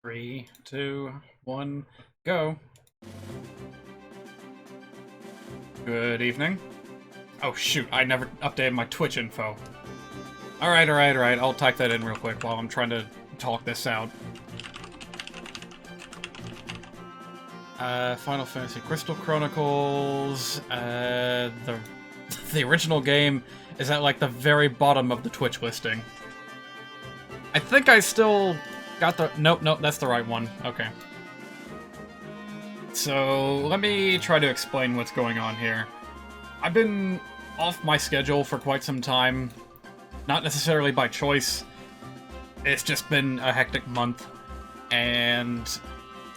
Three, two, one, go. Good evening. Oh shoot, I never updated my Twitch info. Alright, I'll type that in real quick while I'm trying to talk this out. Final Fantasy Crystal Chronicles, the original game is at like the very bottom of the Twitch listing. I think I still got the... Nope, that's the right one. Okay. So, let me try to explain what's going on here. I've been off my schedule for quite some time. Not necessarily by choice. It's just been a hectic month. And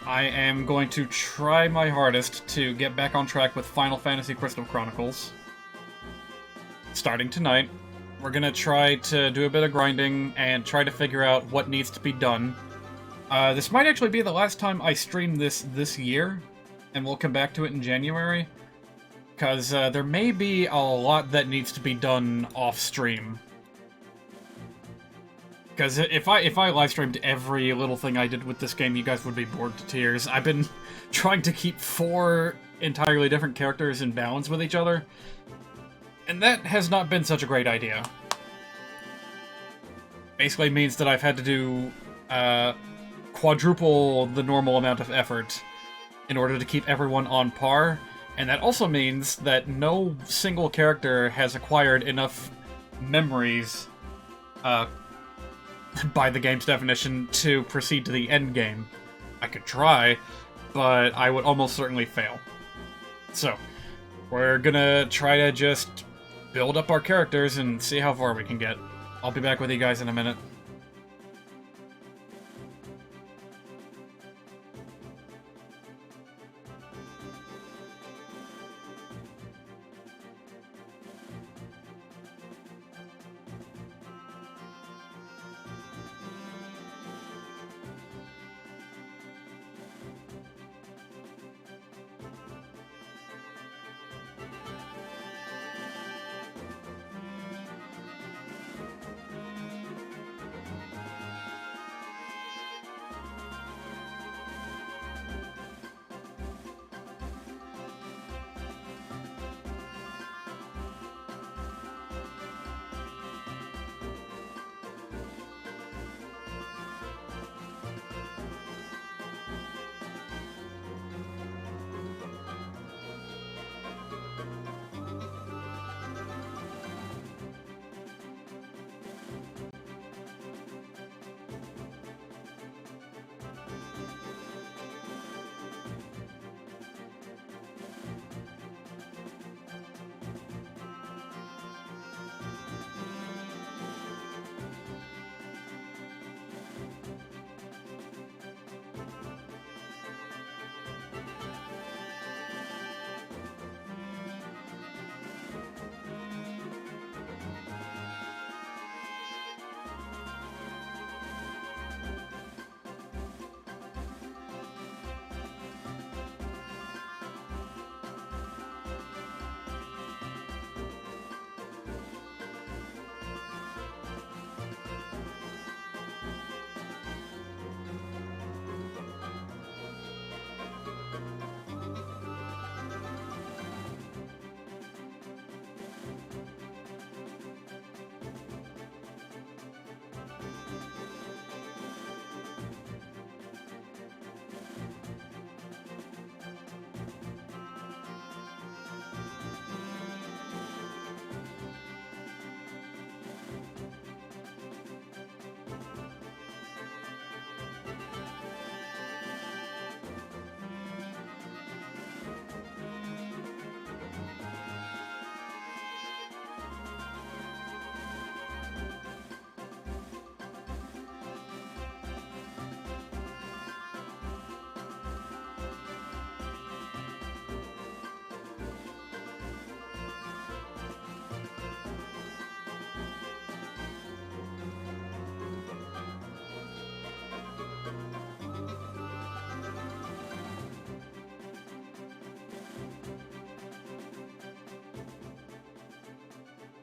I am going to try my hardest to get back on track with Final Fantasy Crystal Chronicles. Starting tonight. We're gonna try to do a bit of grinding and try to figure out what needs to be done. This might actually be the last time I stream this year, and we'll come back to it in January, because there may be a lot that needs to be done off-stream. Because if I live-streamed every little thing I did with this game, you guys would be bored to tears. I've been trying to keep 4 entirely different characters in balance with each other, and that has not been such a great idea. Basically means that I've had to do quadruple the normal amount of effort in order to keep everyone on par, and that also means that no single character has acquired enough memories, by the game's definition, to proceed to the end game. I could try, but I would almost certainly fail. So, we're gonna try to just build up our characters and see how far we can get. I'll be back with you guys in a minute.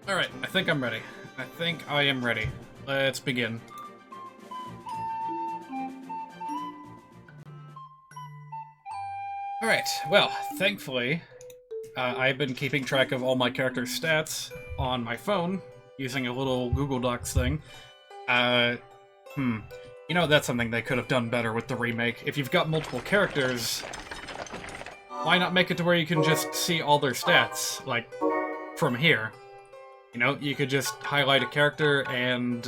Alright, I think I'm ready. I think I am ready. Let's begin. Alright, well, thankfully, I've been keeping track of all my characters' stats on my phone, using a little Google Docs thing. You know, that's something they could have done better with the remake. If you've got multiple characters, why not make it to where you can just see all their stats, like, from here? You know, you could just highlight a character and,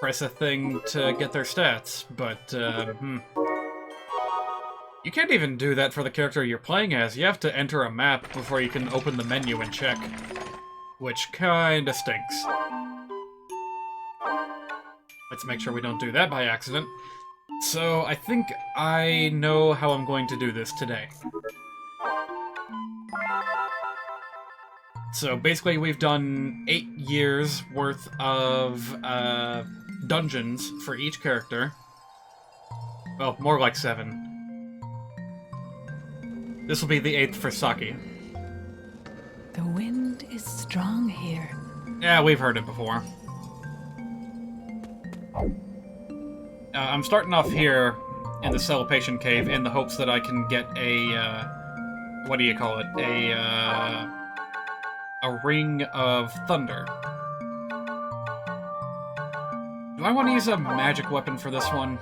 press a thing to get their stats, but, You can't even do that for the character you're playing as. You have to enter a map before you can open the menu and check. Which kinda stinks. Let's make sure we don't do that by accident. So, I think I know how I'm going to do this today. So, basically we've done 8 years worth of, dungeons for each character. Well, more like 7. This will be the 8th for Saki. The wind is strong here. Yeah, we've heard it before. I'm starting off here in the Celebration Cave in the hopes that I can get a, what do you call it? A Ring of Thunder. Do I want to use a magic weapon for this one?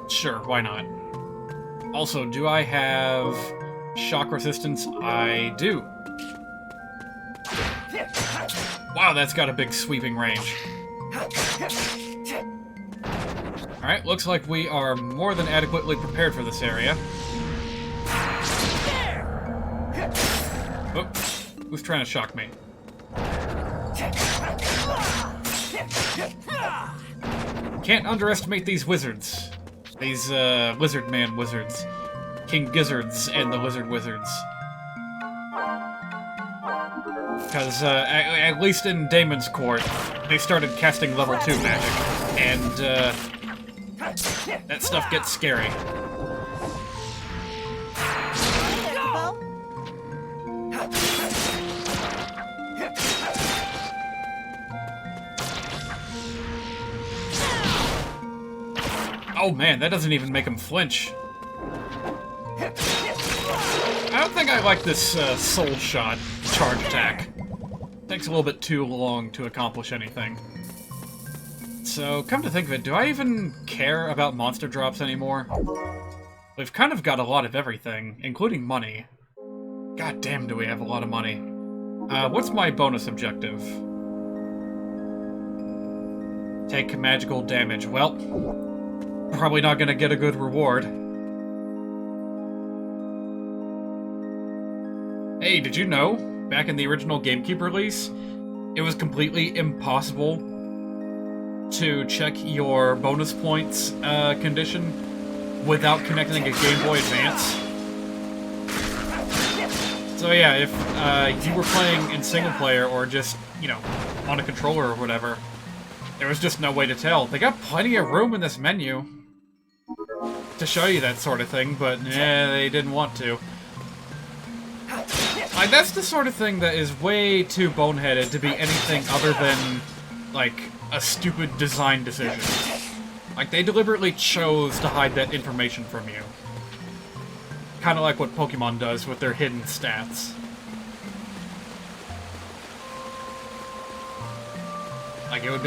Sure, why not? Also, do I have shock resistance? I do. Wow, that's got a big sweeping range. Alright, looks like we are more than adequately prepared for this area. Oh, who's trying to shock me? Can't underestimate these wizards. These, Lizard Man wizards. King Gizzards and the Lizard Wizards. Because, at least in Damon's Court, they started casting level 2 magic. And, that stuff gets scary. Oh man, that doesn't even make him flinch. I don't think I like this soul shot charge attack. Takes a little bit too long to accomplish anything. So, come to think of it, do I even care about monster drops anymore? We've kind of got a lot of everything, including money. God damn, do we have a lot of money. What's my bonus objective? Take magical damage. Well, probably not gonna get a good reward. Hey, did you know, back in the original GameCube release, it was completely impossible to check your bonus points condition without connecting a Game Boy Advance? So yeah, if you were playing in single player or just, you know, on a controller or whatever, there was just no way to tell. They got plenty of room in this menu to show you that sort of thing, but they didn't want to. Like, that's the sort of thing that is way too boneheaded to be anything other than, like, a stupid design decision. Like, they deliberately chose to hide that information from you. Kind of like what Pokemon does with their hidden stats. Like, it would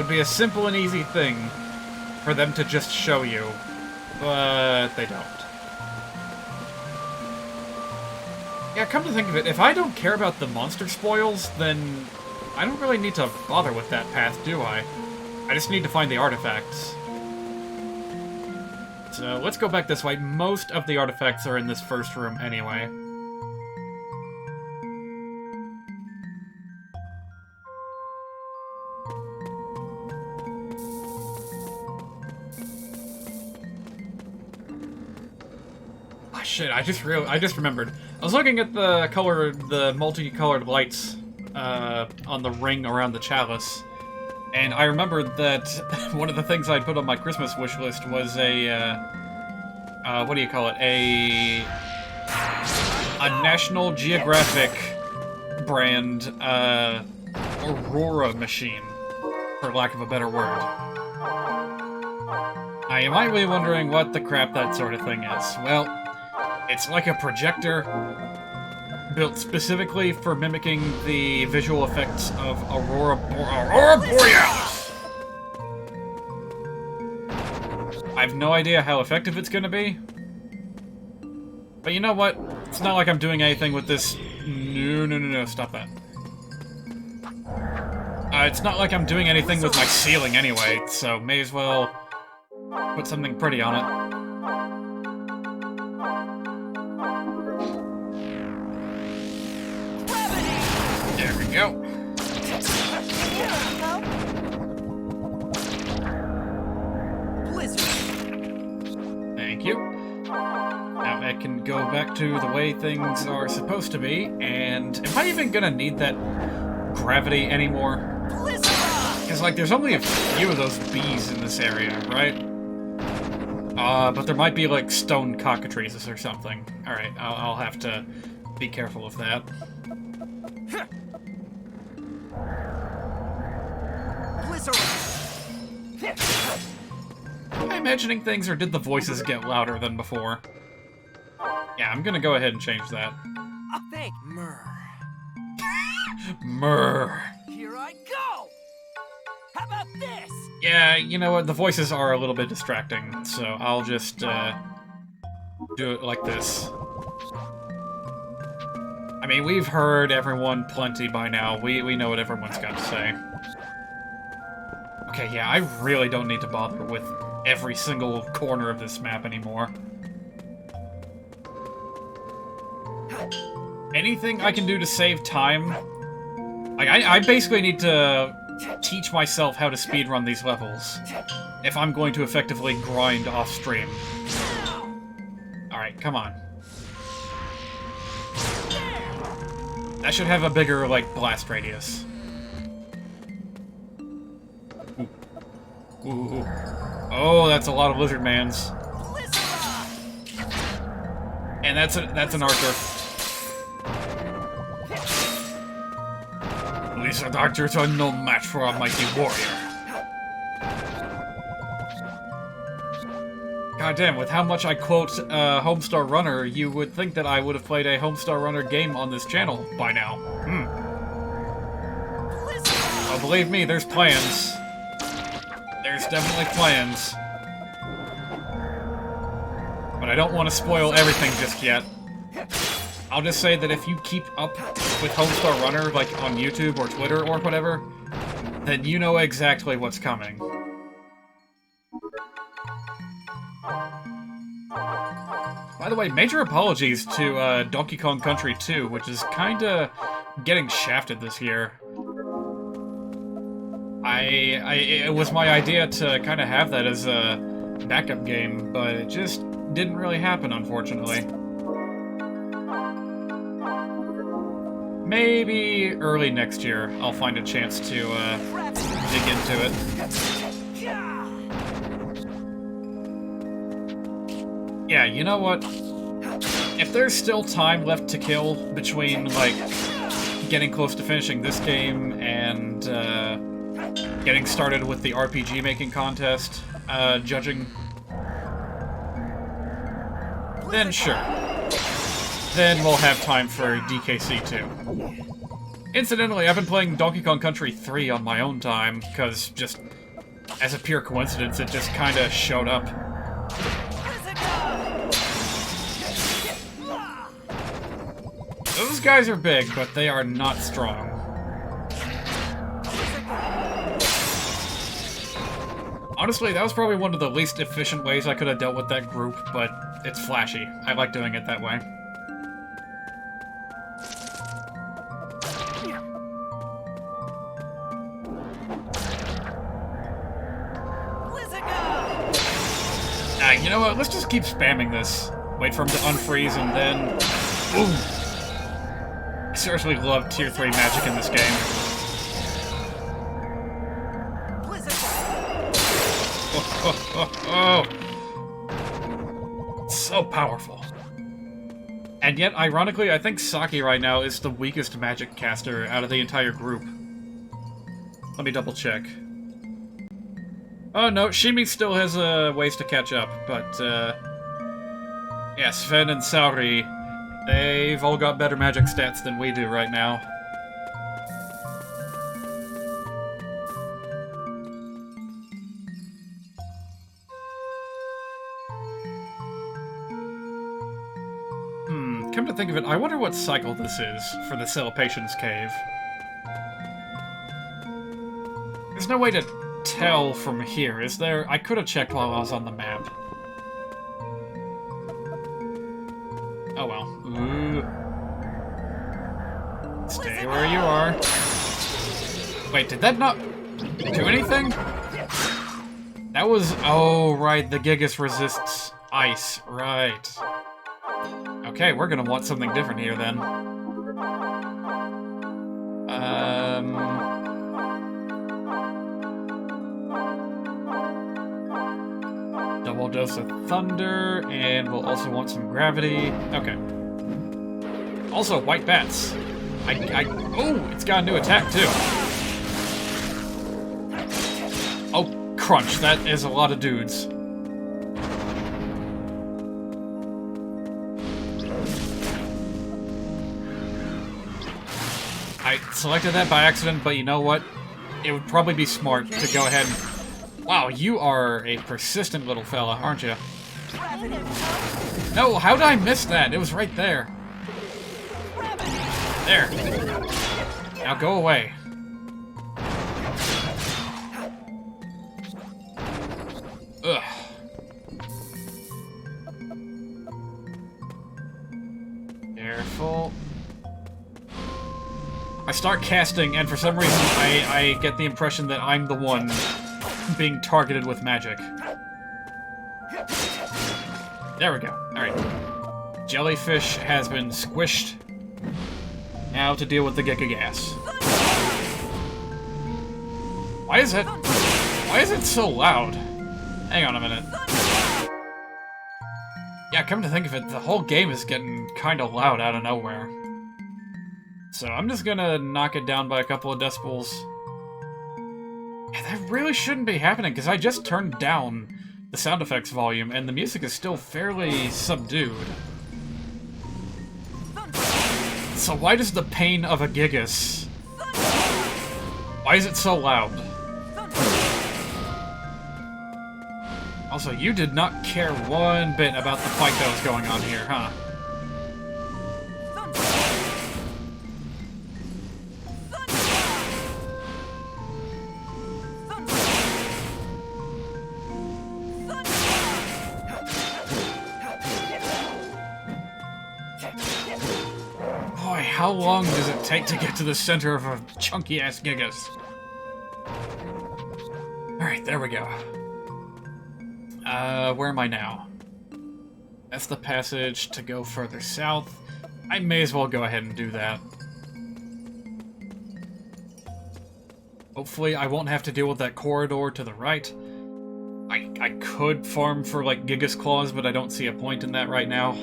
be a simple and easy thing for them to just show you, but they don't. Yeah, come to think of it, if I don't care about the monster spoils, then I don't really need to bother with that path, do I? I just need to find the artifacts. So, let's go back this way. Most of the artifacts are in this first room anyway. Oh shit, I just remembered. I was looking at the multicolored lights on the ring around the chalice, and I remembered that one of the things I'd put on my Christmas wish list was a, what do you call it? A National Geographic brand, Aurora machine, for lack of a better word. Now, you might be wondering what the crap that sort of thing is. Well, it's like a projector built specifically for mimicking the visual effects of Aurora Borealis! I have no idea how effective it's gonna be. But you know what? It's not like I'm doing anything with this... No, stop that. It's not like I'm doing anything with my ceiling anyway, so may as well put something pretty on it. There we go. Thank you. Now I can go back to the way things are supposed to be, and am I even gonna need that gravity anymore? Because, like, there's only a few of those bees in this area, right? But there might be, like, stone cockatrices or something. Alright, I'll have to be careful of that. Am I imagining things, or did the voices get louder than before? Yeah, I'm gonna go ahead and change that. Thank Myrrh. Myrrh. Here I go! How about this? Yeah, you know what? The voices are a little bit distracting, so I'll just do it like this. I mean, we've heard everyone plenty by now. We know what everyone's got to say. Okay, yeah, I really don't need to bother with every single corner of this map anymore. Anything I can do to save time? Like, I basically need to teach myself how to speedrun these levels if I'm going to effectively grind off-stream. Alright, come on. That should have a bigger, like, blast radius. Ooh. Oh, that's a lot of lizard mans. And that's an archer. Lizard archers are no match for a mighty warrior. Goddamn, with how much I quote Homestar Runner, you would think that I would have played a Homestar Runner game on this channel by now. Oh, believe me, there's plans. There's definitely plans. But I don't want to spoil everything just yet. I'll just say that if you keep up with Homestar Runner, like on YouTube or Twitter or whatever, then you know exactly what's coming. By the way, major apologies to Donkey Kong Country 2, which is kinda getting shafted this year. It was my idea to kind of have that as a backup game, but it just didn't really happen, unfortunately. Maybe early next year I'll find a chance to dig into it. Yeah, you know what? If there's still time left to kill between, like, getting close to finishing this game and getting started with the RPG making contest, judging, then sure. Then we'll have time for DKC 2. Incidentally, I've been playing Donkey Kong Country 3 on my own time, because just as a pure coincidence, it just kinda showed up. Those guys are big, but they are not strong. Honestly, that was probably one of the least efficient ways I could have dealt with that group, but it's flashy. I like doing it that way. You know what? Let's just keep spamming this. Wait for him to unfreeze and then... Boom! I seriously love Tier 3 magic in this game. So powerful. And yet, ironically, I think Saki right now is the weakest magic caster out of the entire group. Let me double check. Oh no, Shimi still has ways to catch up, but yeah, Sven and Sauri, they've all got better magic stats than we do right now. Come to think of it, I wonder what cycle this is for the Celepation's Cave. There's no way to tell from here, is there? I could have checked while I was on the map. Oh well. Ooh. Stay where you are. Wait, did that not do anything? That was... Oh, right, the Gigas resists ice. Right. Okay, we're gonna want something different here, then. Double dose of thunder, and we'll also want some gravity. Okay. Also, white bats. Oh, it's got a new attack, too. Oh, crunch. That is a lot of dudes. I selected that by accident, but you know what? It would probably be smart to go ahead and... Wow, you are a persistent little fella, aren't you? No, how did I miss that? It was right there. There. Now go away. Ugh. Careful. I start casting, and for some reason, I get the impression that I'm the one being targeted with magic. There we go. Alright. Jellyfish has been squished. Now to deal with the Giga Gas. Why is it so loud? Hang on a minute. Yeah, come to think of it, the whole game is getting kinda loud out of nowhere. So I'm just gonna knock it down by a couple of decibels. Yeah, that really shouldn't be happening, because I just turned down the sound effects volume, and the music is still fairly subdued. So why does the pain of a Gigas... Why is it so loud? Also, you did not care one bit about the fight that was going on here, huh? Boy, how long does it take to get to the center of a chunky-ass Gigas? Alright, there we go. Where am I now? That's the passage to go further south. I may as well go ahead and do that. Hopefully I won't have to deal with that corridor to the right. I could farm for, like, Gigas Claws, but I don't see a point in that right now.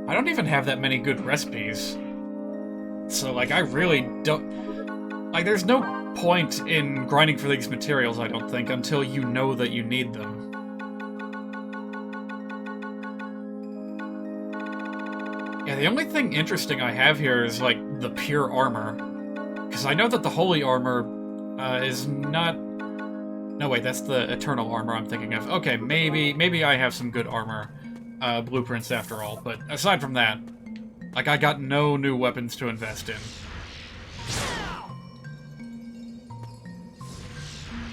I don't even have that many good recipes. So, like, I really don't... Like, there's no point in grinding for these materials, I don't think, until you know that you need them. Yeah, the only thing interesting I have here is, like, the pure armor. Because I know that the holy armor is not... No, wait, that's the eternal armor I'm thinking of. Okay, maybe I have some good armor blueprints after all, but aside from that, like, I got no new weapons to invest in.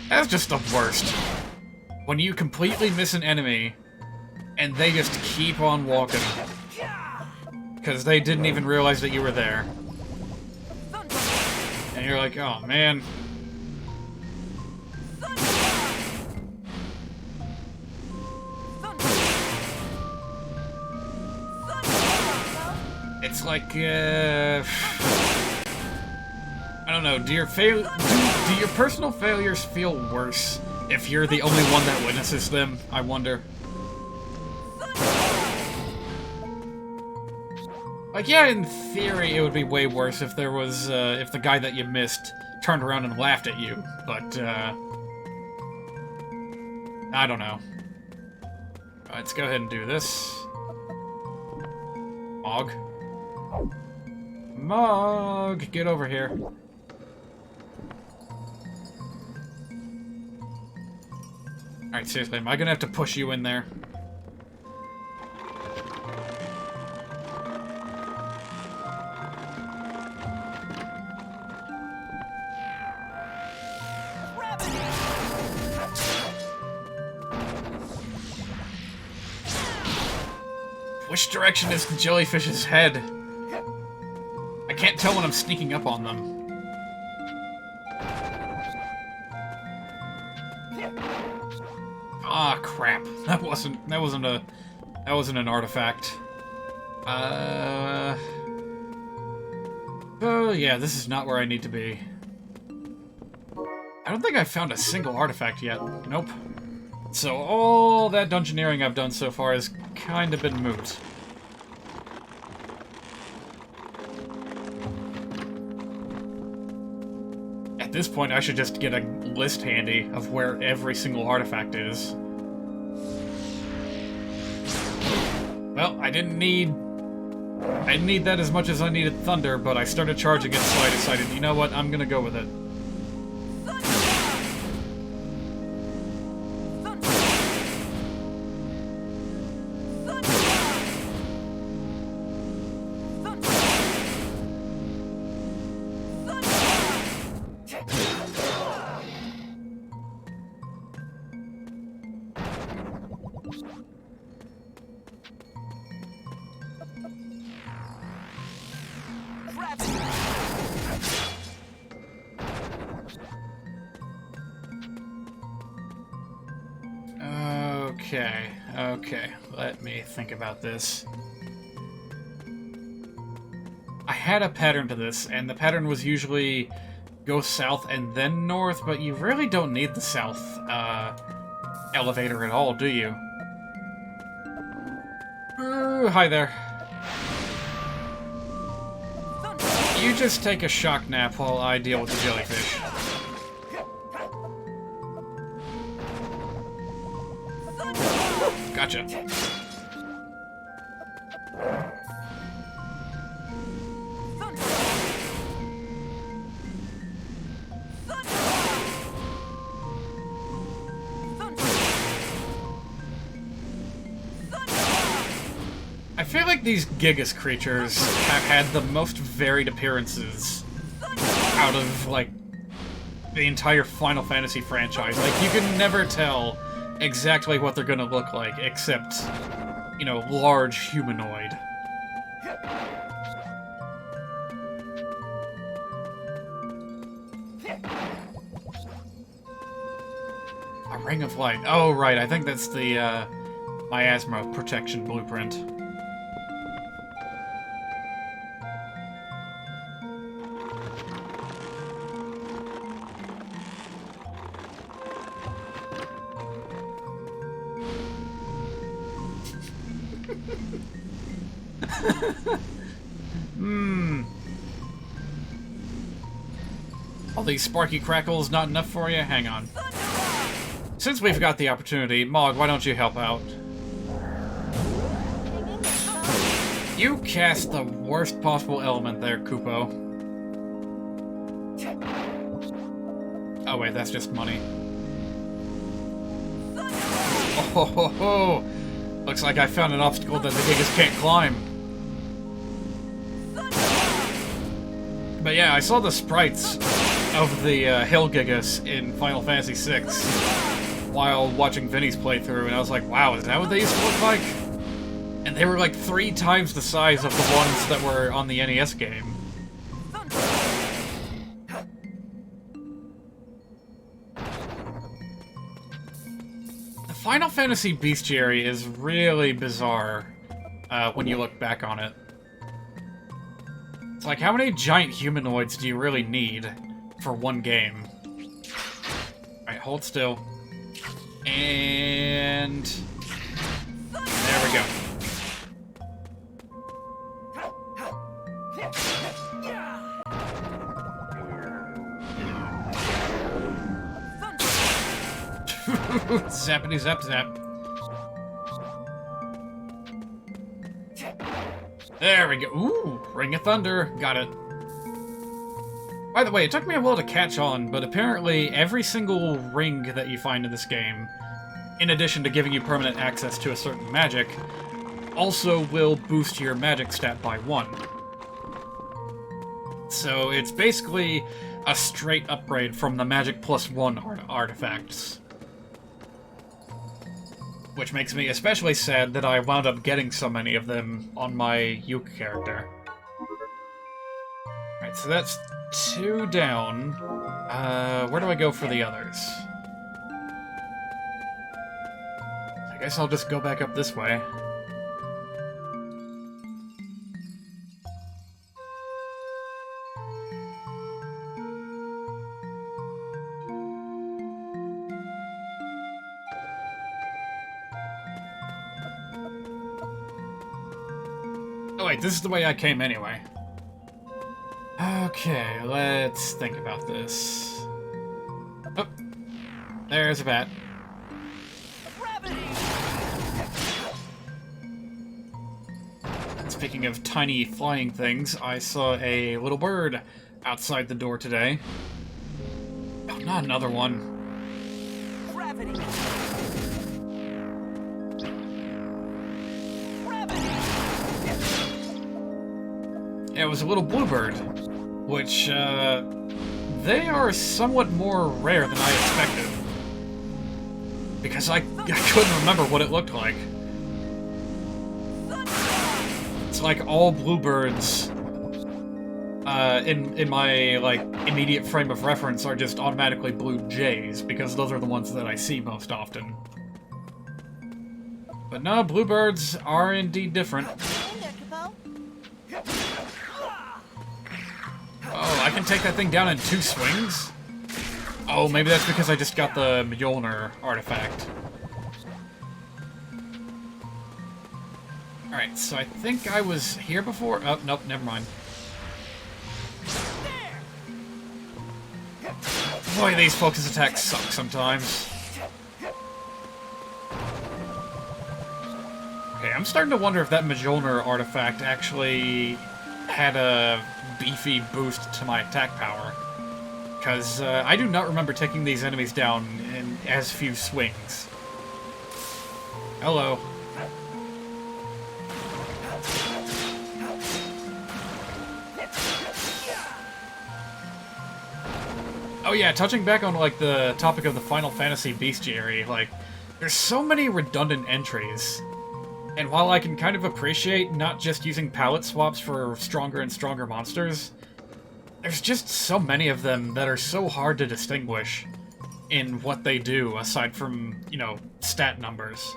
That's just the worst. When you completely miss an enemy, and they just keep on walking. Because they didn't even realize that you were there. And you're like, oh man. It's like, I don't know, do your personal failures feel worse if you're the only one that witnesses them, I wonder? Like, yeah, in theory, it would be way worse if there was, if the guy that you missed turned around and laughed at you, but, I don't know. Let's go ahead and do this. Mog. Mog, get over here. Alright, seriously, am I gonna have to push you in there? Which direction is the jellyfish's head? I can't tell when I'm sneaking up on them. Ah, crap. That wasn't an artifact. Oh yeah, this is not where I need to be. I don't think I've found a single artifact yet. Nope. So all that dungeoneering I've done so far has kind of been moot. At this point, I should just get a list handy of where every single artifact is. Well, I didn't need that as much as I needed Thunder, but I started charging it, so I decided, you know what, I'm gonna go with it. Okay, let me think about this. I had a pattern to this, and the pattern was usually go south and then north, but you really don't need the south elevator at all, do you? Hi there. You just take a shock nap while I deal with the jellyfish. Gotcha. I feel like these Gigas creatures have had the most varied appearances out of, like, the entire Final Fantasy franchise. Like, you can never tell exactly what they're gonna look like, except, you know, large humanoid. A Ring of Light. Oh, right, I think that's the, miasma protection blueprint. All these sparky crackles not enough for you? Hang on. Since we've got the opportunity, Mog, why don't you help out? You cast the worst possible element there, Kupo. Oh wait, that's just money. Oh ho ho ho! Looks like I found an obstacle that the Gigas can't climb. But yeah, I saw the sprites of the Hill Gigas in Final Fantasy VI while watching Vinny's playthrough, and I was like, wow, is that what they used to look like? And they were like 3 times the size of the ones that were on the NES game. The Final Fantasy bestiary is really bizarre when you look back on it. It's like, how many giant humanoids do you really need for one game? Alright, hold still. And... there we go. Zappity zap zap. There we go. Ooh, Ring of Thunder. Got it. By the way, it took me a while to catch on, but apparently every single ring that you find in this game, in addition to giving you permanent access to a certain magic, also will boost your magic stat by 1. So it's basically a straight upgrade from the magic +1 artifacts. Which makes me especially sad that I wound up getting so many of them on my Yuke character. Alright, so that's 2 down. Where do I go for the others? I guess I'll just go back up this way. Oh wait, this is the way I came anyway. Okay, let's think about this. Oh, there's a bat. Speaking of tiny flying things, I saw a little bird outside the door today. Oh, not another one. Gravity. It was a little bluebird, which, they are somewhat more rare than I expected. Because I couldn't remember what it looked like. It's like all bluebirds, in my, like, immediate frame of reference are just automatically blue jays, because those are the ones that I see most often. But no, bluebirds are indeed different. Oh, I can take that thing down in 2 swings? Oh, maybe that's because I just got the Mjolnir artifact. Alright, so I think I was here before? Oh, nope, never mind. Boy, these focus attacks suck sometimes. Okay, I'm starting to wonder if that Mjolnir artifact actually had a beefy boost to my attack power. Because I do not remember taking these enemies down in as few swings. Hello. Oh yeah, touching back on like the topic of the Final Fantasy bestiary, like, there's so many redundant entries. And while I can kind of appreciate not just using palette swaps for stronger and stronger monsters, there's just so many of them that are so hard to distinguish in what they do, aside from, you know, stat numbers.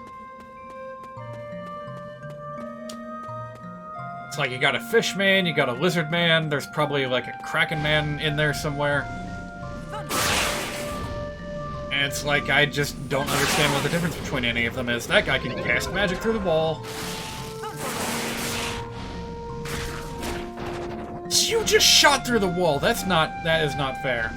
It's like you got a fish man, you got a lizard man, there's probably like a kraken man in there somewhere. And it's like, I just don't understand what the difference between any of them is. That guy can cast magic through the wall. You just shot through the wall! That is not fair.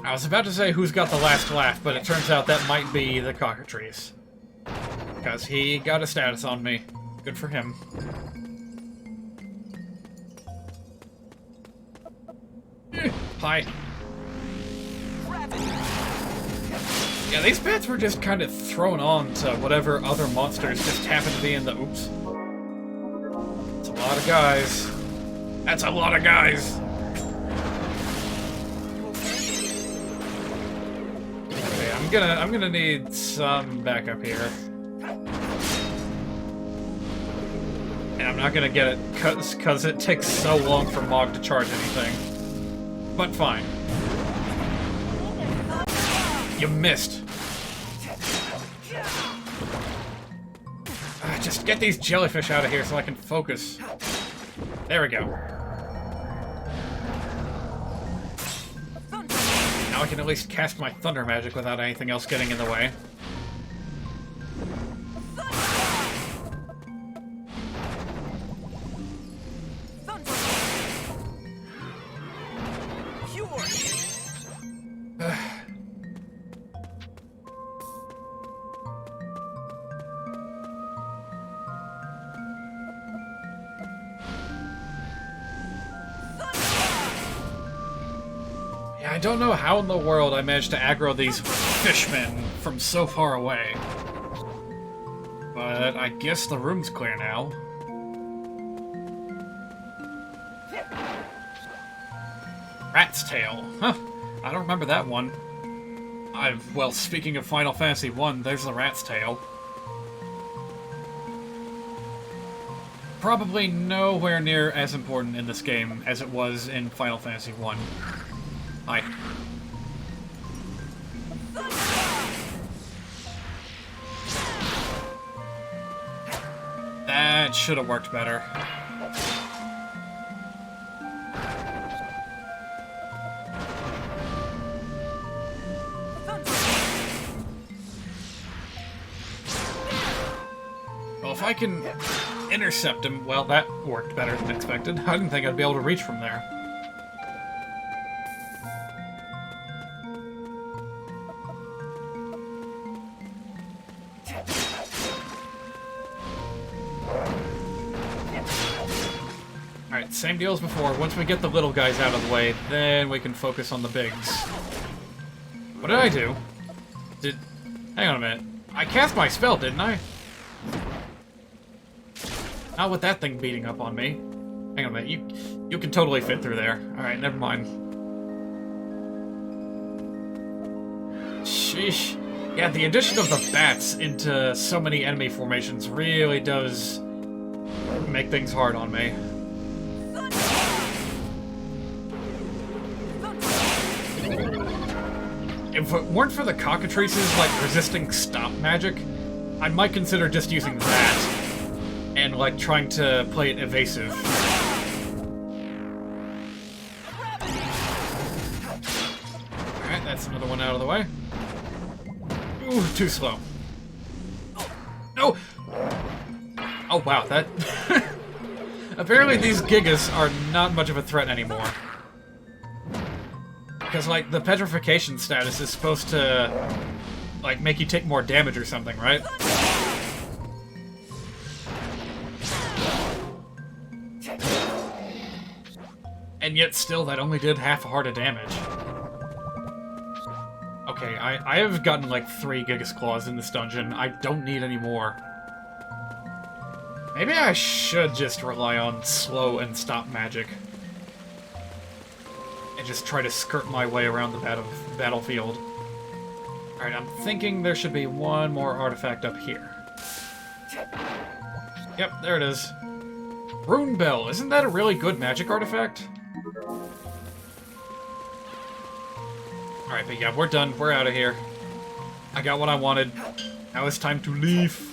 I was about to say who's got the last laugh, but it turns out that might be the cockatrice. Because he got a status on me. Good for him. Hi. Yeah, these bats were just kind of thrown on to whatever other monsters just happened to be in the... Oops. That's a lot of guys. That's a lot of guys! Okay, I'm gonna need some backup here. And I'm not gonna get it cause it takes so long for Mog to charge anything. But fine. You missed. Just get these jellyfish out of here so I can focus. There we go. Now I can at least cast my thunder magic without anything else getting in the way. I don't know how in the world I managed to aggro these fishmen from so far away. But I guess the room's clear now. Rat's Tail. Huh. I don't remember that one. Well, speaking of Final Fantasy 1, there's the Rat's Tail. Probably nowhere near as important in this game as it was in Final Fantasy 1. Hi. That should have worked better. Well, if I can intercept him, well, that worked better than expected. I didn't think I'd be able to reach from there. Alright, same deal as before. Once we get the little guys out of the way, then we can focus on the bigs. What did I do? Hang on a minute. I cast my spell, didn't I? Not with that thing beating up on me. Hang on a minute, you can totally fit through there. Alright, never mind. Sheesh. Yeah, the addition of the bats into so many enemy formations really does make things hard on me. If it weren't for the cockatrices, like, resisting stop magic, I might consider just using that. And, like, trying to play it evasive. Alright, that's another one out of the way. Ooh, too slow. No! Oh, wow, that... Apparently these Gigas are not much of a threat anymore. Because, like, the petrification status is supposed to, like, make you take more damage or something, right? And yet still, that only did half a heart of damage. Okay, I have gotten, like, 3 Gigas Claws in this dungeon. I don't need any more. Maybe I should just rely on slow and stop magic. And just try to skirt my way around the battlefield. Alright, I'm thinking there should be one more artifact up here. Yep, there it is. Rune Bell, isn't that a really good magic artifact? Alright, but yeah, we're done. We're out of here. I got what I wanted. Now it's time to leave.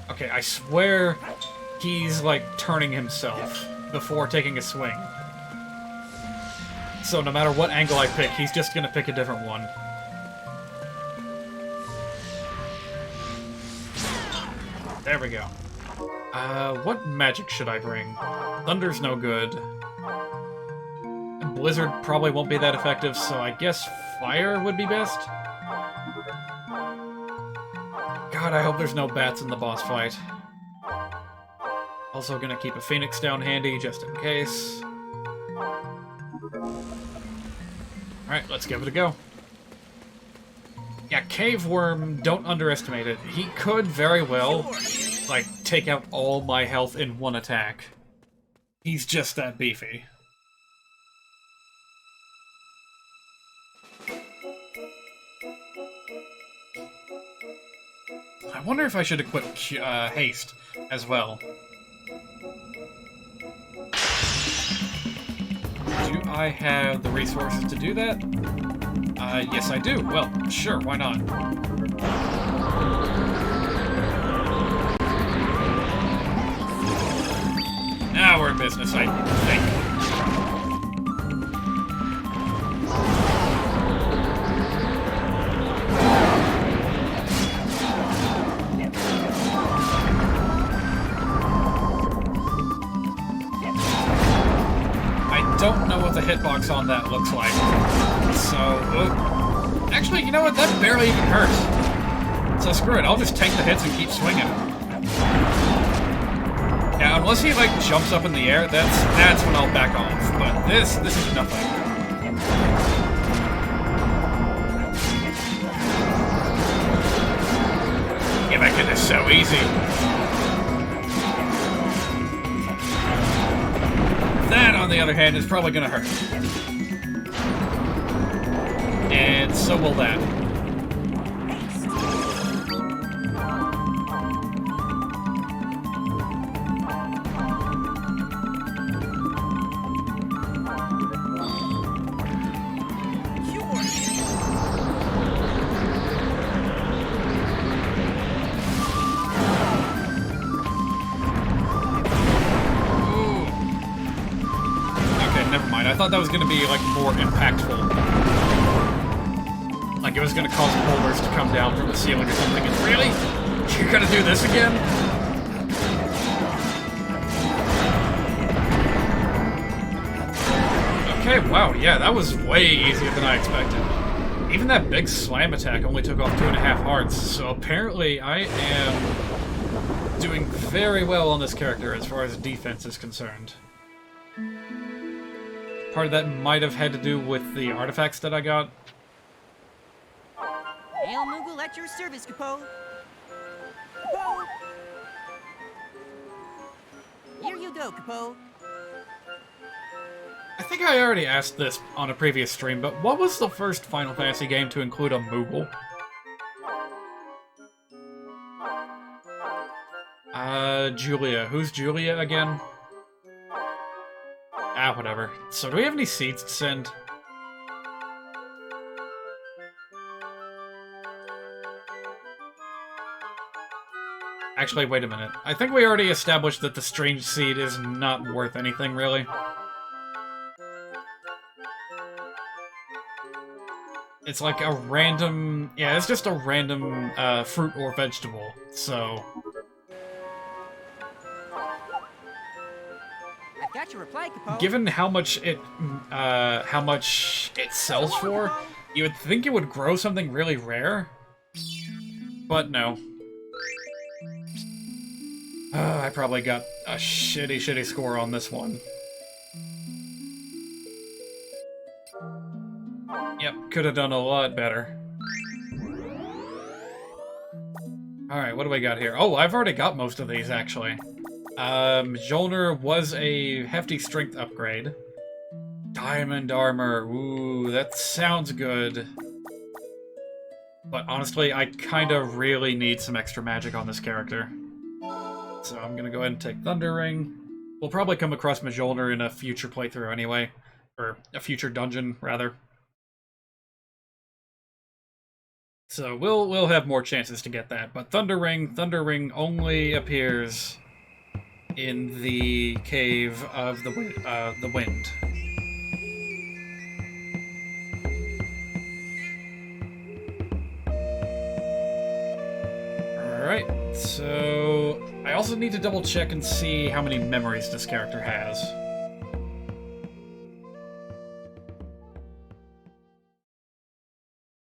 Okay, I swear he's, like, turning himself before taking a swing. So no matter what angle I pick, he's just gonna pick a different one. There we go. What magic should I bring? Thunder's no good. And Blizzard probably won't be that effective, so I guess Fire would be best? God, I hope there's no bats in the boss fight. Also gonna keep a Phoenix down handy, just in case. Alright, let's give it a go. Yeah, Cave Worm, don't underestimate it. He could very well, like, take out all my health in one attack. He's just that beefy. I wonder if I should equip Haste as well. Do I have the resources to do that? Yes I do. Well, sure, why not? Now we're in business, I think. I don't know what the hitbox on that looks like. So, actually, you know what? That barely even hurts. So screw it, I'll just tank the hits and keep swinging. Yeah, unless he, like, jumps up in the air, that's when I'll back off. But this is nothing. Yeah, making this so easy. That, on the other hand, is probably gonna hurt. And so will that. I thought that was going to be, like, more impactful. Like, it was going to cause boulders to come down from the ceiling or something. And really? You're going to do this again? Okay, wow, yeah, that was way easier than I expected. Even that big slam attack only took off 2.5 hearts, so apparently I am doing very well on this character as far as defense is concerned. Part of that might have had to do with the artifacts that I got. Hail Moogle at your service, Capo. Capo! Here you go, Capo. I think I already asked this on a previous stream, but what was the first Final Fantasy game to include a Moogle? Julia. Who's Julia again? Ah, whatever. So, do we have any seeds to send? Actually, wait a minute. I think we already established that the strange seed is not worth anything, really. It's like a random... Yeah, it's just a random fruit or vegetable, so... Got your reply, Capo. Given how much it sells for, you would think it would grow something really rare, but no. I probably got a shitty score on this one. Yep, could have done a lot better. Alright, what do we got here? Oh, I've already got most of these, actually. Mjolnir was a hefty strength upgrade. Diamond armor, ooh, that sounds good. But honestly, I kinda really need some extra magic on this character. So I'm gonna go ahead and take Thunder Ring. We'll probably come across Mjolnir in a future playthrough anyway. Or a future dungeon, rather. So we'll have more chances to get that. But Thunder Ring only appears in the Cave of the Wind. Alright, so I also need to double check and see how many memories this character has.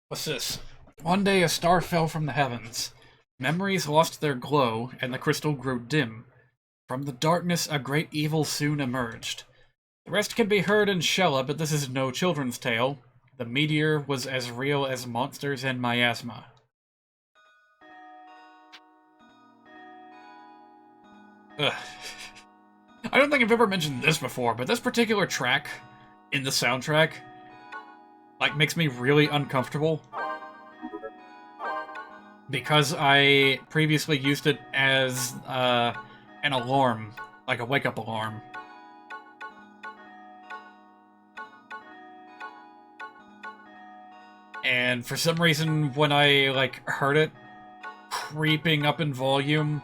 What's this? One day a star fell from the heavens. Memories lost their glow, and the crystal grew dim. From the darkness, a great evil soon emerged. The rest can be heard in Shella, but this is no children's tale. The meteor was as real as monsters and miasma. Ugh. I don't think I've ever mentioned this before, but this particular track in the soundtrack, like, makes me really uncomfortable. Because I previously used it as, an alarm, like a wake-up alarm. And for some reason, when I, like, heard it creeping up in volume,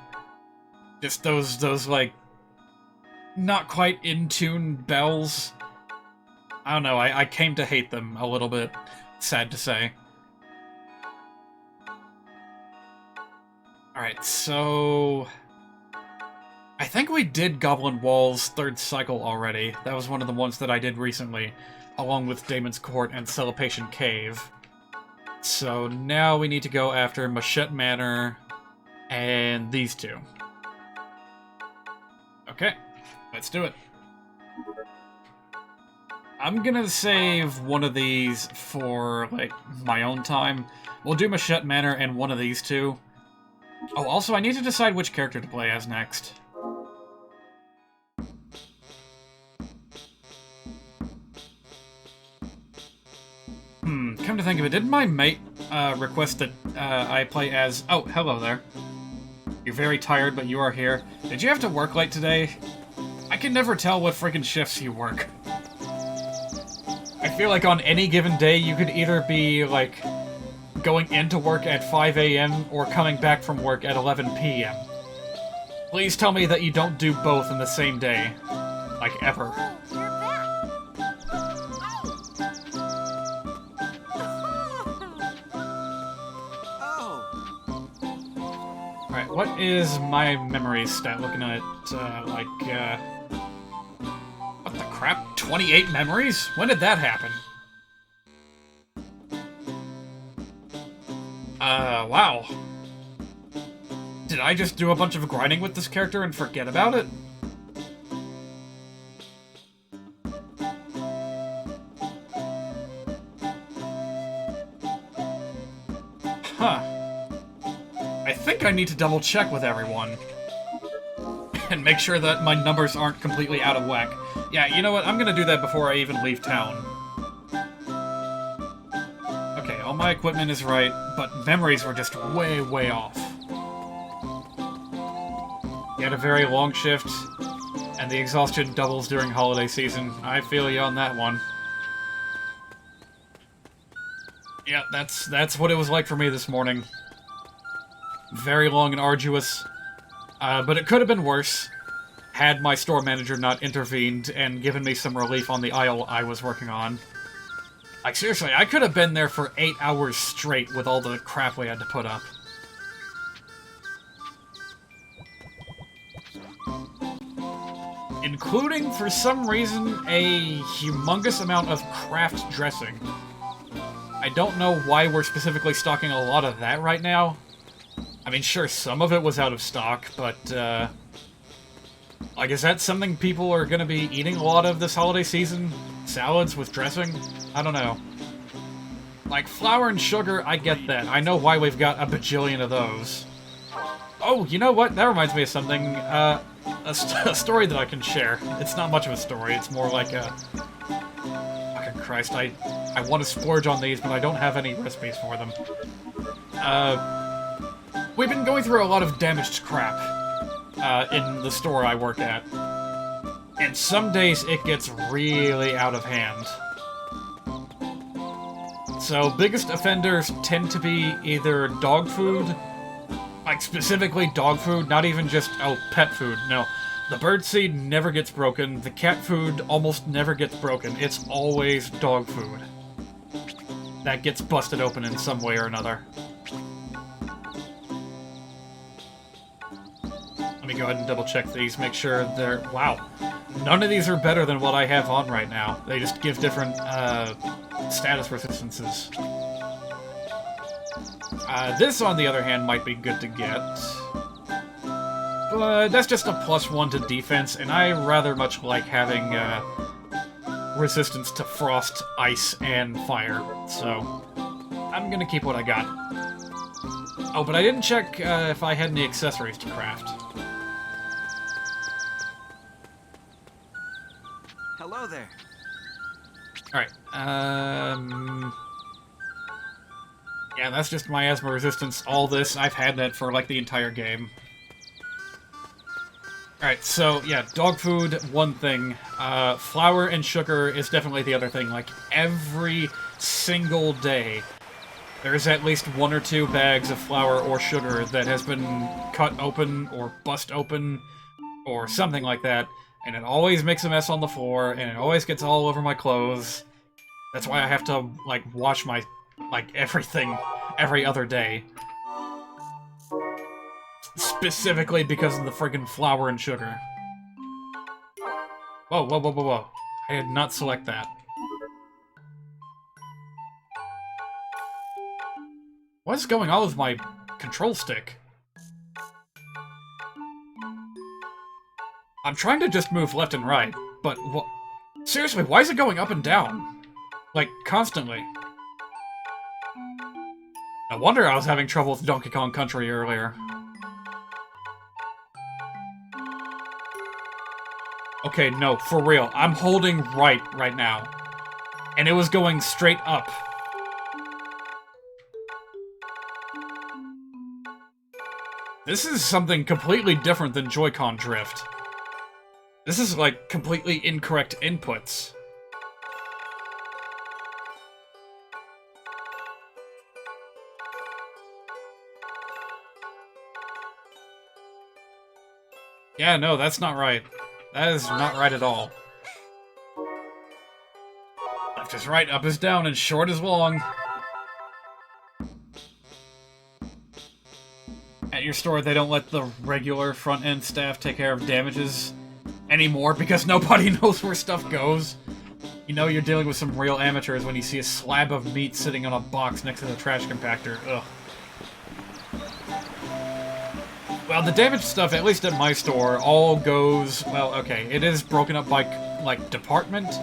just those, like, not quite in-tune bells, I don't know, I came to hate them a little bit, sad to say. Alright, so... I think we did Goblin Wall's third cycle already. That was one of the ones that I did recently, along with Damon's Court and Celebration Cave. So now we need to go after Machette Manor and these two. Okay, let's do it. I'm gonna save one of these for, like, my own time. We'll do Machette Manor and one of these two. Oh, also, I need to decide which character to play as next. Come to think of it, didn't my mate request that I play as... Oh, hello there. You're very tired, but you are here. Did you have to work late today? I can never tell what freaking shifts you work. I feel like on any given day, you could either be, like, going into work at 5 a.m. or coming back from work at 11 p.m. Please tell me that you don't do both in the same day. Like, ever. You're back. Oh. Alright, what is my memory stat looking at, what the crap? 28 memories? When did that happen? Wow. Did I just do a bunch of grinding with this character and forget about it? Huh. I think I need to double check with everyone. And make sure that my numbers aren't completely out of whack. Yeah, you know what? I'm gonna do that before I even leave town. Okay, all my equipment is right, but memories were just way, way off. You had a very long shift, and the exhaustion doubles during holiday season. I feel you on that one. Yeah, that's what it was like for me this morning. Very long and arduous. But it could have been worse, had my store manager not intervened and given me some relief on the aisle I was working on. Like, seriously, I could have been there for 8 hours straight with all the crap we had to put up. Including, for some reason, a humongous amount of craft dressing. I don't know why we're specifically stocking a lot of that right now. I mean, sure, some of it was out of stock, but, like, is that something people are gonna be eating a lot of this holiday season? Salads with dressing? I don't know. Like, flour and sugar, I get that. I know why we've got a bajillion of those. Oh, you know what? That reminds me of something, a story that I can share. It's not much of a story, it's more like a... Fucking Christ, I want to splurge on these, but I don't have any recipes for them. We've been going through a lot of damaged crap in the store I work at. And some days it gets really out of hand. So biggest offenders tend to be either dog food, like specifically dog food, not even just, oh, pet food, no. The birdseed never gets broken, the cat food almost never gets broken, it's always dog food. That gets busted open in some way or another. Let me go ahead and double check these, make sure they're... Wow. None of these are better than what I have on right now. They just give different, status resistances. This, on the other hand, might be good to get. But that's just a +1 to defense, and I rather much like having, resistance to frost, ice, and fire. So, I'm gonna keep what I got. Oh, but I didn't check, if I had any accessories to craft. Hello there. Alright, yeah, that's just my asthma resistance. All this, I've had that for, like, the entire game. Alright, so, yeah, dog food, one thing. Flour and sugar is definitely the other thing. Like, every single day, there's at least 1 or 2 bags of flour or sugar that has been cut open or bust open or something like that. And it always makes a mess on the floor, and it always gets all over my clothes. That's why I have to, like, wash my, like, everything every other day. Specifically because of the friggin' flour and sugar. Whoa, whoa, whoa, whoa, whoa. I did not select that. What is going on with my control stick? I'm trying to just move left and right, but seriously, why is it going up and down? Like, constantly. No wonder I was having trouble with Donkey Kong Country earlier. Okay, no, for real. I'm holding right now. And it was going straight up. This is something completely different than Joy-Con drift. This is, like, completely incorrect inputs. Yeah, no, that's not right. That is not right at all. Left is right, up is down, and short is long. At your store, they don't let the regular front-end staff take care of damages anymore because nobody knows where stuff goes. You know you're dealing with some real amateurs when you see a slab of meat sitting on a box next to the trash compactor. Ugh. Well, the damaged stuff, at least at my store, all goes... Well, okay, it is broken up by, like, department.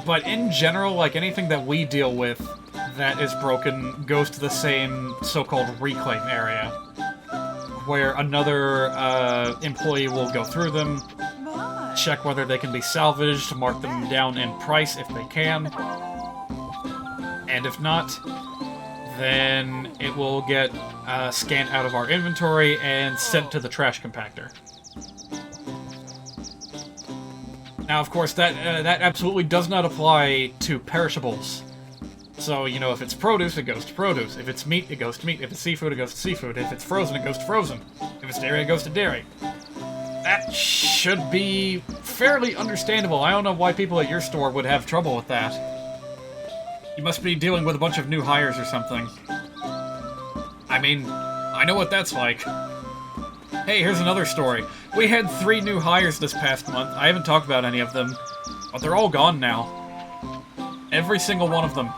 But in general, like, anything that we deal with that is broken goes to the same so-called reclaim area, where another employee will go through them, check whether they can be salvaged, mark them down in price if they can, and if not, then it will get scanned out of our inventory and sent to the trash compactor. Now, of course, that absolutely does not apply to perishables. So, you know, if it's produce, it goes to produce. If it's meat, it goes to meat. If it's seafood, it goes to seafood. If it's frozen, it goes to frozen. If it's dairy, it goes to dairy. That should be fairly understandable. I don't know why people at your store would have trouble with that. You must be dealing with a bunch of new hires or something. I mean, I know what that's like. Hey, here's another story. We had 3 new hires this past month. I haven't talked about any of them, but they're all gone now. Every single one of them.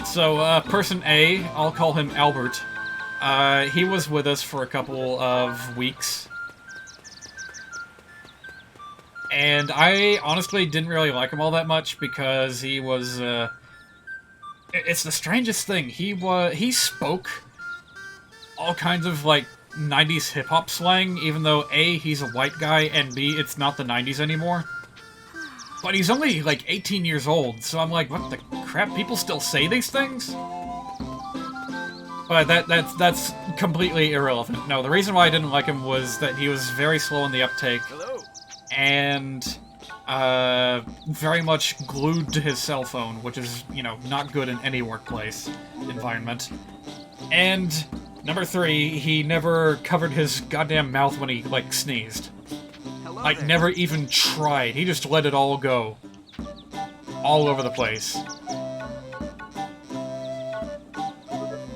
So, person A, I'll call him Albert. He was with us for a couple of weeks. And I honestly didn't really like him all that much because he was, it's the strangest thing. He spoke all kinds of, like, 90s hip-hop slang, even though A, he's a white guy, and B, it's not the 90s anymore. But he's only, like, 18 years old, so I'm like, what the crap? People still say these things? But that's completely irrelevant. No, the reason why I didn't like him was that he was very slow in the uptake. Hello. And, very much glued to his cell phone, which is, you know, not good in any workplace environment. And number 3, he never covered his goddamn mouth when he, like, sneezed. Hello Like, there. never even tried. He just let it all go. All over the place.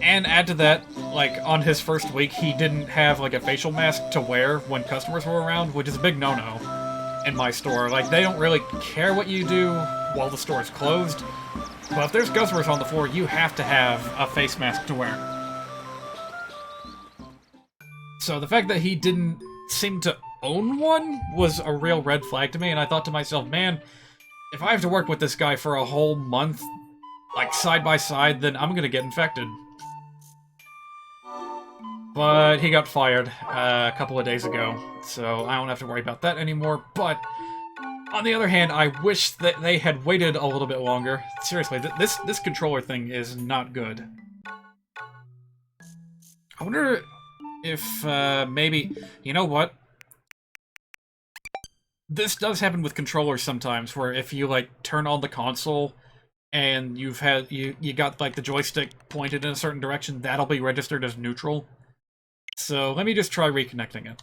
And add to that, like, on his first week, he didn't have, like, a facial mask to wear when customers were around, which is a big no-no in my store. Like, they don't really care what you do while the store is closed, but if there's customers on the floor, you have to have a face mask to wear. So the fact that he didn't seem to own one was a real red flag to me, and I thought to myself, man, if I have to work with this guy for a whole month, like, side by side, then I'm gonna get infected. But he got fired a couple of days ago, so I don't have to worry about that anymore. But on the other hand, I wish that they had waited a little bit longer. Seriously, this controller thing is not good. I wonder if maybe, you know what? This does happen with controllers sometimes, where if you, like, turn on the console and you got, like, the joystick pointed in a certain direction, that'll be registered as neutral. So let me just try reconnecting it.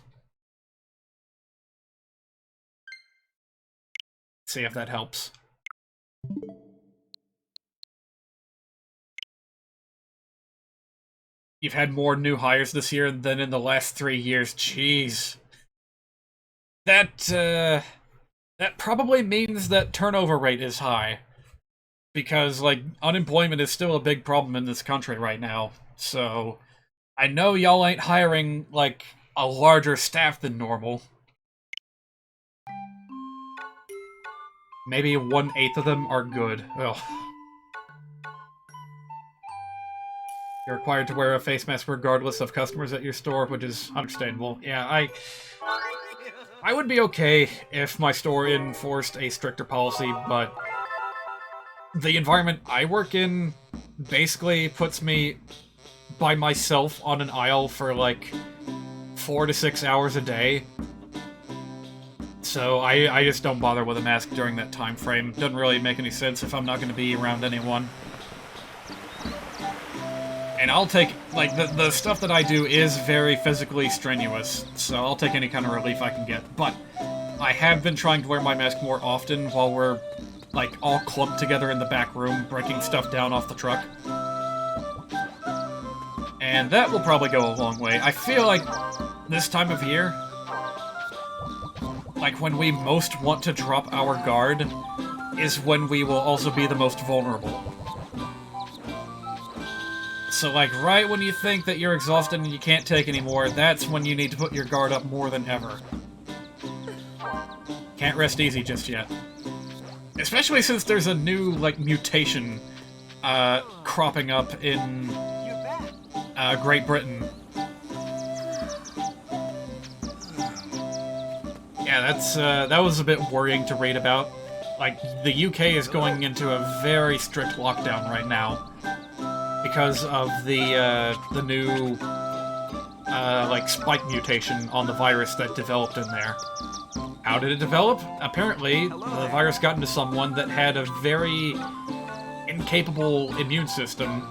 See if that helps. You've had more new hires this year than in the last 3 years. Jeez. That probably means that turnover rate is high. Because, like, unemployment is still a big problem in this country right now. So I know y'all ain't hiring, like, a larger staff than normal. Maybe 1/8 of them are good. Ugh. You're required to wear a face mask regardless of customers at your store, which is understandable. Yeah, I would be okay if my store enforced a stricter policy, but the environment I work in basically puts me by myself on an aisle for like 4 to 6 hours a day. So I just don't bother with a mask during that time frame. Doesn't really make any sense if I'm not going to be around anyone. And I'll take, like, the stuff that I do is very physically strenuous, so I'll take any kind of relief I can get. But I have been trying to wear my mask more often while we're, like, all clumped together in the back room, breaking stuff down off the truck. And that will probably go a long way. I feel like this time of year, like when we most want to drop our guard, is when we will also be the most vulnerable. So, like, right when you think that you're exhausted and you can't take anymore, that's when you need to put your guard up more than ever. Can't rest easy just yet. Especially since there's a new, like, mutation cropping up in Great Britain. Yeah, that was a bit worrying to read about. Like, the UK is going into a very strict lockdown right now because of the new like spike mutation on the virus that developed in there. How did it develop? Apparently, the virus got into someone that had a very incapable immune system.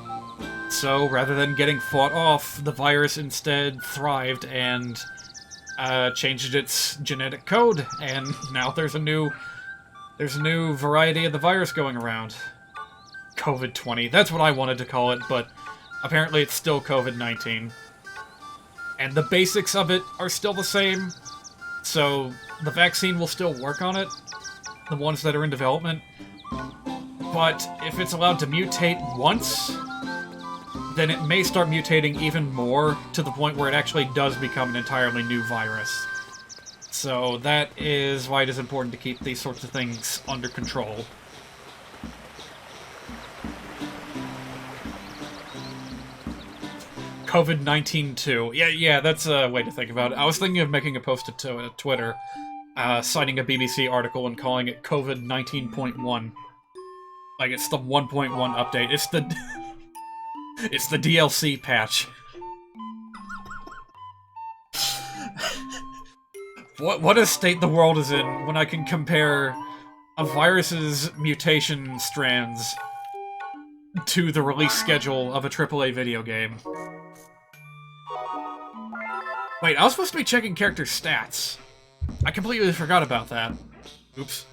So, rather than getting fought off, the virus instead thrived and changed its genetic code, and now there's a new variety of the virus going around. COVID-20. That's what I wanted to call it, but apparently it's still COVID-19. And the basics of it are still the same, so the vaccine will still work on it, the ones that are in development. But if it's allowed to mutate once, then it may start mutating even more to the point where it actually does become an entirely new virus. So that is why it is important to keep these sorts of things under control. COVID-19 too. Yeah, that's a way to think about it. I was thinking of making a post to Twitter, citing a BBC article and calling it COVID-19.1. Like, it's the 1.1 update. It's the... it's the DLC patch. What a state the world is in when I can compare a virus's mutation strands to the release schedule of a AAA video game. Wait, I was supposed to be checking character stats. I completely forgot about that. Oops.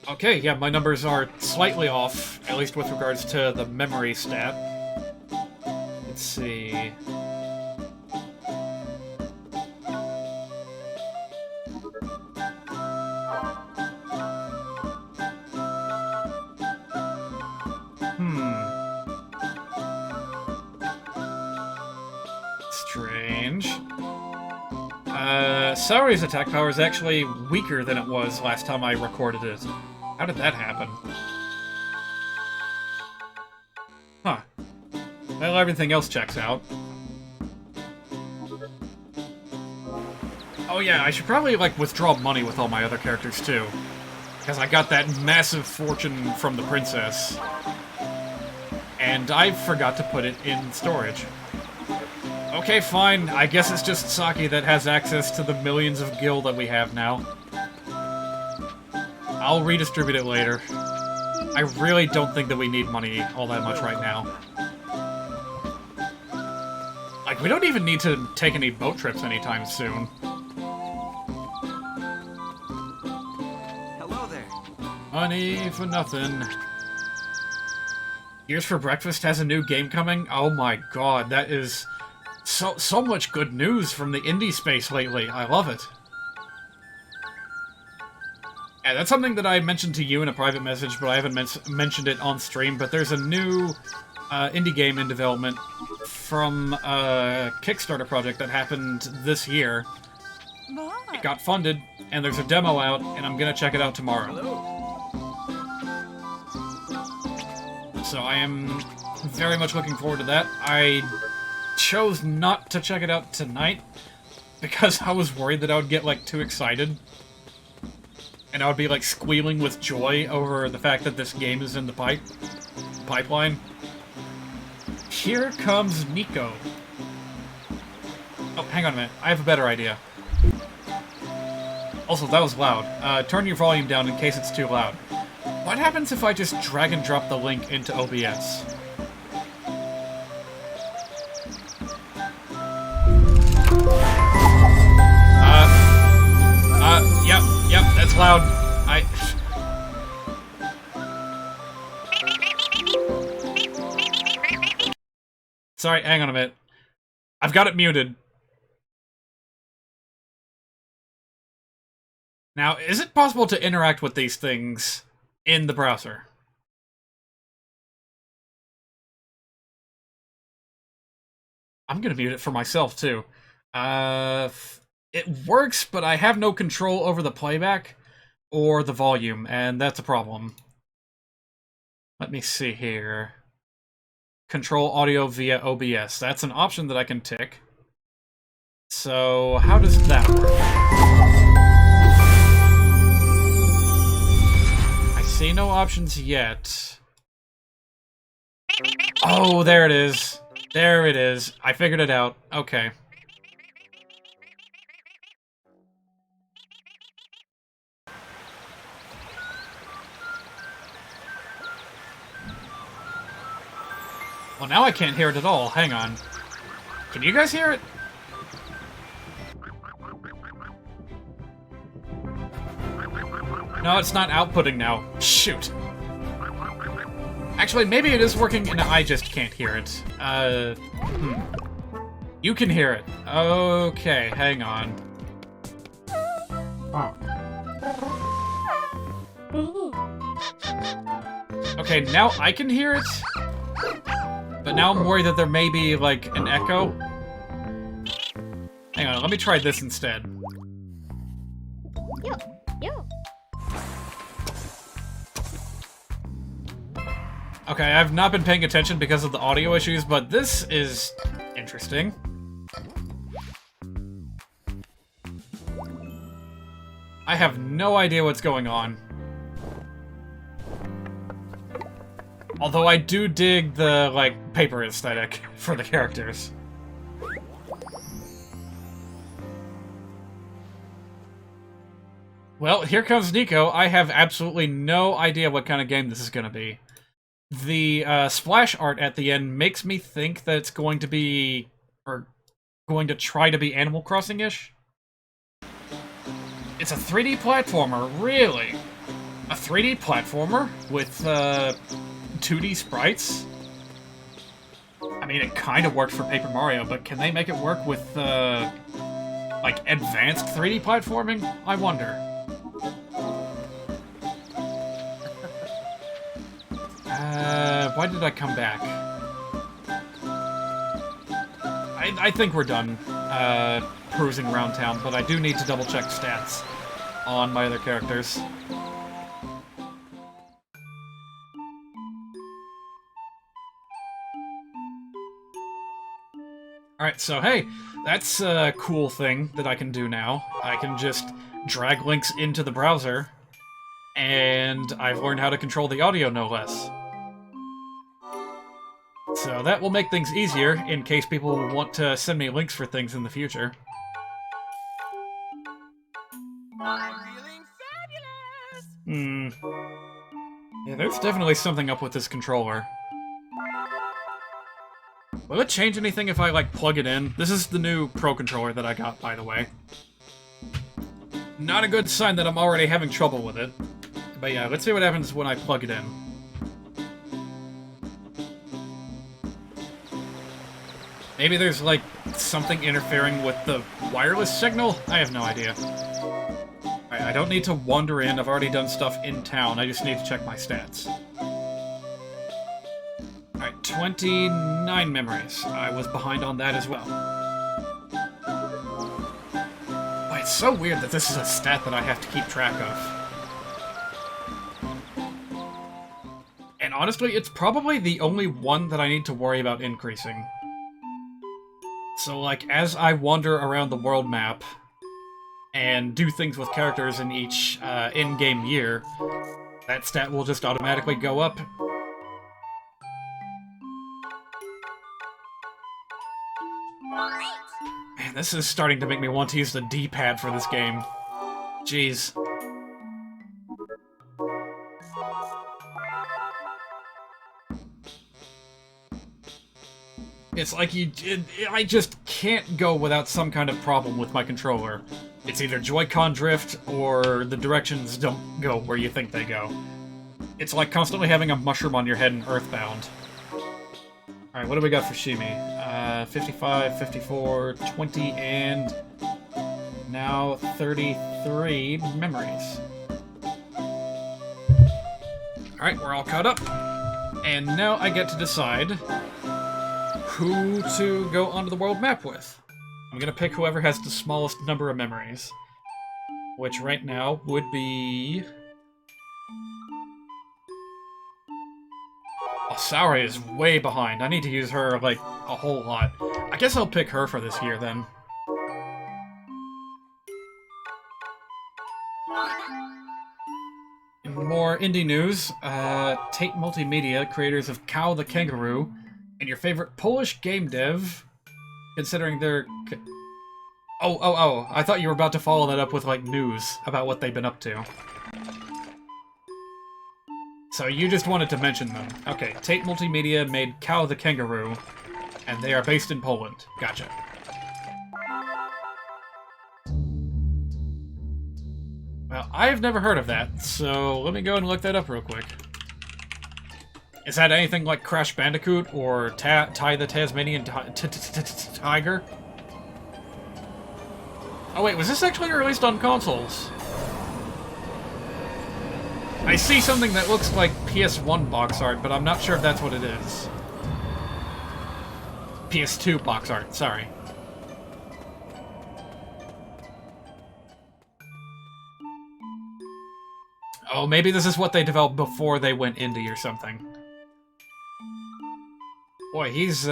Okay, yeah, my numbers are slightly off, at least with regards to the memory stat. Let's see... Strange. Saori's attack power is actually weaker than it was last time I recorded it. How did that happen? Huh. Well, everything else checks out. Oh yeah, I should probably, like, withdraw money with all my other characters, too. Because I got that massive fortune from the princess. And I forgot to put it in storage. Okay, fine. I guess it's just Saki that has access to the millions of gil that we have now. I'll redistribute it later. I really don't think that we need money all that much right now. Like, we don't even need to take any boat trips anytime soon. Hello there. Money for nothing. Gears for Breakfast has a new game coming? Oh my god, that is so much good news from the indie space lately. I love it. Yeah, that's something that I mentioned to you in a private message, but I haven't mentioned it on stream, but there's a new indie game in development from a Kickstarter project that happened this year. It got funded, and there's a demo out, and I'm gonna check it out tomorrow. So I am very much looking forward to that. I chose not to check it out tonight, because I was worried that I would get, like, too excited. And I would be, like, squealing with joy over the fact that this game is in the pipeline. Here comes Nico. Oh, hang on a minute. I have a better idea. Also, that was loud. Turn your volume down in case it's too loud. What happens if I just drag and drop the link into OBS? Yep, that's loud. Sorry, hang on a minute. I've got it muted. Now, is it possible to interact with these things in the browser? I'm gonna mute it for myself, too. It works, but I have no control over the playback or the volume, and that's a problem. Let me see here. Control audio via OBS. That's an option that I can tick. So, how does that work? I see no options yet. Oh, there it is. There it is. I figured it out. Okay. Well, now I can't hear it at all. Hang on. Can you guys hear it? No, it's not outputting now. Shoot. Actually, maybe it is working and I just can't hear it. You can hear it. Okay, hang on. Okay, now I can hear it. But now I'm worried that there may be, like, an echo. Hang on, let me try this instead. Okay, I've not been paying attention because of the audio issues, but this is interesting. I have no idea what's going on. Although I do dig the, like, paper aesthetic for the characters. Well, here comes Nico. I have absolutely no idea what kind of game this is going to be. The splash art at the end makes me think that it's going to be, or going to try to be Animal Crossing-ish. It's a 3D platformer, really? A 3D platformer with, 2D sprites? I mean, it kind of worked for Paper Mario, but can they make it work with, like, advanced 3D platforming? I wonder. Why did I come back? I think we're done, cruising around town, but I do need to double-check stats on my other characters. Alright, so hey, that's a cool thing that I can do now. I can just drag links into the browser, and I've learned how to control the audio, no less. So that will make things easier in case people want to send me links for things in the future. I'm feeling fabulous! Yeah, there's definitely something up with this controller. Will it change anything if I, like, plug it in? This is the new Pro Controller that I got, by the way. Not a good sign that I'm already having trouble with it. But yeah, let's see what happens when I plug it in. Maybe there's, like, something interfering with the wireless signal? I have no idea. Alright, I don't need to wander in. I've already done stuff in town. I just need to check my stats. Alright, 29 memories. I was behind on that as well. Boy, it's so weird that this is a stat that I have to keep track of. And honestly, it's probably the only one that I need to worry about increasing. So, like, as I wander around the world map and do things with characters in each in-game year, that stat will just automatically go up. Man, this is starting to make me want to use the D-pad for this game. Jeez. It's like I just can't go without some kind of problem with my controller. It's either Joy-Con drift, or the directions don't go where you think they go. It's like constantly having a mushroom on your head in Earthbound. Alright, what do we got for Shimi? 55, 54, 20, and now 33 memories. Alright, we're all caught up. And now I get to decide who to go onto the world map with. I'm gonna pick whoever has the smallest number of memories. Which right now would be... Oh, Saori is way behind. I need to use her, like, a whole lot. I guess I'll pick her for this year, then. In more indie news, Tate Multimedia, creators of Cow the Kangaroo, and your favorite Polish game dev, considering their... Oh, I thought you were about to follow that up with, like, news about what they've been up to. So you just wanted to mention them. Okay, Tate Multimedia made Cow the Kangaroo, and they are based in Poland. Gotcha. Well, I've never heard of that, so let me go and look that up real quick. Is that anything like Crash Bandicoot or Ty the Tasmanian Tiger? Oh wait, was this actually released on consoles? I see something that looks like PS1 box art, but I'm not sure if that's what it is. PS2 box art, sorry. Oh, maybe this is what they developed before they went indie or something. Boy, he's,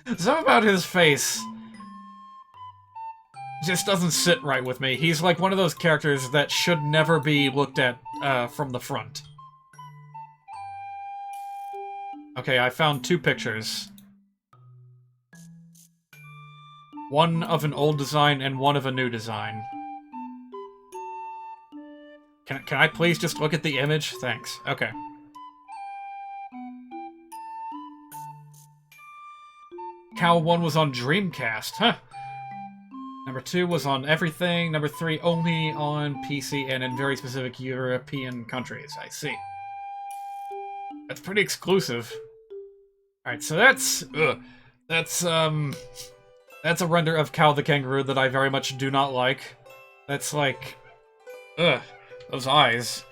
Something about his face just doesn't sit right with me. He's like one of those characters that should never be looked at from the front. Okay, I found two pictures. One of an old design and one of a new design. Can I please just look at the image? Thanks. Okay. Cow 1 was on Dreamcast, huh? Number 2 was on everything. Number 3 only on PC and in very specific European countries. I see. That's pretty exclusive. Alright, so that's a render of Cow the Kangaroo that I very much do not like. That's like... those eyes.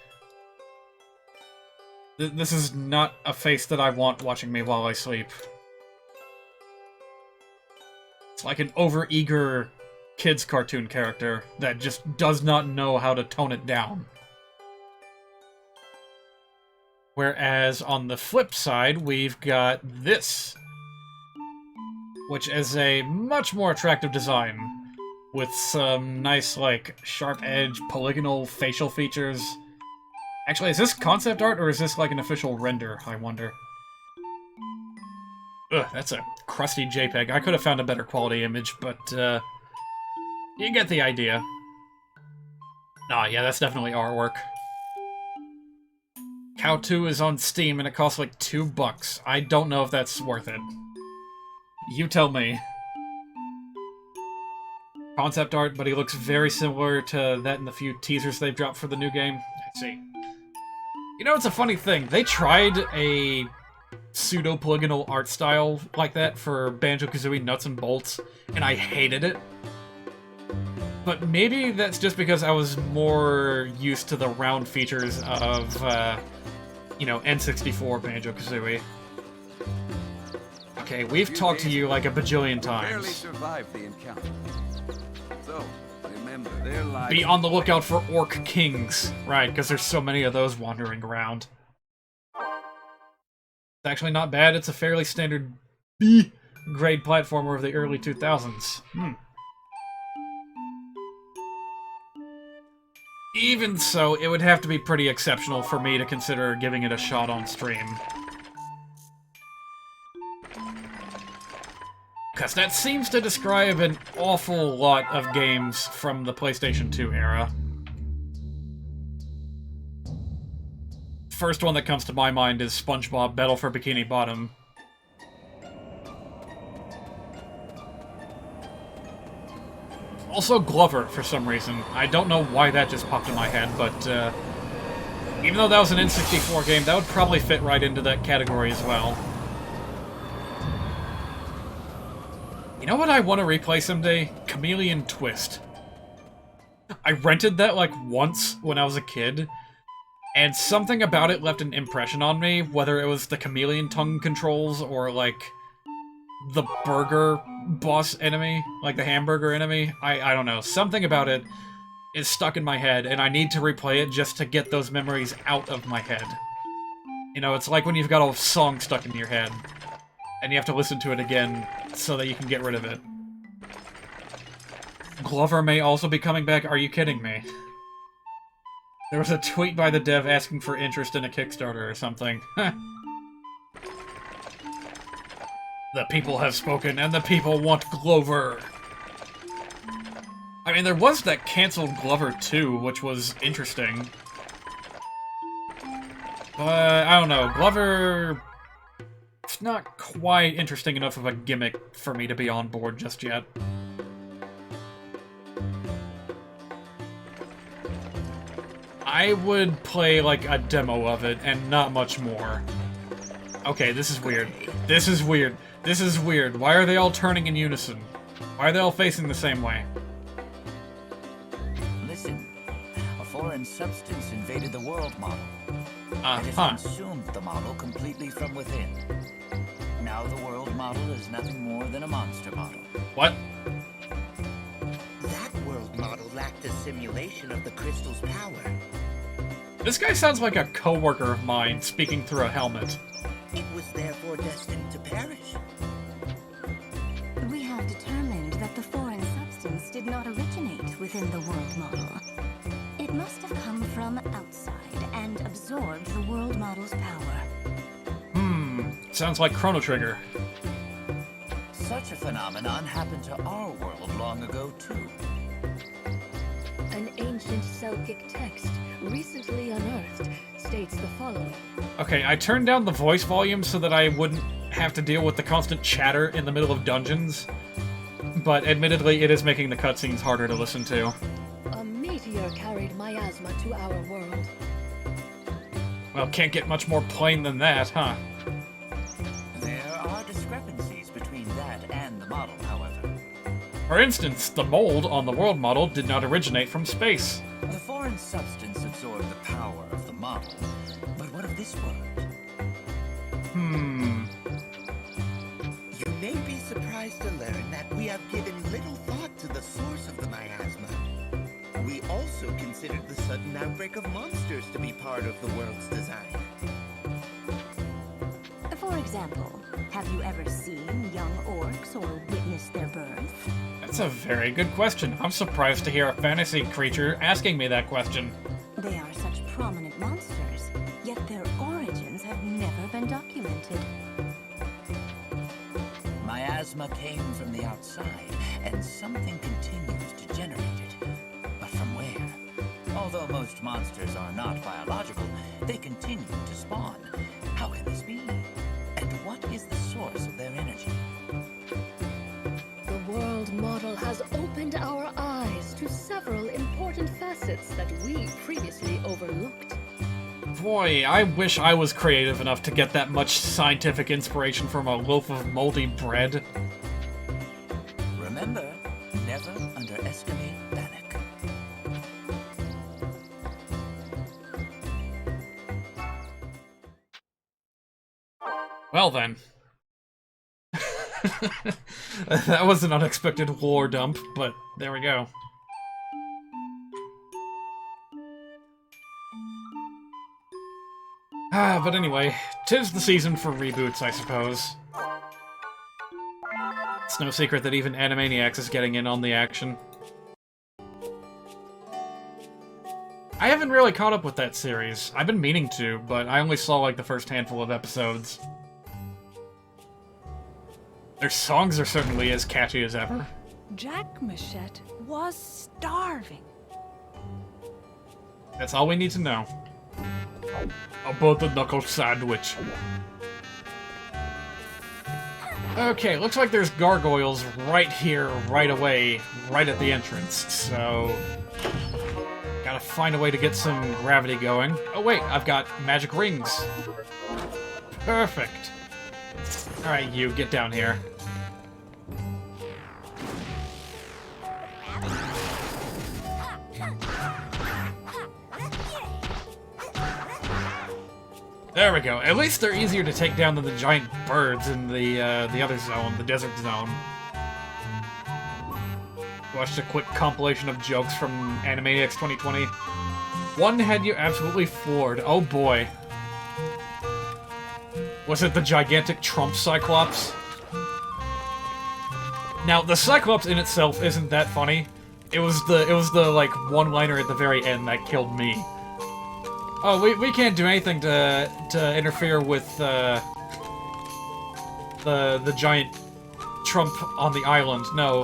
This is not a face that I want watching me while I sleep. It's like an overeager kids cartoon character that just does not know how to tone it down. Whereas on the flip side, we've got this, which is a much more attractive design, with some nice, like, sharp edge, polygonal facial features. Actually, is this concept art, or is this like an official render, I wonder? Ugh, that's a crusty JPEG. I could have found a better quality image, but, you get the idea. Ah, yeah, that's definitely artwork. Cow 2 is on Steam, and it costs like $2. I don't know if that's worth it. You tell me. Concept art, but he looks very similar to that in the few teasers they've dropped for the new game. I see. You know, it's a funny thing. They tried a pseudo-polygonal art style like that for Banjo-Kazooie Nuts and Bolts, and I hated it. But maybe that's just because I was more used to the round features of, you know, N64 Banjo-Kazooie. Okay, we've talked to you like a bajillion Barely times. survived the encounter. So, remember, their lives... Be on the lookout for Orc Kings. Right, because there's so many of those wandering around. It's actually not bad. It's a fairly standard B-grade platformer of the early 2000s. Even so, it would have to be pretty exceptional for me to consider giving it a shot on stream. Because that seems to describe an awful lot of games from the PlayStation 2 era. First one that comes to my mind is SpongeBob Battle for Bikini Bottom. Also Glover, for some reason. I don't know why that just popped in my head, but even though that was an N64 game, that would probably fit right into that category as well. You know what I want to replay someday? Chameleon Twist. I rented that like once when I was a kid, and something about it left an impression on me, whether it was the chameleon tongue controls or like the burger boss enemy, like the hamburger enemy. I don't know. Something about it is stuck in my head, and I need to replay it just to get those memories out of my head. You know, it's like when you've got a song stuck in your head, and you have to listen to it again so that you can get rid of it. Glover may also be coming back. Are you kidding me? There was a tweet by the dev asking for interest in a Kickstarter or something. The people have spoken, and the people want Glover! I mean, there was that cancelled Glover 2, which was interesting. But, I don't know, Glover... It's not quite interesting enough of a gimmick for me to be on board just yet. I would play, like, a demo of it, and not much more. Okay, this is weird. This is weird. This is weird. Why are they all turning in unison? Why are they all facing the same way? Listen, a foreign substance invaded the world model. It has consumed the model completely from within. Now the world model is nothing more than a monster model. What? That world model lacked a simulation of the crystal's power. This guy sounds like a coworker of mine speaking through a helmet. It was therefore destined to perish. We have determined that the foreign substance did not originate within the world model. It must have come from outside and absorbed the world model's power. Sounds like Chrono Trigger. Such a phenomenon happened to our world long ago, too. An ancient Celtic text, recently unearthed, states the following. Okay, I turned down the voice volume so that I wouldn't have to deal with the constant chatter in the middle of dungeons. But admittedly, it is making the cutscenes harder to listen to. A meteor carried miasma to our world. Well, can't get much more plain than that, huh? There are discrepancies between that and the model, however. For instance, the mold on the world model did not originate from space. The foreign substance absorbed the power of the model. But what of this world? You may be surprised to learn that we have given little thought to the source of the miasma. We also considered the sudden outbreak of monsters to be part of the world's design. For example, have you ever seen young orcs or witnessed their birth? That's a very good question. I'm surprised to hear a fantasy creature asking me that question. They are such prominent monsters, yet their origins have never been documented. Miasma came from the outside, and something continues to generate it. But from where? Although most monsters are not biological, they continue to spawn. How can this be? And what is the source of their energy? The world model has opened our eyes to several important facets that we previously overlooked. Boy, I wish I was creative enough to get that much scientific inspiration from a loaf of moldy bread. Remember, never underestimate Bannock. Well then. That was an unexpected war dump, but there we go. But anyway, 'tis the season for reboots, I suppose. It's no secret that even Animaniacs is getting in on the action. I haven't really caught up with that series. I've been meaning to, but I only saw like the first handful of episodes. Their songs are certainly as catchy as ever. Jack Machette was starving. That's all we need to know. About the knuckle sandwich. Okay, looks like there's gargoyles right here, right away, right at the entrance, so... Gotta find a way to get some gravity going. Oh wait, I've got magic rings. Perfect. Alright, you, get down here. There we go. At least they're easier to take down than the giant birds in the other zone, the desert zone. Watched a quick compilation of jokes from Animaniacs 2020. One had you absolutely floored. Oh boy. Was it the gigantic Trump Cyclops? Now, the Cyclops in itself isn't that funny. It was the like one-liner at the very end that killed me. Oh, we can't do anything to interfere with the giant Trump on the island. No,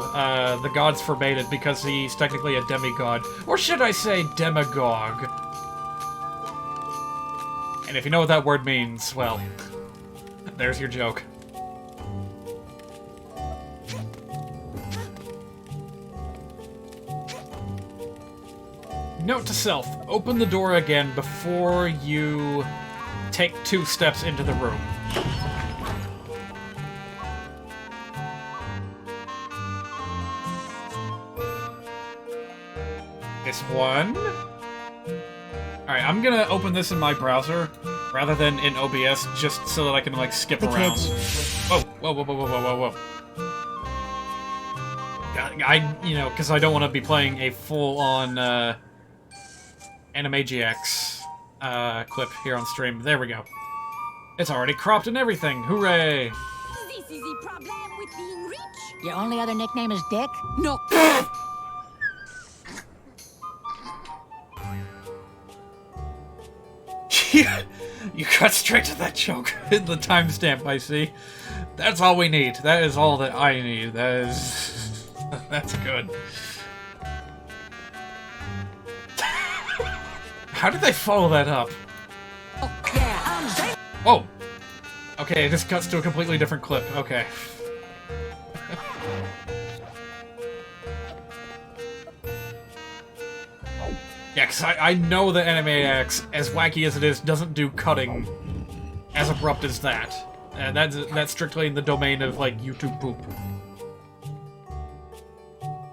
the gods forbade it because he's technically a demigod. Or should I say demagogue? And if you know what that word means, well, there's your joke. Note to self, open the door again before you take 2 steps into the room. This one. Alright, I'm gonna open this in my browser rather than in OBS just so that I can, like, skip around. Whoa, whoa, whoa, whoa, whoa, whoa, whoa, whoa. You know, because I don't want to be playing a full-on, Animagiacs clip here on stream. There we go. It's already cropped and everything. Hooray! This is the problem with being rich. Your only other nickname is Dick? No. You cut straight to that joke in the timestamp, I see. That's all we need. That is all that I need. That is... That's good. How did they follow that up? Oh! Okay, this cuts to a completely different clip. Okay. Yeah, because I know that Animaniacs, as wacky as it is, doesn't do cutting as abrupt as that. And that's strictly in the domain of, like, YouTube poop.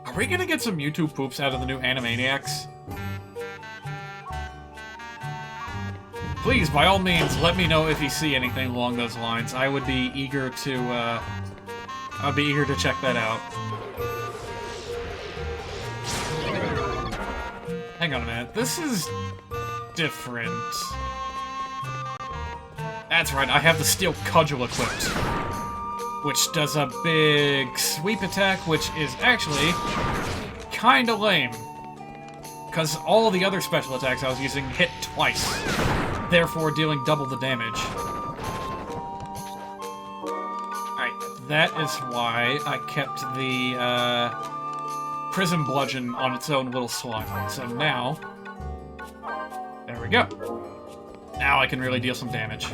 Are we gonna get some YouTube poops out of the new Animaniacs? Please, by all means, let me know if you see anything along those lines. I would be eager to, I'd be eager to check that out. Hang on a minute, this is different. That's right, I have the steel cudgel equipped, which does a big sweep attack, which is actually kinda lame. Because all the other special attacks I was using hit twice, therefore dealing double the damage. Alright, that is why I kept the, Prism Bludgeon on its own little slot. So now... There we go. Now I can really deal some damage.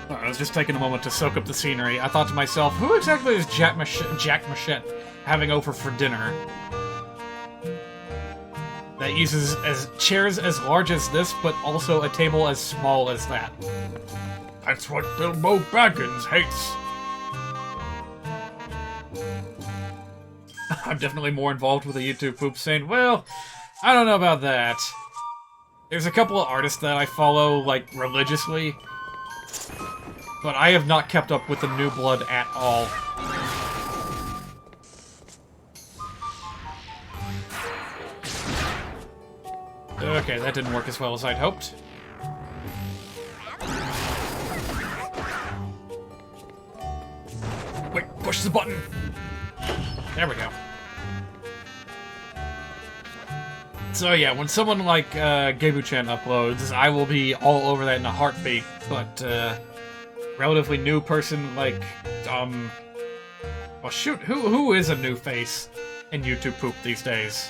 I was just taking a moment to soak up the scenery. I thought to myself, who exactly is Jack Machette having over for dinner? That uses chairs as large as this, but also a table as small as that. That's what Bilbo Baggins hates. I'm definitely more involved with the YouTube poop scene. Well, I don't know about that. There's a couple of artists that I follow, like, religiously, but I have not kept up with the new blood at all. Okay, that didn't work as well as I'd hoped. Wait, push the button! There we go. So yeah, when someone like Gebu-chan uploads, I will be all over that in a heartbeat, but relatively new person like, well shoot, who is a new face in YouTube poop these days?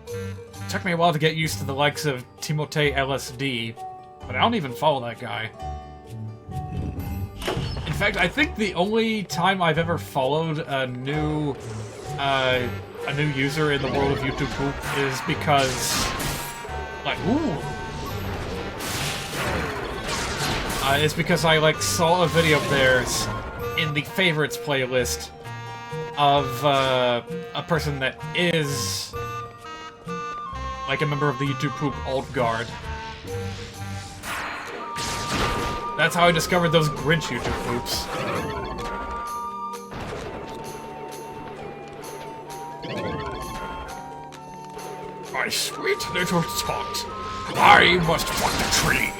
It took me a while to get used to the likes of Timothée LSD, but I don't even follow that guy. In fact, I think the only time I've ever followed a new user in the world of YouTube poop is because, like, it's because I, like, saw a video of theirs in the favorites playlist of, a person that is, like, a member of the YouTube poop alt guard. That's how I discovered those Grinch YouTube poops. My sweet little tot, I must fuck the tree.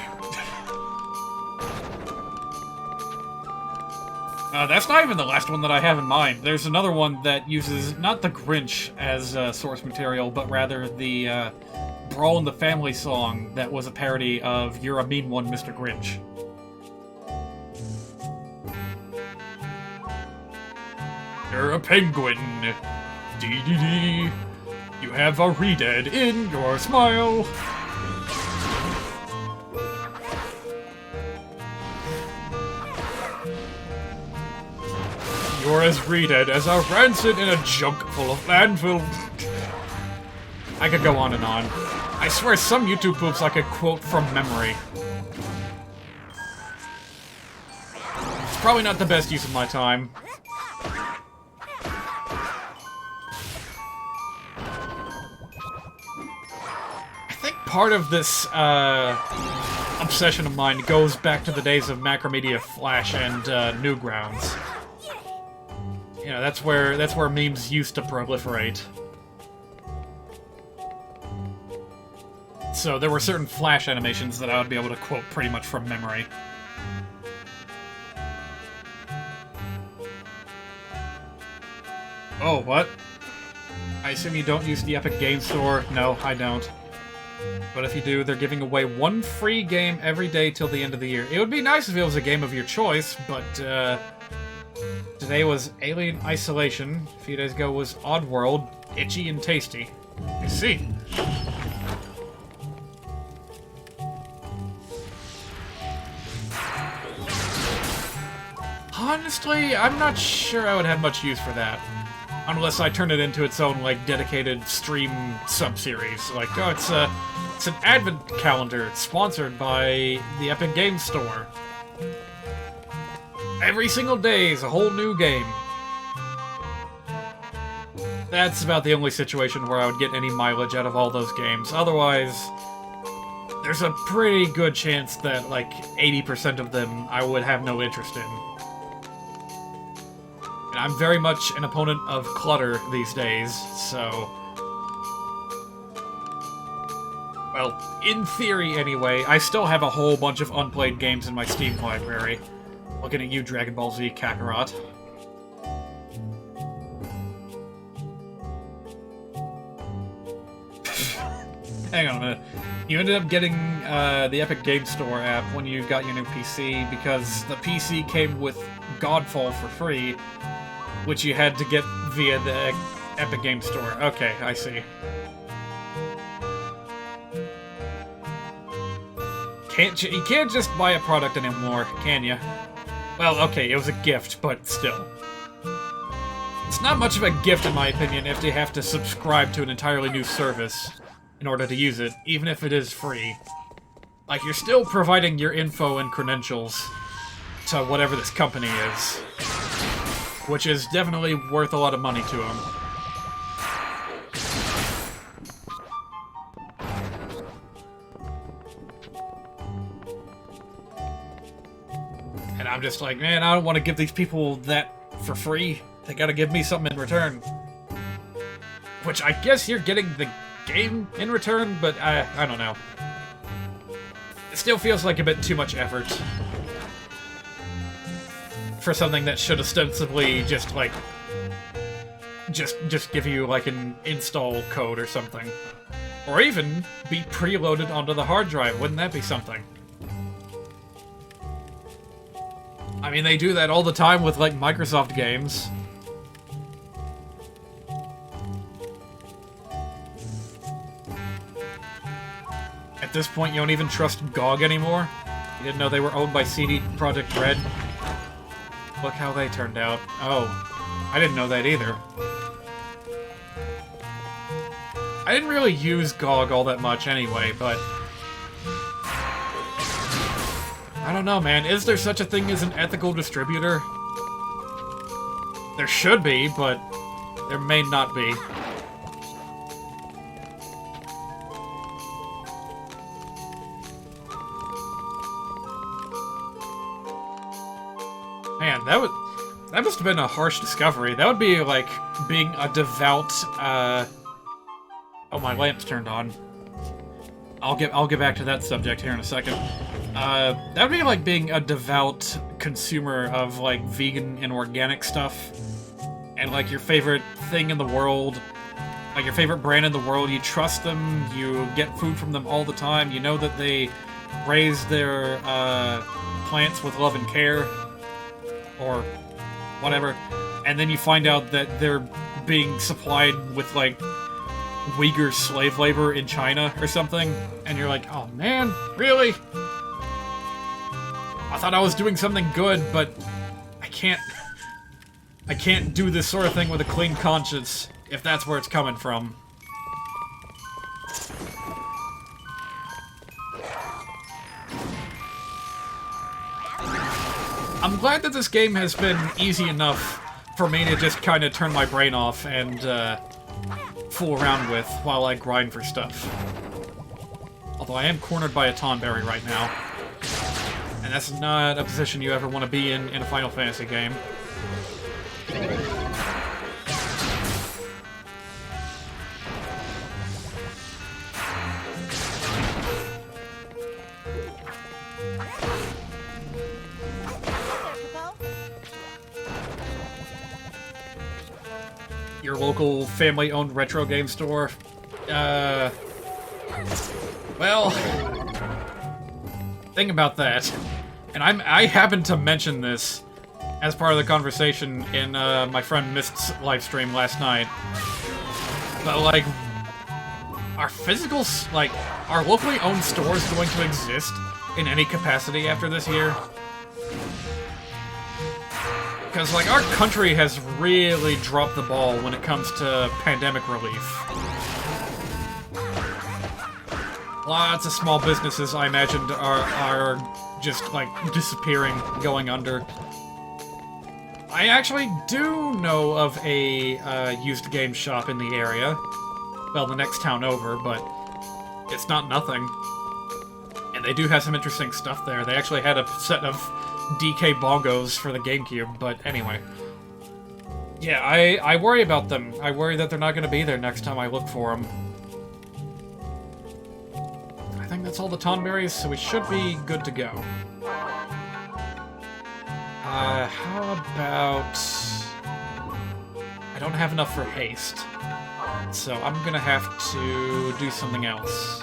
That's not even the last one that I have in mind. There's another one that uses not the Grinch as source material, but rather the Brawl in the Family song that was a parody of You're a Mean One, Mr. Grinch. You're a penguin. Dee-dee-dee. You have a re-dead in your smile. You're as re-dead as a rancid in a junk full of landfill. I could go on and on. I swear some YouTube poops I could quote from memory. It's probably not the best use of my time. Part of this obsession of mine goes back to the days of Macromedia Flash and Newgrounds. You know, that's where memes used to proliferate. So there were certain Flash animations that I would be able to quote pretty much from memory. Oh, what? I assume you don't use the Epic Game Store? No, I don't. But if you do, they're giving away one free game every day till the end of the year. It would be nice if it was a game of your choice, but today was Alien Isolation. A few days ago was Oddworld, Itchy and Tasty. I see. Honestly, I'm not sure I would have much use for that. Unless I turn it into its own, like, dedicated stream sub-series. Like, oh, it's an advent calendar sponsored by the Epic Game Store. Every single day is a whole new game. That's about the only situation where I would get any mileage out of all those games. Otherwise, there's a pretty good chance that, like, 80% of them I would have no interest in. And I'm very much an opponent of clutter these days, so... Well, in theory anyway, I still have a whole bunch of unplayed games in my Steam library. Looking at you, Dragon Ball Z Kakarot. Hang on a minute. You ended up getting the Epic Game Store app when you got your new PC because the PC came with Godfall for free, which you had to get via the Epic Game Store. Okay, I see. You can't just buy a product anymore, can you? Well, okay, it was a gift, but still. It's not much of a gift, in my opinion, if you have to subscribe to an entirely new service in order to use it, even if it is free. Like, you're still providing your info and credentials to whatever this company is. which is definitely worth a lot of money to him. And I'm just like, man, I don't want to give these people that for free. They gotta give me something in return. Which I guess you're getting the game in return, but I don't know. It still feels like a bit too much effort for something that should ostensibly just, like, just give you, like, an install code or something. Or even be preloaded onto the hard drive. Wouldn't that be something? I mean, they do that all the time with, like, Microsoft games. At this point, you don't even trust GOG anymore? You didn't know they were owned by CD Projekt Red? Look how they turned out. Oh, I didn't know that either. I didn't really use GOG all that much anyway, but... I don't know, man. Is there such a thing as an ethical distributor? There should be, but there may not be. Man, that must have been a harsh discovery. That would be like being a devout, Oh, my lamp's turned on. I'll get back to that subject here in a second. That would be like being a devout consumer of, like, vegan and organic stuff. And, like, your favorite thing in the world, like, your favorite brand in the world, you trust them, you get food from them all the time, you know that they raise their, plants with love and care, or whatever, and then you find out that they're being supplied with, like, Uyghur slave labor in China or something, and you're like, oh man, really? I thought I was doing something good, but I can't do this sort of thing with a clean conscience if that's where it's coming from. I'm glad that this game has been easy enough for me to just kind of turn my brain off and fool around with while I grind for stuff. Although I am cornered by a Tonberry right now. And that's not a position you ever want to be in a Final Fantasy game. Your local family-owned retro game store? Well, thing about that, and I happened to mention this as part of the conversation in my friend Mist's live stream last night, but, like, are locally owned stores going to exist in any capacity after this year? Because, like, our country has really dropped the ball when it comes to pandemic relief. Lots of small businesses, I imagined, are just, like, disappearing, going under. I actually do know of a used game shop in the area. Well, the next town over, but it's not nothing. And they do have some interesting stuff there. They actually had a set of DK bongos for the GameCube, but anyway. Yeah, I worry about them. I worry that they're not going to be there next time I look for them. I think that's all the Tonberries, so we should be good to go. How about... I don't have enough for haste, so I'm gonna have to do something else.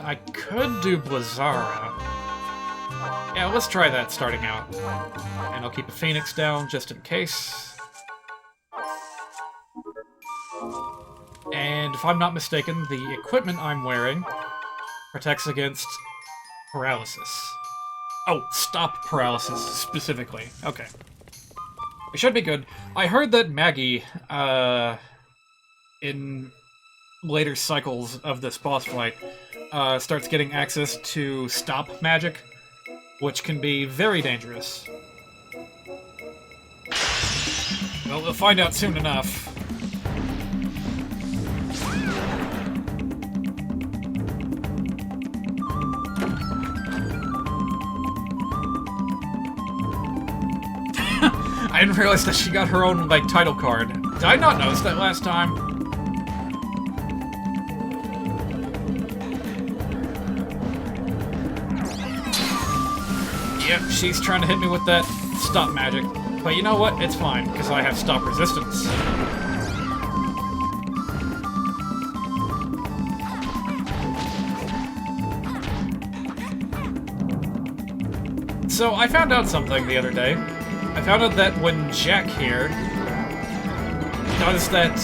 I could do Blizzara. Yeah, let's try that starting out. And I'll keep a Phoenix down just in case. And if I'm not mistaken, the equipment I'm wearing protects against paralysis. Oh, stop paralysis, specifically. Okay. We should be good. I heard that Maggie, in later cycles of this boss fight, starts getting access to stop magic, which can be very dangerous. Well, we'll find out soon enough. I didn't realize that she got her own, like, title card. Did I not notice that last time? Yep, she's trying to hit me with that stop magic. But you know what? It's fine, because I have stop resistance. So, I found out something the other day. I found out that when Jack here does that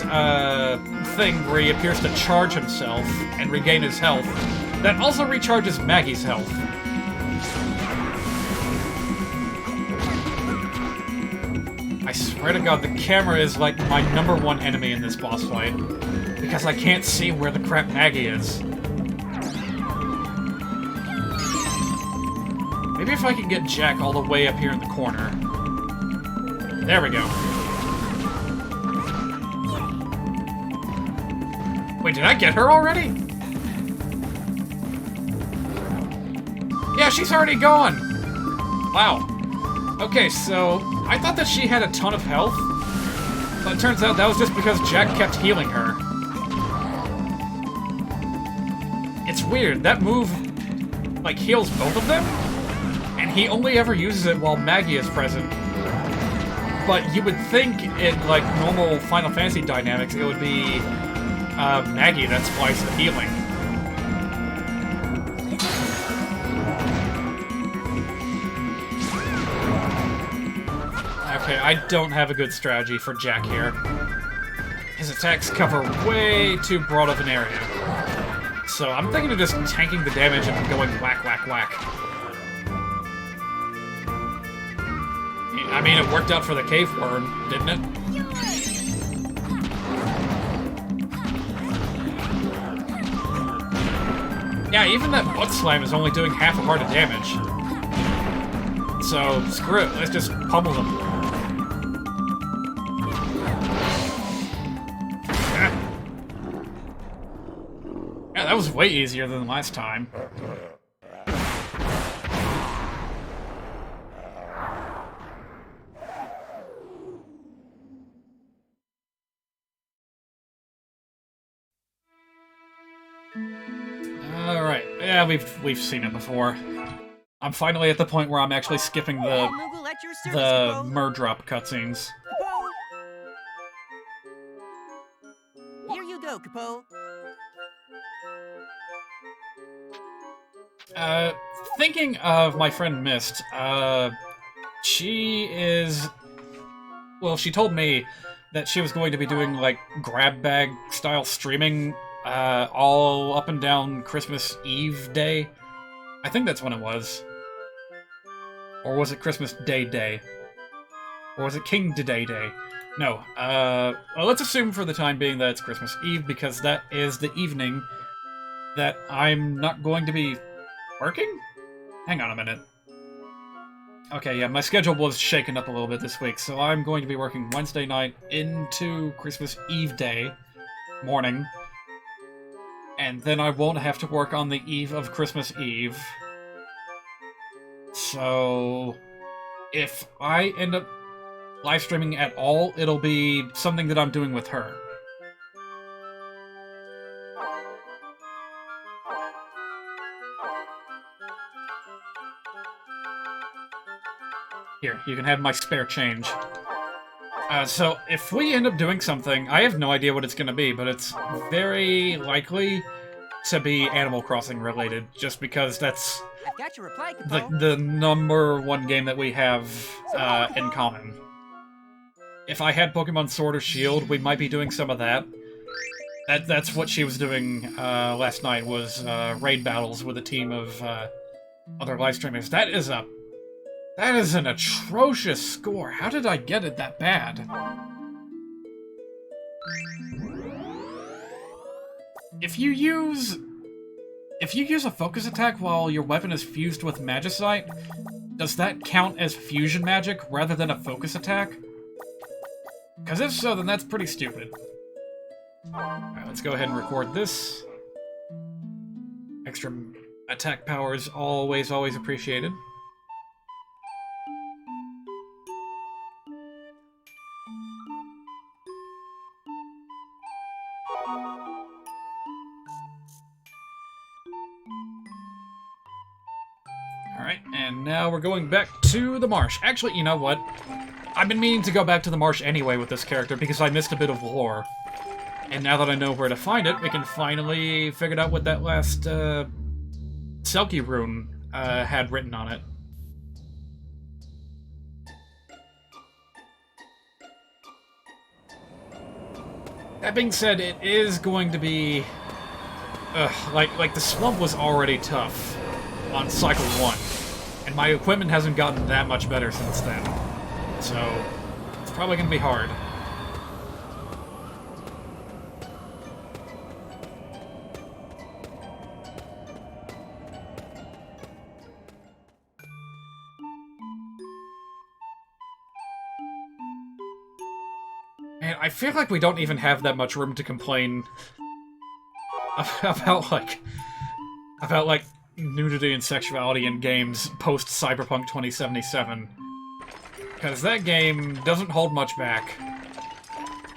thing where he appears to charge himself and regain his health, that also recharges Maggie's health. I swear to God, the camera is like my #1 enemy in this boss fight, because I can't see where the crap Maggie is. Maybe if I can get Jack all the way up here in the corner. There we go. Wait, did I get her already? Yeah, she's already gone! Wow. Okay, so I thought that she had a ton of health, but it turns out that was just because Jack kept healing her. It's weird, that move, like, heals both of them, and he only ever uses it while Maggie is present. But you would think in, like, normal Final Fantasy dynamics, it would be Maggie that supplies the healing. Okay, I don't have a good strategy for Jack here. His attacks cover way too broad of an area. So I'm thinking of just tanking the damage and going whack, whack, whack. I mean, it worked out for the cave worm, didn't it? Yeah, even that butt slam is only doing half a heart of damage. So, screw it, let's just pummel them. Yeah, that was way easier than last time. Alright, yeah, we've seen it before. I'm finally at the point where I'm actually skipping the Moogle at your service, Capo. Murdrop cutscenes. Capo. Here you go, Capo. Thinking of my friend Mist, she is... Well, she told me that she was going to be doing, like, grab bag style streaming, all up and down Christmas Eve day. I think that's when it was. Or was it Christmas Day? Or was it King Day? No, well, let's assume for the time being that it's Christmas Eve, because that is the evening that I'm not going to be working? Hang on a minute. Okay, yeah, my schedule was shaken up a little bit this week, so I'm going to be working Wednesday night into Christmas Eve day morning, and then I won't have to work on the eve of Christmas Eve. So, if I end up live streaming at all, it'll be something that I'm doing with her. Here, you can have my spare change. So, if we end up doing something, I have no idea what it's going to be, but it's very likely to be Animal Crossing related, just because that's I've got your reply, Capo. the #1 game that we have in common. If I had Pokemon Sword or Shield, we might be doing some of that. That's what she was doing last night, was raid battles with a team of other live streamers. That is an atrocious score. How did I get it that bad? If you use a focus attack while your weapon is fused with Magicite, does that count as fusion magic rather than a focus attack? Because if so, then that's pretty stupid. Alright, let's go ahead and record this. Extra attack power is always appreciated. Alright, and now we're going back to the marsh. Actually, you know what? I've been meaning to go back to the marsh anyway with this character because I missed a bit of lore. And now that I know where to find it, we can finally figure out what that last, Selkie rune, had written on it. That being said, it is going to be... like the swamp was already tough on Cycle 1, and my equipment hasn't gotten that much better since then. So, it's probably going to be hard. Man, I feel like we don't even have that much room to complain about nudity and sexuality in games post-Cyberpunk 2077. Because that game doesn't hold much back.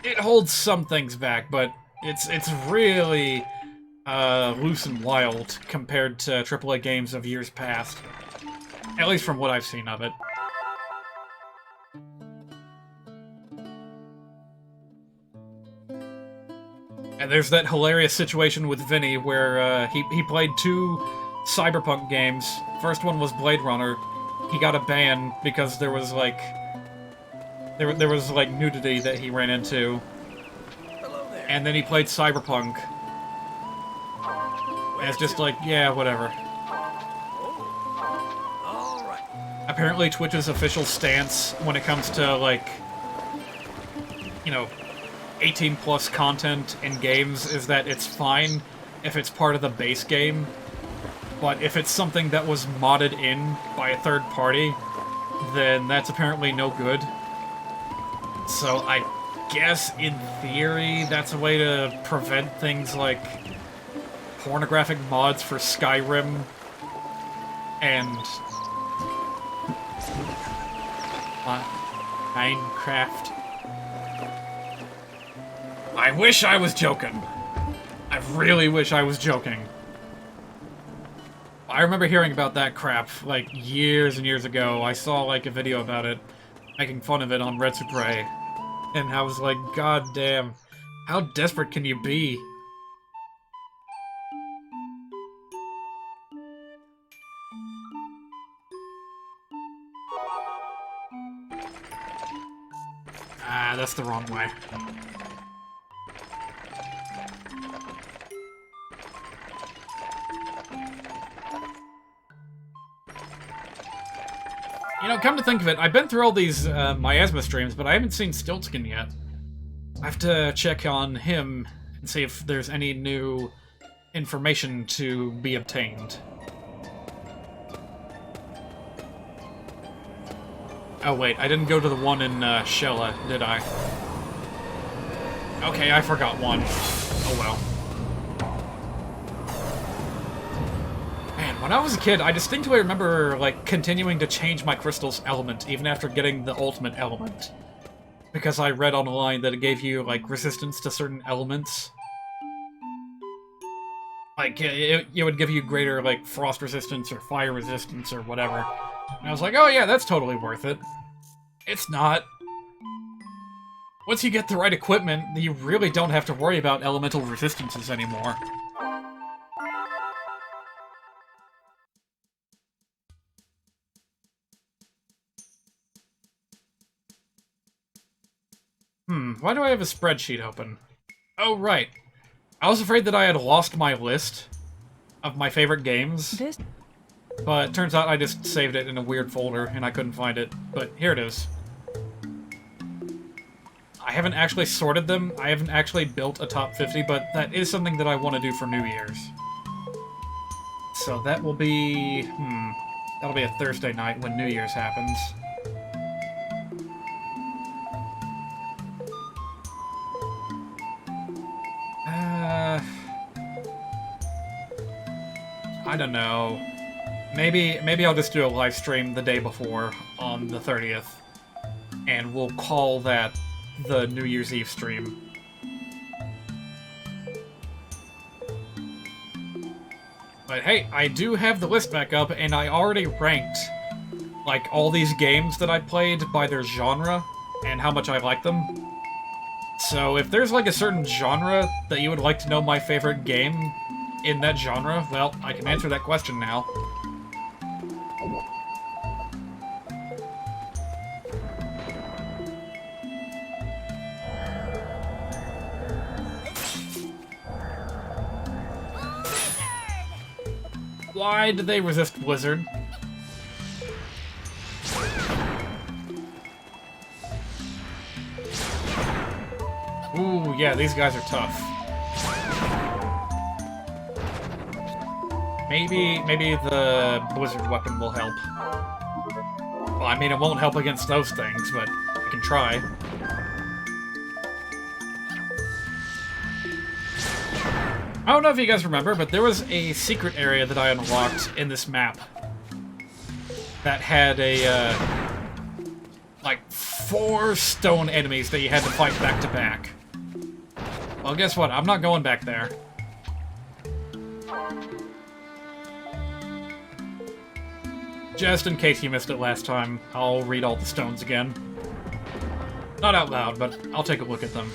It holds some things back, but it's really loose and wild compared to AAA games of years past. At least from what I've seen of it. And there's that hilarious situation with Vinny where he played 2 Cyberpunk games. First one was Blade Runner. He got a ban because there was like nudity that he ran into. And then he played Cyberpunk. And it's just like, yeah, whatever. Apparently Twitch's official stance when it comes to, like, you know, 18+ content in games is that it's fine if it's part of the base game, but if it's something that was modded in by a third party, then that's apparently no good. So I guess, in theory, that's a way to prevent things like pornographic mods for Skyrim and Minecraft. I wish I was joking. I really wish I was joking. I remember hearing about that crap, like, years and years ago. I saw, like, a video about it, making fun of it on Red Super, and I was like, God damn, how desperate can you be? Ah, that's the wrong way. You know, come to think of it, I've been through all these Miasma streams, but I haven't seen Stiltskin yet. I have to check on him and see if there's any new information to be obtained. Oh wait, I didn't go to the one in Shella, did I? Okay, I forgot one. Oh well. Man, when I was a kid, I distinctly remember, like, continuing to change my crystal's element even after getting the ultimate element. Because I read online that it gave you, like, resistance to certain elements. Like, it would give you greater, like, frost resistance or fire resistance or whatever. And I was like, oh yeah, that's totally worth it. It's not. Once you get the right equipment, you really don't have to worry about elemental resistances anymore. Why do I have a spreadsheet open? Oh, right. I was afraid that I had lost my list of my favorite games. But it turns out I just saved it in a weird folder and I couldn't find it. But here it is. I haven't actually sorted them. I haven't actually built a top 50, but that is something that I want to do for New Year's. So that will be... that'll be a Thursday night when New Year's happens. I don't know. Maybe I'll just do a live stream the day before, on the 30th. And we'll call that the New Year's Eve stream. But hey, I do have the list back up, and I already ranked, like, all these games that I played by their genre, and how much I like them. So if there's, like, a certain genre that you would like to know my favorite game in that genre, well, I can answer that question now. Why did they resist Blizzard? Ooh, yeah, these guys are tough. Maybe the Blizzard weapon will help. Well, I mean, it won't help against those things, but I can try. I don't know if you guys remember, but there was a secret area that I unlocked in this map that had a, like, 4 stone enemies that you had to fight back to back. Well, guess what? I'm not going back there. Just in case you missed it last time, I'll read all the stones again. Not out loud, but I'll take a look at them.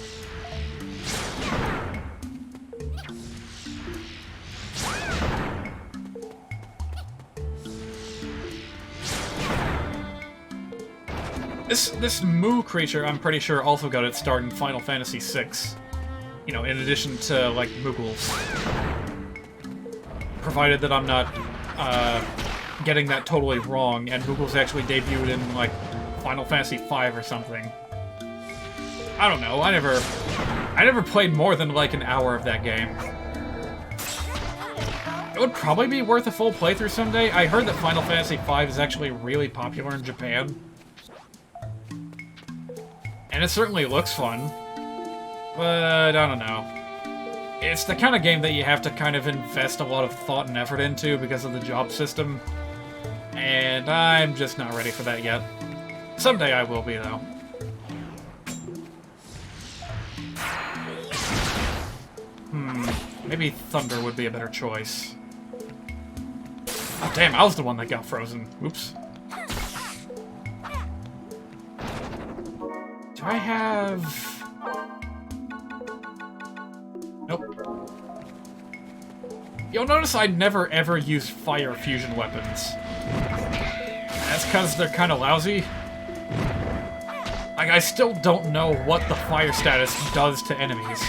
This moo creature, I'm pretty sure, also got its start in Final Fantasy VI. You know, in addition to, like, Moogles. Provided that I'm not, getting that totally wrong, and Moogles actually debuted in, like, Final Fantasy V or something. I don't know, I never played more than, like, an hour of that game. It would probably be worth a full playthrough someday. I heard that Final Fantasy V is actually really popular in Japan. And it certainly looks fun, but I don't know. It's the kind of game that you have to kind of invest a lot of thought and effort into because of the job system, and I'm just not ready for that yet. Someday I will be, though. Maybe Thunder would be a better choice. Oh, damn, I was the one that got frozen. Oops. Do I have... Nope. You'll notice I never ever use fire fusion weapons. That's because they're kind of lousy. Like, I still don't know what the fire status does to enemies.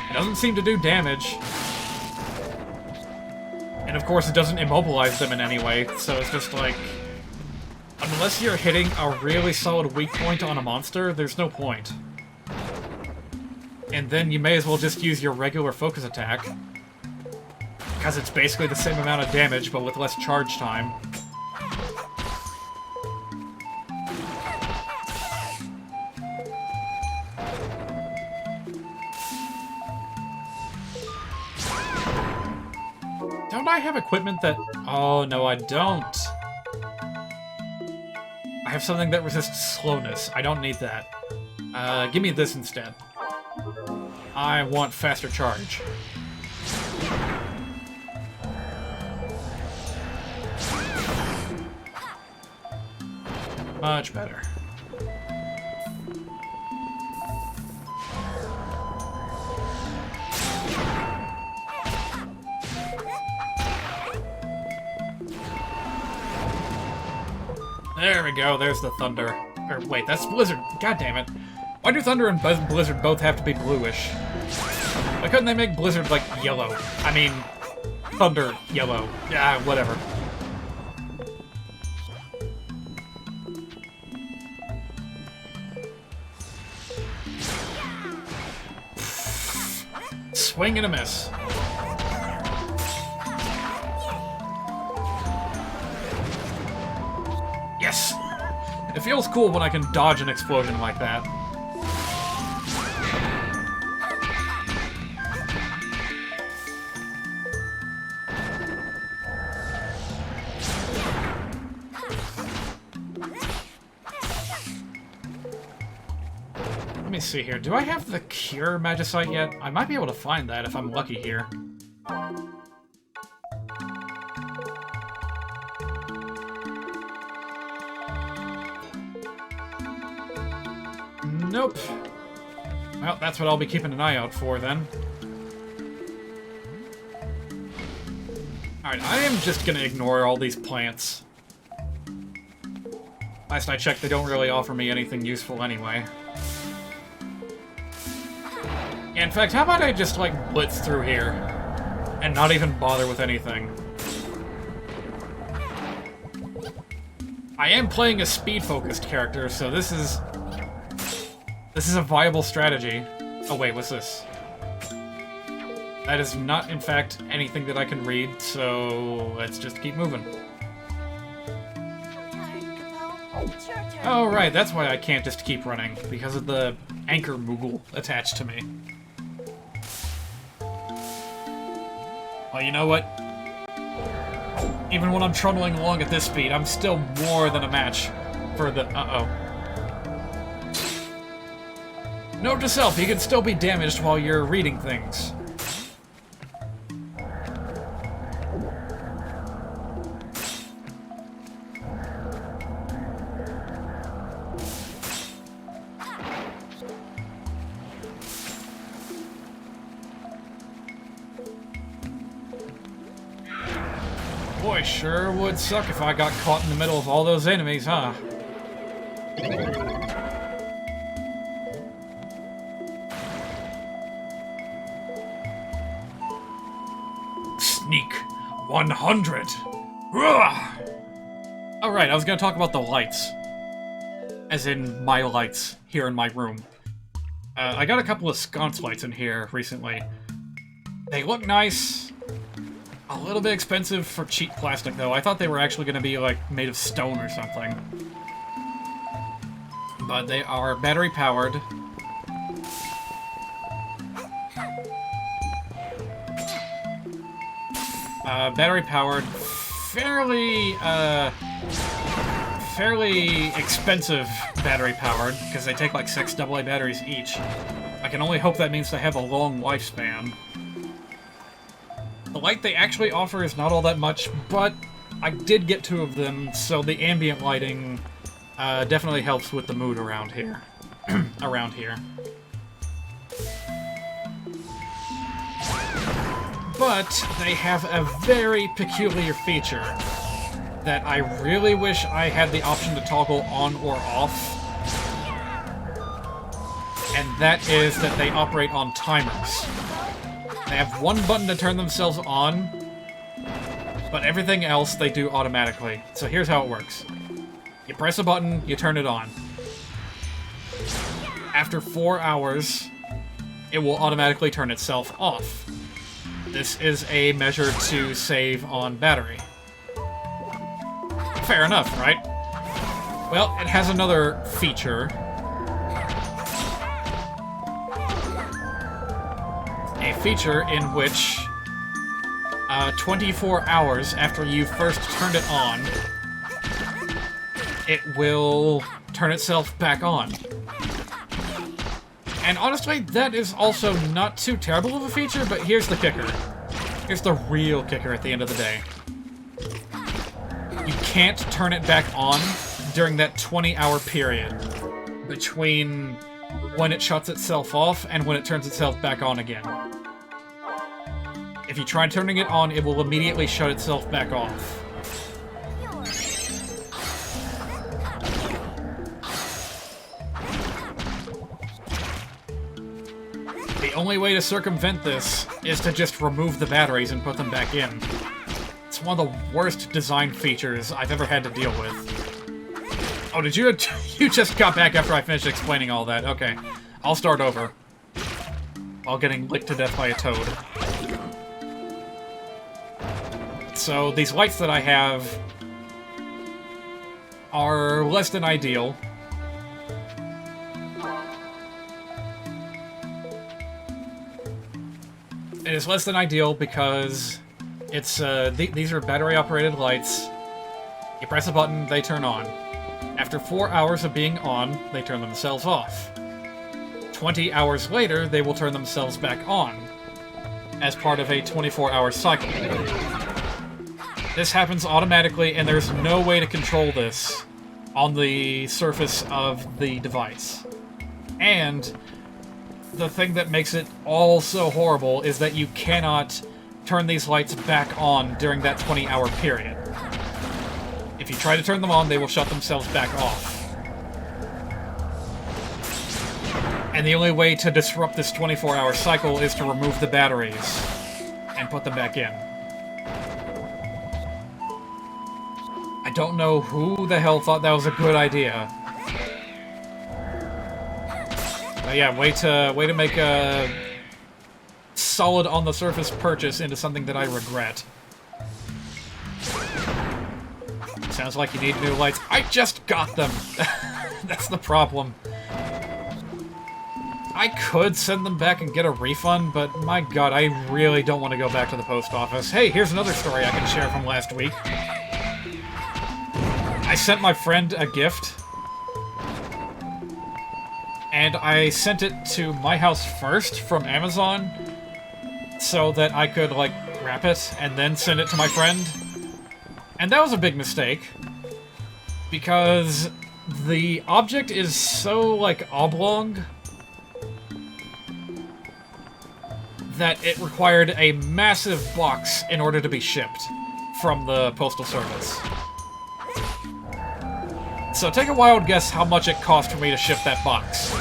It doesn't seem to do damage. And of course it doesn't immobilize them in any way, so it's just like... Unless you're hitting a really solid weak point on a monster, there's no point. And then you may as well just use your regular focus attack. Because it's basically the same amount of damage, but with less charge time. Don't I have equipment that... Oh, no, I don't. I have something that resists slowness. I don't need that. Give me this instead. I want faster charge. Much better. There we go, there's the Thunder. Or wait, that's Blizzard. God damn it. Why do Thunder and Blizzard both have to be bluish? Why couldn't they make Blizzard, like, yellow? I mean, Thunder yellow. Yeah, whatever. swing and a miss. Yes! It feels cool when I can dodge an explosion like that. Let me see here. Do I have the Cure Magicite yet? I might be able to find that if I'm lucky here. Nope. Well, that's what I'll be keeping an eye out for then. Alright, I am just gonna ignore all these plants. Last I checked, they don't really offer me anything useful anyway. In fact, how about I just, like, blitz through here and not even bother with anything? I am playing a speed-focused character, so this is a viable strategy. Oh wait, what's this? That is not, in fact, anything that I can read, so let's just keep moving. Oh right, that's why I can't just keep running, because of the anchor Moogle attached to me. Well, you know what? Even when I'm trundling along at this speed, I'm still more than a match for the... Uh-oh. Note to self, you can still be damaged while you're reading things. Boy, sure would suck if I got caught in the middle of all those enemies, huh? Sneak 100! Alright, I was gonna talk about the lights. As in, my lights here in my room. I got a couple of sconce lights in here recently. They look nice. A little bit expensive for cheap plastic, though. I thought they were actually going to be, like, made of stone or something. But they are battery-powered. Battery-powered. Fairly expensive battery-powered, because they take, like, 6 AA batteries each. I can only hope that means they have a long lifespan. The light they actually offer is not all that much, but I did get 2 of them, so the ambient lighting definitely helps with the mood around here. But they have a very peculiar feature that I really wish I had the option to toggle on or off. And that is that they operate on timers. They have one button to turn themselves on, but everything else they do automatically. So here's how it works. You press a button, you turn it on. After 4 hours, it will automatically turn itself off. This is a measure to save on battery. Fair enough, right? Well, it has another feature. A feature in which 24 hours after you first turned it on, it will turn itself back on. And honestly, that is also not too terrible of a feature, but here's the kicker. Here's the real kicker at the end of the day. You can't turn it back on during that 20-hour period between when it shuts itself off and when it turns itself back on again. If you try turning it on, it will immediately shut itself back off. The only way to circumvent this is to just remove the batteries and put them back in. It's one of the worst design features I've ever had to deal with. Oh, did you... You just got back after I finished explaining all that. Okay. I'll start over. while getting licked to death by a toad. So these lights that I have are less than ideal. It is less than ideal because it's these are battery-operated lights. You press a button, they turn on. After 4 hours of being on, they turn themselves off. 20 hours later, they will turn themselves back on, as part of a 24-hour cycle. This happens automatically, and there's no way to control this on the surface of the device. And the thing that makes it all so horrible is that you cannot turn these lights back on during that 20-hour period. If you try to turn them on, they will shut themselves back off. And the only way to disrupt this 24-hour cycle is to remove the batteries and put them back in. I don't know who the hell thought that was a good idea. But yeah, way to make a solid on-the-surface purchase into something that I regret. Sounds like you need new lights. I just got them! That's the problem. I could send them back and get a refund, but my god, I really don't want to go back to the post office. Hey, here's another story I can share from last week. I sent my friend a gift, and I sent it to my house first from Amazon, so that I could, like, wrap it and then send it to my friend. And that was a big mistake, because the object is so, like, oblong that it required a massive box in order to be shipped from the Postal Service. So take a wild guess how much it cost for me to ship that box.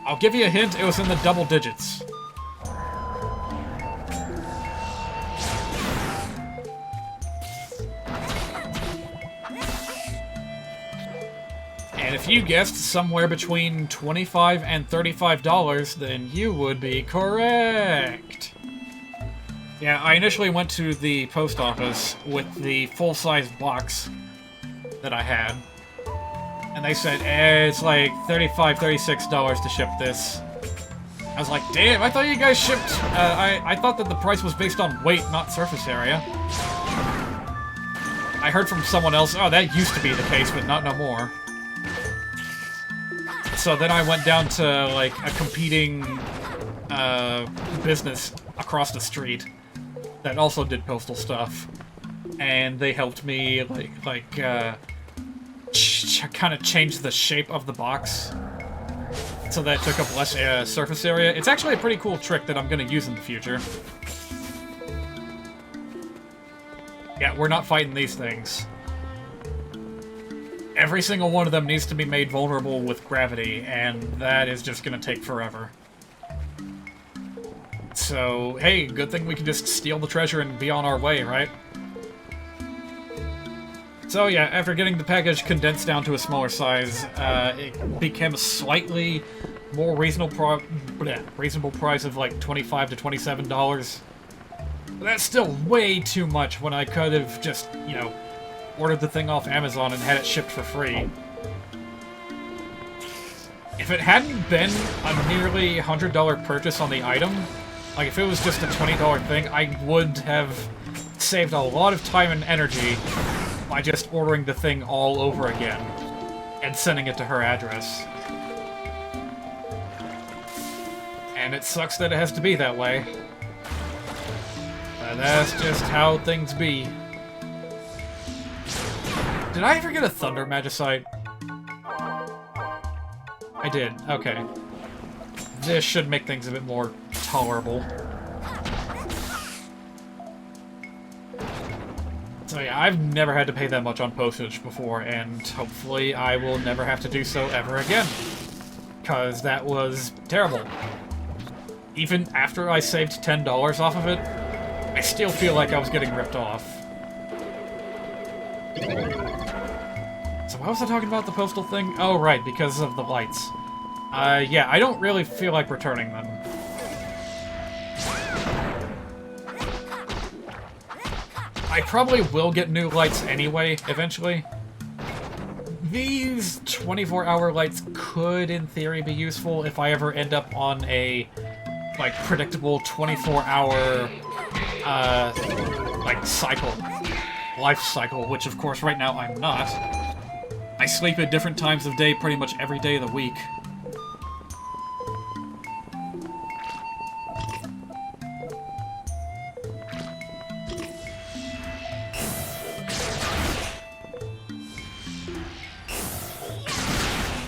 I'll give you a hint, it was in the double digits. And if you guessed somewhere between $25 and $35, then you would be correct. Yeah, I initially went to the post office with the full-size box that I had, and they said, it's like $35, $36 to ship this. I was like, damn, I thought you guys shipped, I thought that the price was based on weight, not surface area. I heard from someone else, oh, that used to be the case, but not no more. So then I went down to, like, a competing business across the street that also did postal stuff, and they helped me, kind of change the shape of the box so that it took up less surface area. It's actually a pretty cool trick that I'm going to use in the future. Yeah, we're not fighting these things. Every single one of them needs to be made vulnerable with gravity, and that is just going to take forever. So, hey, good thing we can just steal the treasure and be on our way, right? So yeah, after getting the package condensed down to a smaller size, it became a slightly more reasonable price of like $25 to $27. But that's still way too much when I could have just, you know, ordered the thing off Amazon and had it shipped for free. If it hadn't been a nearly $100 purchase on the item, like if it was just a $20 thing, I would have saved a lot of time and energy by just ordering the thing all over again and sending it to her address. And it sucks that it has to be that way. But that's just how things be. Did I ever get a Thunder Magicite? I did, okay. This should make things a bit more tolerable. So yeah, I've never had to pay that much on postage before, and hopefully I will never have to do so ever again. Because that was terrible. Even after I saved $10 off of it, I still feel like I was getting ripped off. So why was I talking about the postal thing? Oh right, because of the lights. Yeah, I don't really feel like returning them. I probably will get new lights anyway, eventually. These 24-hour lights could, in theory, be useful if I ever end up on a, like, predictable 24-hour, like, cycle. Life cycle, which, of course, right now I'm not. I sleep at different times of day pretty much every day of the week.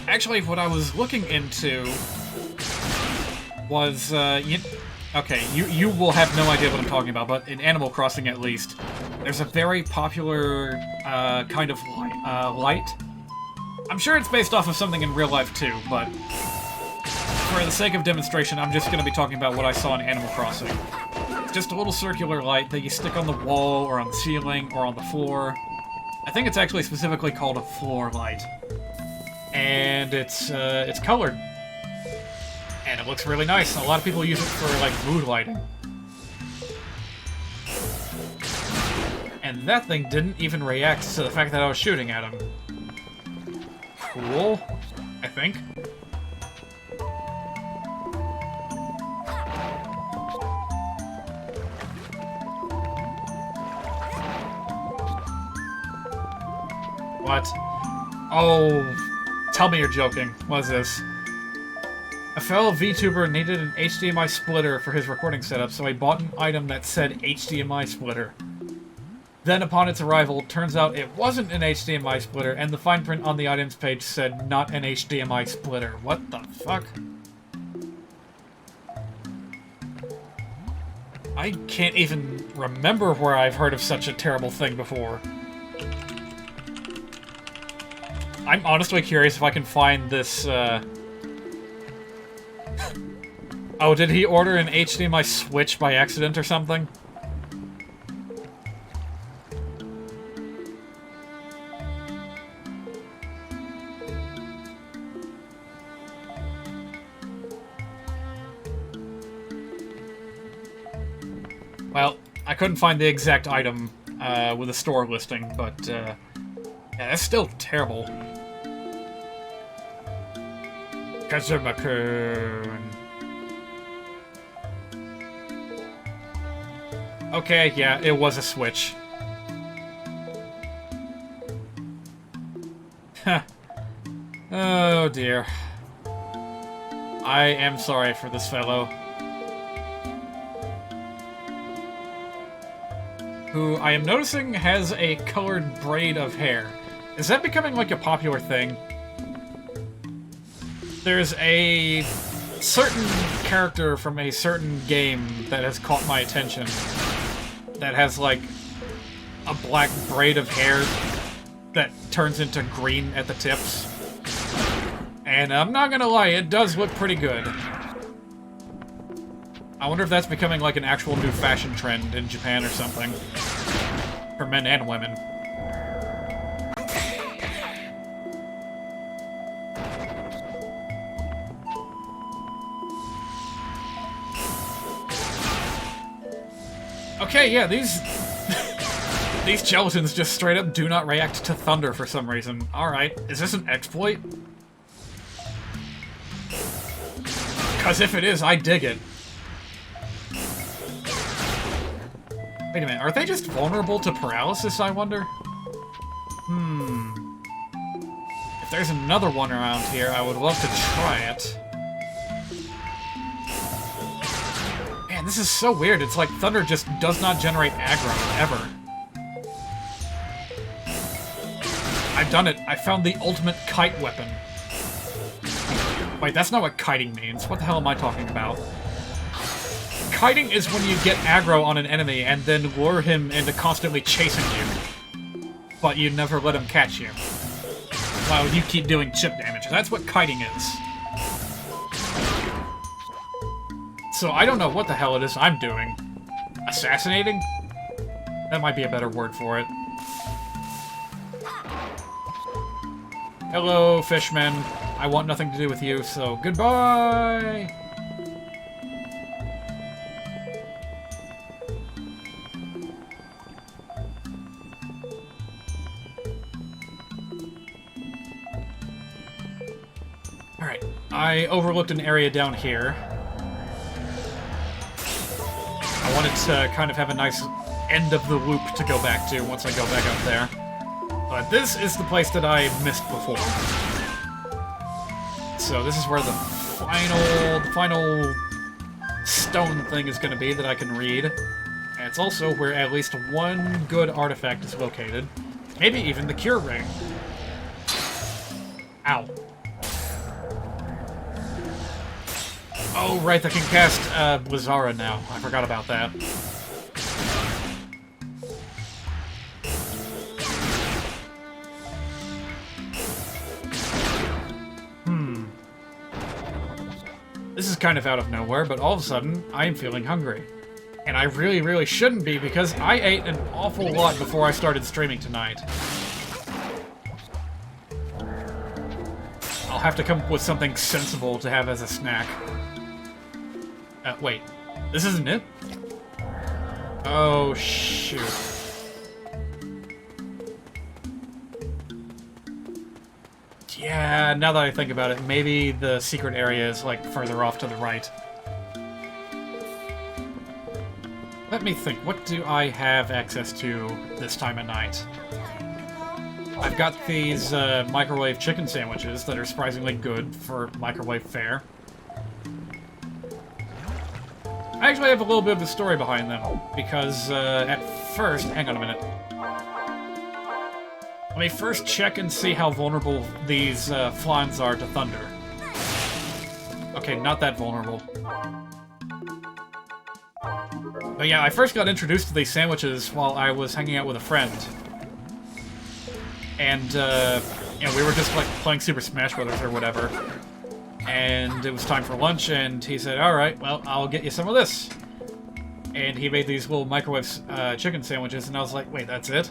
Actually, what I was looking into was, you will have no idea what I'm talking about, but in Animal Crossing at least, there's a very popular kind of light. I'm sure it's based off of something in real life too, but for the sake of demonstration, I'm just going to be talking about what I saw in Animal Crossing. It's just a little circular light that you stick on the wall, or on the ceiling, or on the floor. I think it's actually specifically called a floor light. And it's colored. And it looks really nice. A lot of people use it for, like, mood lighting. And that thing didn't even react to the fact that I was shooting at him. Cool, I think. What? Oh... Tell me you're joking. What is this? A fellow VTuber needed an HDMI splitter for his recording setup, so he bought an item that said HDMI splitter. Then, upon its arrival, turns out it wasn't an HDMI splitter, and the fine print on the items page said, not an HDMI splitter. What the fuck? I can't even remember where I've heard of such a terrible thing before. I'm honestly curious if I can find this, Oh, did he order an HDMI switch by accident or something? Well, I couldn't find the exact item, with a store listing, but, yeah, that's still terrible. Kazumakun. Okay, yeah, it was a switch. Oh dear. I am sorry for this fellow. Who I am noticing has a colored braid of hair. Is that becoming like a popular thing? There's a certain character from a certain game that has caught my attention that has, like, a black braid of hair that turns into green at the tips. And I'm not gonna lie, it does look pretty good. I wonder if that's becoming, like, an actual new fashion trend in Japan or something. For men and women. Okay, yeah, these these gelatins just straight up do not react to thunder for some reason. Alright, is this an exploit? Because if it is, I dig it. Wait a minute, are they just vulnerable to paralysis, I wonder? If there's another one around here, I would love to try it. Man, this is so weird. It's like thunder just does not generate aggro, ever. I've done it. I found the ultimate kite weapon. Wait, that's not what kiting means. What the hell am I talking about? Kiting is when you get aggro on an enemy and then lure him into constantly chasing you. But you never let him catch you. While you keep doing chip damage. That's what kiting is. So I don't know what the hell it is I'm doing. Assassinating? That might be a better word for it. Hello, fishman. I want nothing to do with you, so goodbye! Alright, I overlooked an area down here. I wanted to kind of have a nice end of the loop to go back to once I go back up there. But this is the place that I missed before. So this is where the final stone thing is going to be that I can read. And it's also where at least one good artifact is located. Maybe even the cure ring. Ow. Oh, right, I can cast Blizzara now. I forgot about that. This is kind of out of nowhere, but all of a sudden, I am feeling hungry. And I really, really shouldn't be, because I ate an awful lot before I started streaming tonight. I'll have to come up with something sensible to have as a snack. Wait. This isn't it? Oh, shoot. Yeah, now that I think about it, maybe the secret area is, like, further off to the right. Let me think, what do I have access to this time of night? I've got these microwave chicken sandwiches that are surprisingly good for microwave fare. I actually have a little bit of a story behind them, because at first... Hang on a minute. Let me first check and see how vulnerable these flans are to thunder. Okay, not that vulnerable. But yeah, I first got introduced to these sandwiches while I was hanging out with a friend. And, you know, we were just, like, playing Super Smash Brothers or whatever. And it was time for lunch, and he said, alright, well, I'll get you some of this. And he made these little microwave chicken sandwiches, and I was like, wait, that's it?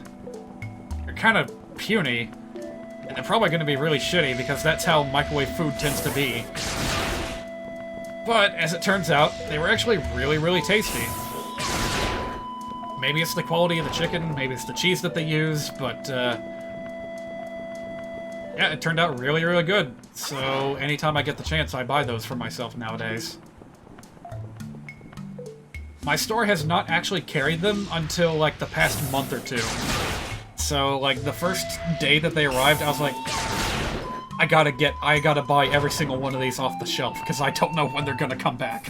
They're kind of puny, and they're probably going to be really shitty, because that's how microwave food tends to be. But, as it turns out, they were actually really, really tasty. Maybe it's the quality of the chicken, maybe it's the cheese that they use, but, yeah, it turned out really, really good. So, anytime I get the chance, I buy those for myself nowadays. My store has not actually carried them until, like, the past month or two. So, like, the first day that they arrived, I was like, I gotta buy every single one of these off the shelf, because I don't know when they're gonna come back.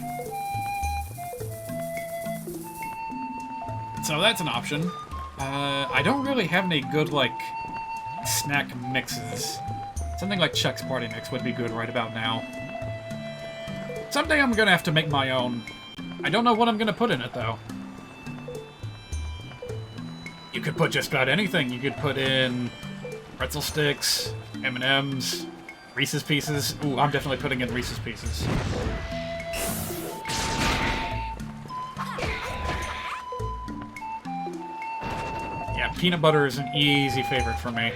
So that's an option. I don't really have any good, like, snack mixes. Something like Chex Party Mix would be good right about now. Someday I'm gonna have to make my own. I don't know what I'm gonna put in it, though. You could put just about anything. You could put in pretzel sticks, M&M's, Reese's Pieces. Ooh, I'm definitely putting in Reese's Pieces. Yeah, peanut butter is an easy favorite for me.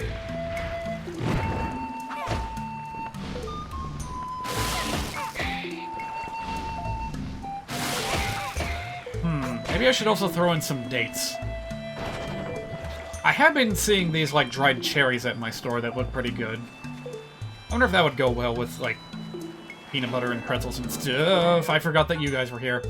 Maybe I should also throw in some dates. I have been seeing these, like, dried cherries at my store that look pretty good. I wonder if that would go well with, like, peanut butter and pretzels and stuff. I forgot that you guys were here.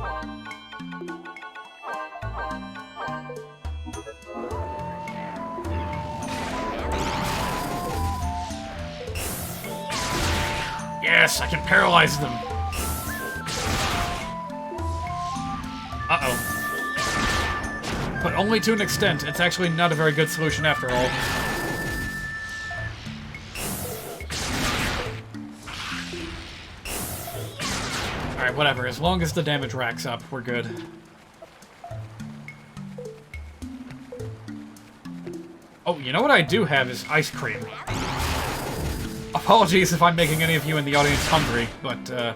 Yes, I can paralyze them. Uh-oh. But only to an extent. It's actually not a very good solution after all. Alright, whatever. As long as the damage racks up, we're good. Oh, you know what I do have is ice cream. Apologies if I'm making any of you in the audience hungry, but,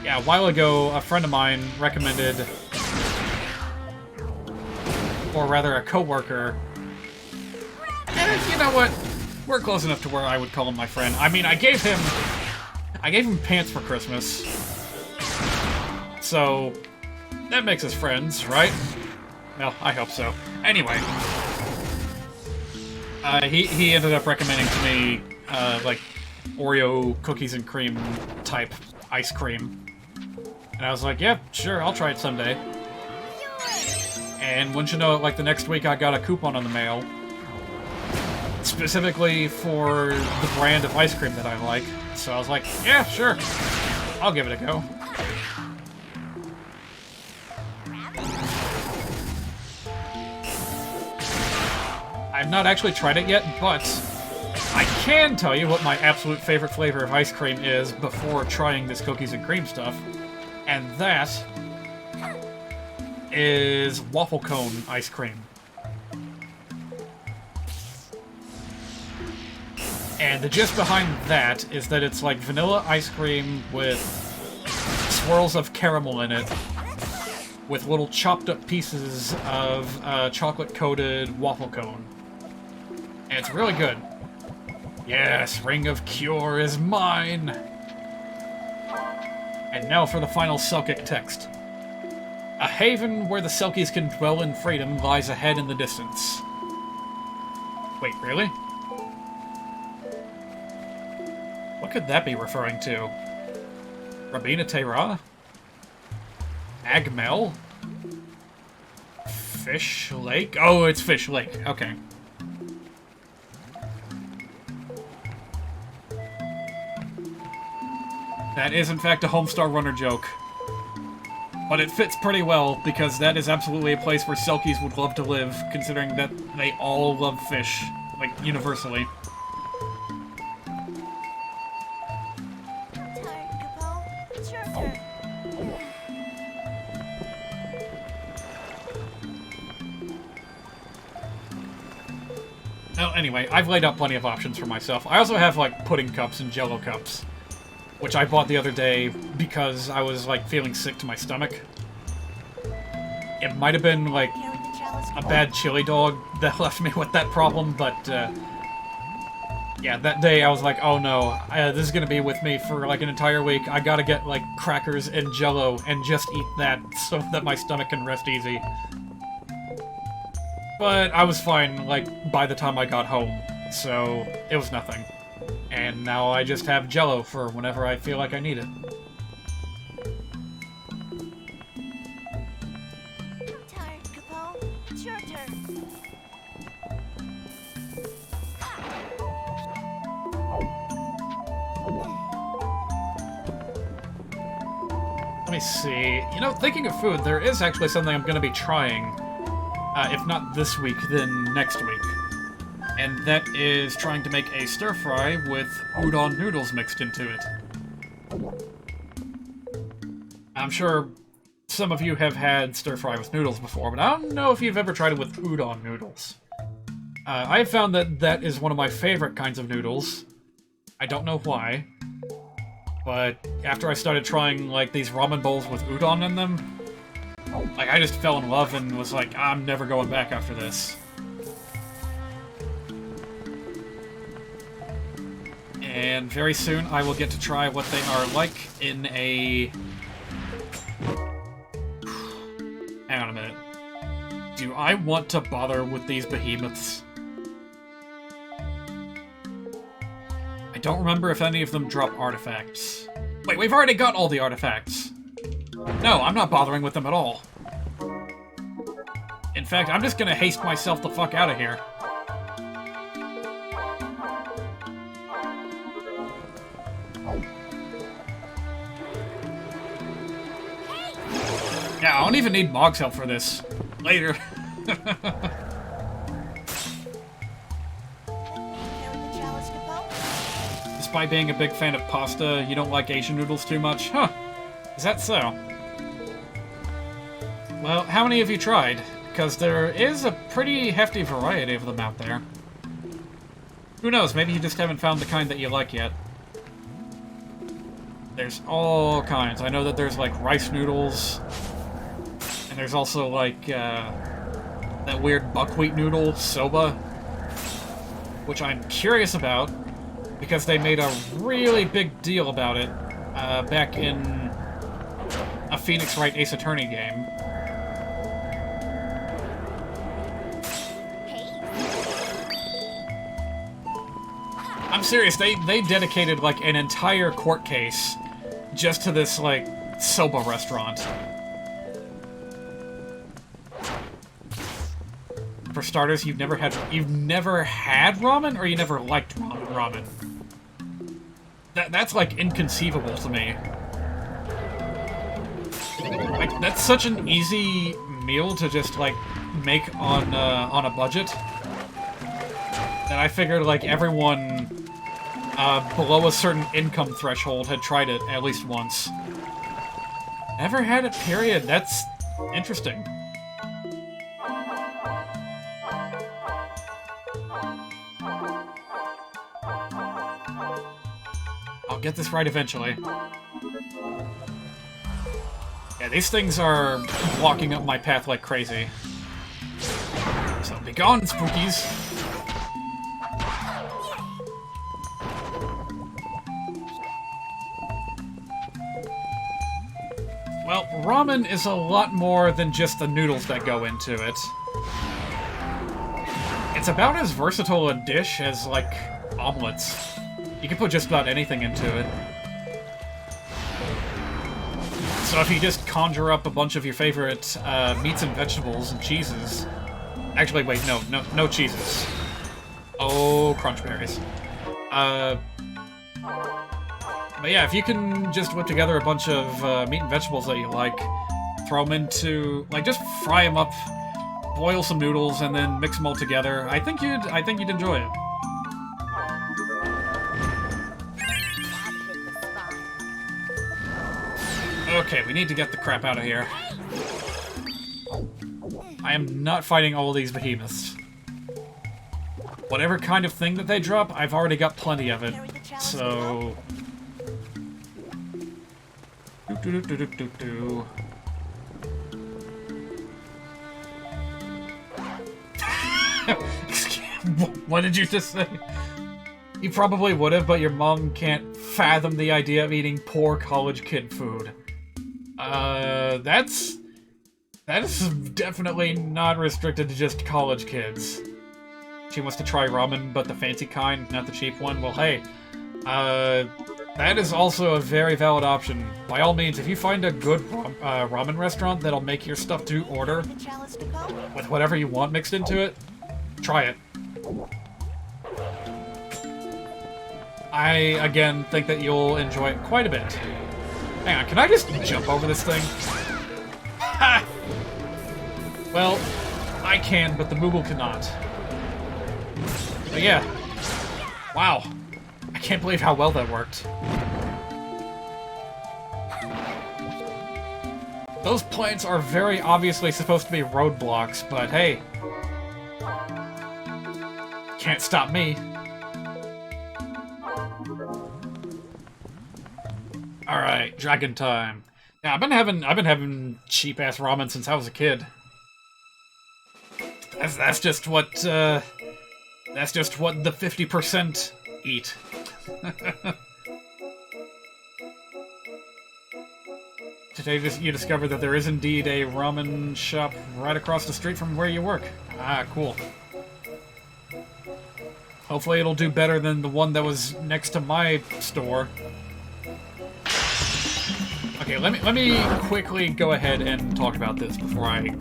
yeah, a while ago, a friend of mine recommended... or rather a coworker. And you know what? We're close enough to where I would call him my friend. I mean, I gave him pants for Christmas. So that makes us friends, right? Well, I hope so. Anyway, he ended up recommending to me like Oreo cookies and cream type ice cream. And I was like, yep, sure, I'll try it someday. And wouldn't you know it, like the next week I got a coupon on the mail. Specifically for the brand of ice cream that I like. So I was like, yeah, sure. I'll give it a go. I've not actually tried it yet, but I can tell you what my absolute favorite flavor of ice cream is before trying this cookies and cream stuff. And that is waffle cone ice cream. And the gist behind that is that it's like vanilla ice cream with swirls of caramel in it, with little chopped up pieces of chocolate-coated waffle cone. And it's really good. Yes, Ring of Cure is mine! And now for the final Selkic text. A haven where the Selkies can dwell in freedom lies ahead in the distance. Wait, really? What could that be referring to? Rabina Tera? Agmel? Fish Lake? Oh, it's Fish Lake. Okay. That is, in fact, a Homestar Runner joke. But it fits pretty well, because that is absolutely a place where Selkies would love to live, considering that they all love fish, like, universally. It's your turn. Oh, anyway, I've laid out plenty of options for myself. I also have, like, pudding cups and Jello cups, which I bought the other day because I was, like, feeling sick to my stomach. It might have been, like, a bad chili dog that left me with that problem, but, yeah, that day I was like, oh no, this is gonna be with me for, like, an entire week. I gotta get, like, crackers and Jello and just eat that so that my stomach can rest easy. But I was fine, like, by the time I got home, so it was nothing. And now I just have Jello for whenever I feel like I need it. I'm tired, Capo. It's your turn. Let me see. You know, thinking of food, there is actually something I'm going to be trying. If not this week, then next week. And that is trying to make a stir-fry with udon noodles mixed into it. I'm sure some of you have had stir-fry with noodles before, but I don't know if you've ever tried it with udon noodles. I have found that that is one of my favorite kinds of noodles. I don't know why. But after I started trying, like, these ramen bowls with udon in them, like, I just fell in love and was like, I'm never going back after this. And very soon I will get to try what they are like in a... Hang on a minute. Do I want to bother with these behemoths? I don't remember if any of them drop artifacts. Wait, we've already got all the artifacts. No, I'm not bothering with them at all. In fact, I'm just gonna haste myself the fuck out of here. Yeah, I don't even need Mog's help for this. Later. Despite being a big fan of pasta, you don't like Asian noodles too much? Huh. Is that so? Well, how many have you tried? Because there is a pretty hefty variety of them out there. Who knows, maybe you just haven't found the kind that you like yet. There's all kinds. I know that there's, like, rice noodles, and there's also, like, that weird buckwheat noodle, soba, which I'm curious about, because they made a really big deal about it back in a Phoenix Wright Ace Attorney game. I'm serious, they dedicated, like, an entire court case just to this, like, soba restaurant. For starters, you've never had ramen, or you never liked ramen? That's, like, inconceivable to me. Like, that's such an easy meal to just, like, make on a budget that I figured, like, everyone below a certain income threshold had tried it at least once. Never had it, period. That's interesting. I'll get this right eventually. Yeah, these things are blocking up my path like crazy. So be gone, spookies! Well, ramen is a lot more than just the noodles that go into it. It's about as versatile a dish as, like, omelets. You can put just about anything into it. So if you just conjure up a bunch of your favorite meats and vegetables and cheeses... Actually, wait, no cheeses. Oh, crunch berries. But yeah, if you can just whip together a bunch of meat and vegetables that you like, throw them into... Like, just fry them up, boil some noodles, and then mix them all together, I think you'd enjoy it. Okay, we need to get the crap out of here. I am not fighting all these behemoths. Whatever kind of thing that they drop, I've already got plenty of it, so... What did you just say? You probably would have, but your mom can't fathom the idea of eating poor college kid food. That is definitely not restricted to just college kids. She wants to try ramen, but the fancy kind, not the cheap one. Well, hey, that is also a very valid option. By all means, if you find a good ramen restaurant that'll make your stuff to order with whatever you want mixed into it, try it. I, again, think that you'll enjoy it quite a bit. Hang on, can I just jump over this thing? Ha! Well, I can, but the Moogle cannot. But yeah. Wow. I can't believe how well that worked. Those plants are very obviously supposed to be roadblocks, but hey. Can't stop me. Alright, dragon time. Yeah, I've been having cheap ass ramen since I was a kid. That's just what the 50% eat. Today you discovered that there is indeed a ramen shop right across the street from where you work. Ah, cool. Hopefully it'll do better than the one that was next to my store. Okay, let me quickly go ahead and talk about this before I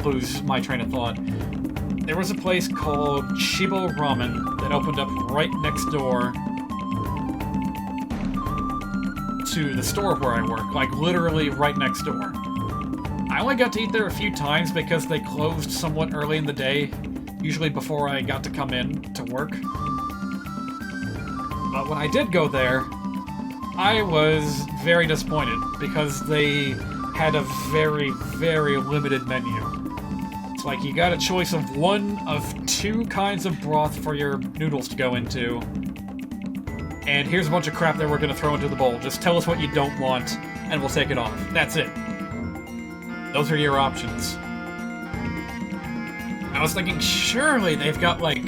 lose my train of thought. There was a place called Shibo Ramen that opened up right next door to the store where I work, like literally right next door. I only got to eat there a few times because they closed somewhat early in the day, usually before I got to come in to work. But when I did go there, I was very disappointed because they had a very, very limited menu. It's like you got a choice of one of two kinds of broth for your noodles to go into. And here's a bunch of crap that we're gonna throw into the bowl. Just tell us what you don't want, and we'll take it off. That's it. Those are your options. I was thinking, surely they've got, like,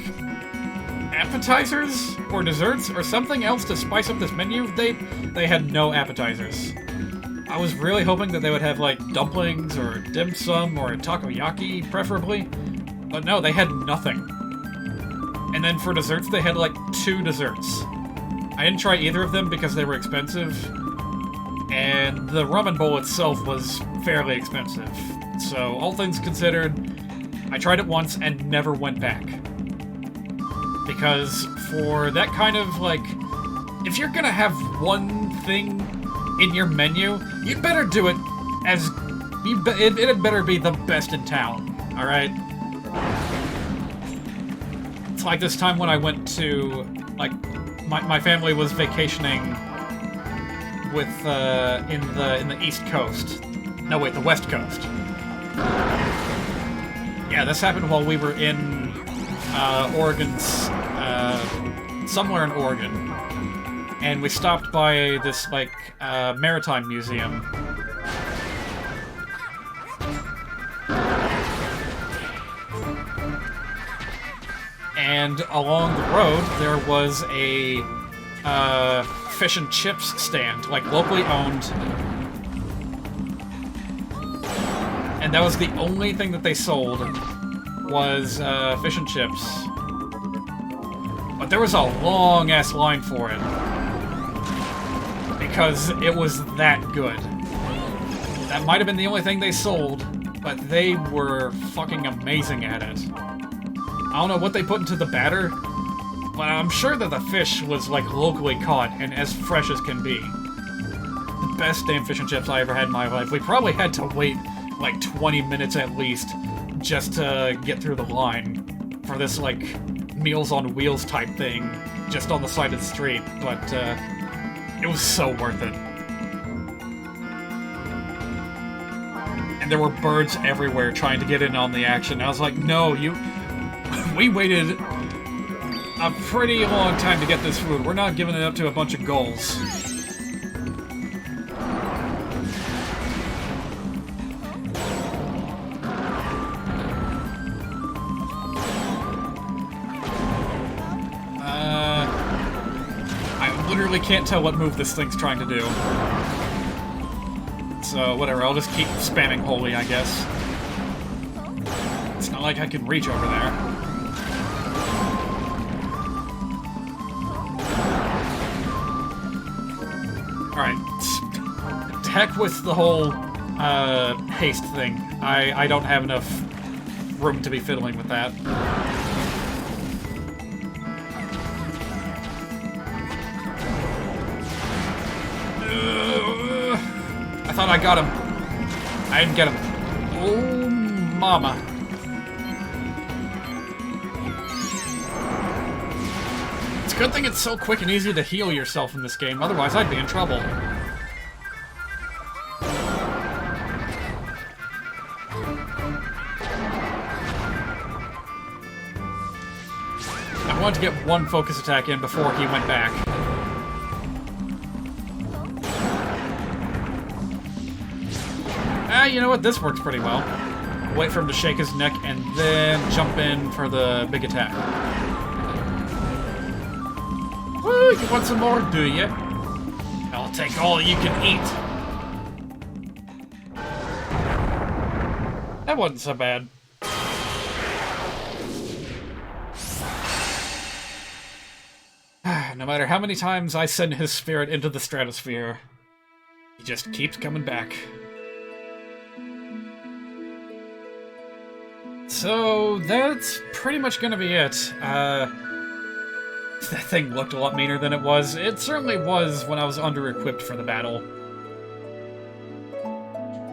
appetizers or desserts or something else to spice up this menu. They had no appetizers. I was really hoping that they would have, like, dumplings or dim sum or takoyaki, preferably. But no, they had nothing. And then for desserts, they had like 2 desserts. I didn't try either of them because they were expensive. And the ramen bowl itself was fairly expensive. So, all things considered, I tried it once and never went back. Because for that kind of, like, if you're gonna have one thing in your menu, you'd better do it as... It better be the best in town, alright? It's like this time when I went to, like, my family was vacationing with, in the East Coast. No, wait, the West Coast. Yeah, this happened while we were in, Oregon's, somewhere in Oregon. And we stopped by this, like, maritime museum. And along the road, there was a, fish and chips stand, like, locally owned. And that was the only thing that they sold, was, fish and chips. But there was a long-ass line for it. Because it was that good. That might have been the only thing they sold, but they were fucking amazing at it. I don't know what they put into the batter, but I'm sure that the fish was, like, locally caught and as fresh as can be. The best damn fish and chips I ever had in my life. We probably had to wait, like, 20 minutes at least just to get through the line for this, like, Meals on Wheels type thing just on the side of the street, but, it was so worth it. And there were birds everywhere trying to get in on the action. I was like, no, we waited a pretty long time to get this food. We're not giving it up to a bunch of gulls. I literally can't tell what move this thing's trying to do. So, whatever, I'll just keep spamming holy, I guess. It's not like I can reach over there. Alright. Heck with the whole, haste thing. I don't have enough room to be fiddling with that. I thought I got him. I didn't get him. Oh, mama. It's a good thing it's so quick and easy to heal yourself in this game, otherwise I'd be in trouble. I wanted to get one focus attack in before he went back. You know what? This works pretty well. Wait for him to shake his neck and then jump in for the big attack. Woo, you want some more, do you? I'll take all you can eat. That wasn't so bad. No matter how many times I send his spirit into the stratosphere, he just keeps coming back. So, that's pretty much gonna be it. That thing looked a lot meaner than it was. It certainly was when I was under-equipped for the battle.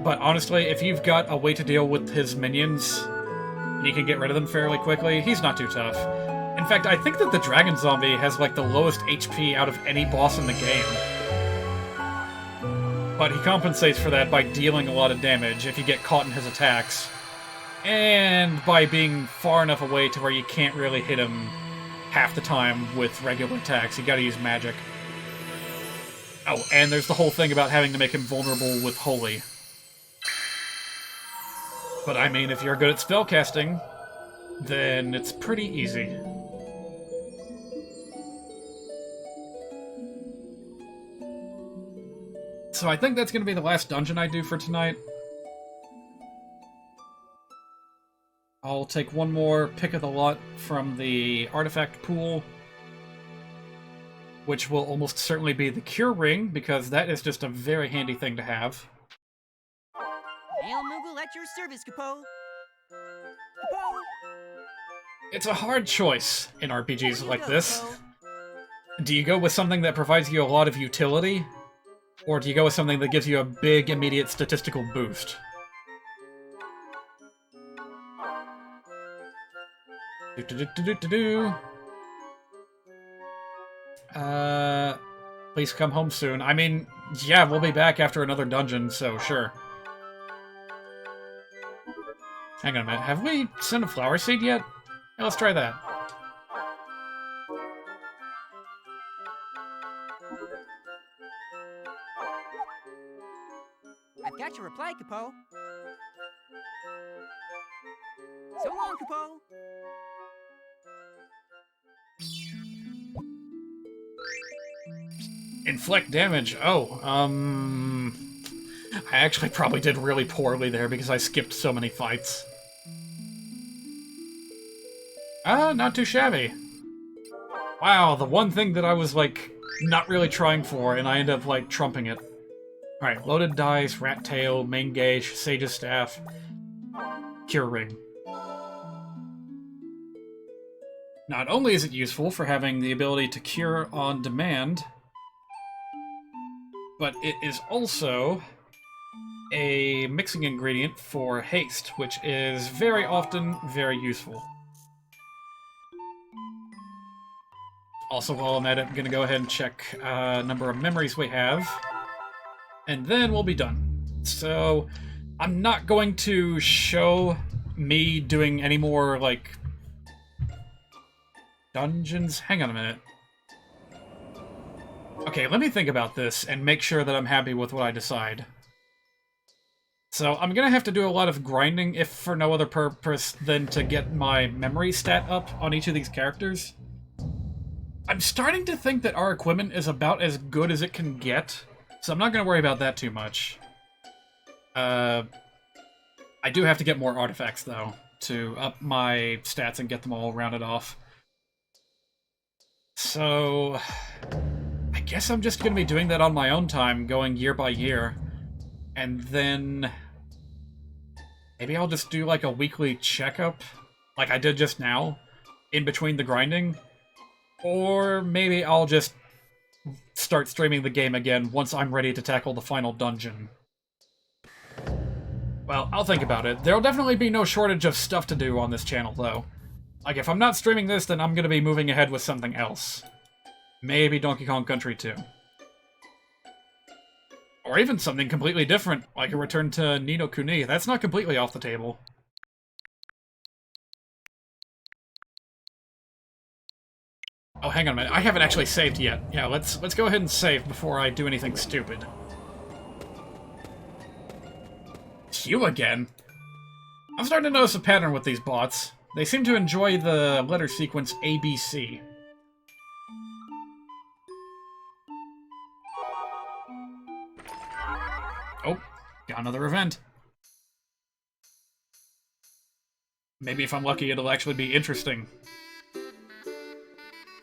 But honestly, if you've got a way to deal with his minions, and you can get rid of them fairly quickly, he's not too tough. In fact, I think that the Dragon Zombie has, like, the lowest HP out of any boss in the game. But he compensates for that by dealing a lot of damage if you get caught in his attacks. And by being far enough away to where you can't really hit him half the time with regular attacks. You gotta use magic. Oh, and there's the whole thing about having to make him vulnerable with Holy. But I mean, if you're good at spellcasting, then it's pretty easy. So I think that's gonna be the last dungeon I do for tonight. I'll take one more pick of the lot from the artifact pool, which will almost certainly be the cure ring, because that is just a very handy thing to have. Hail Moogle at your service, Capo. Capo! It's a hard choice in RPGs Here you like go, this. Capo. Do you go with something that provides you a lot of utility, or do you go with something that gives you a big immediate statistical boost? Please come home soon. I mean, yeah, we'll be back after another dungeon, so sure. Hang on a minute, have we sent a flower seed yet? Yeah, let's try that. I've got your reply, Capo. So long, Capo. Inflict damage. Oh, I actually probably did really poorly there because I skipped so many fights. Not too shabby. Wow, the one thing that I was, like, not really trying for, and I ended up, like, trumping it. Alright, loaded dice, rat tail, main gauge, sage's staff, cure ring. Not only is it useful for having the ability to cure on demand, but it is also a mixing ingredient for haste, which is very often very useful. Also, while I'm at it, I'm going to go ahead and check number of memories we have, and then we'll be done. So, I'm not going to show me doing any more, like, dungeons? Hang on a minute. Okay, let me think about this and make sure that I'm happy with what I decide. So, I'm gonna have to do a lot of grinding, if for no other purpose than to get my memory stat up on each of these characters. I'm starting to think that our equipment is about as good as it can get, so I'm not gonna worry about that too much. I do have to get more artifacts, though, to up my stats and get them all rounded off. So, I guess I'm just going to be doing that on my own time, going year by year. And then maybe I'll just do like a weekly checkup, like I did just now, in between the grinding. Or maybe I'll just start streaming the game again once I'm ready to tackle the final dungeon. Well, I'll think about it. There'll definitely be no shortage of stuff to do on this channel, though. Like, if I'm not streaming this, then I'm going to be moving ahead with something else. Maybe Donkey Kong Country 2. Or even something completely different, like a return to Ni no Kuni. That's not completely off the table. Oh, hang on a minute. I haven't actually saved yet. Yeah, let's go ahead and save before I do anything stupid. You again? I'm starting to notice a pattern with these bots. They seem to enjoy the letter sequence ABC. Oh, got another event. Maybe if I'm lucky, it'll actually be interesting.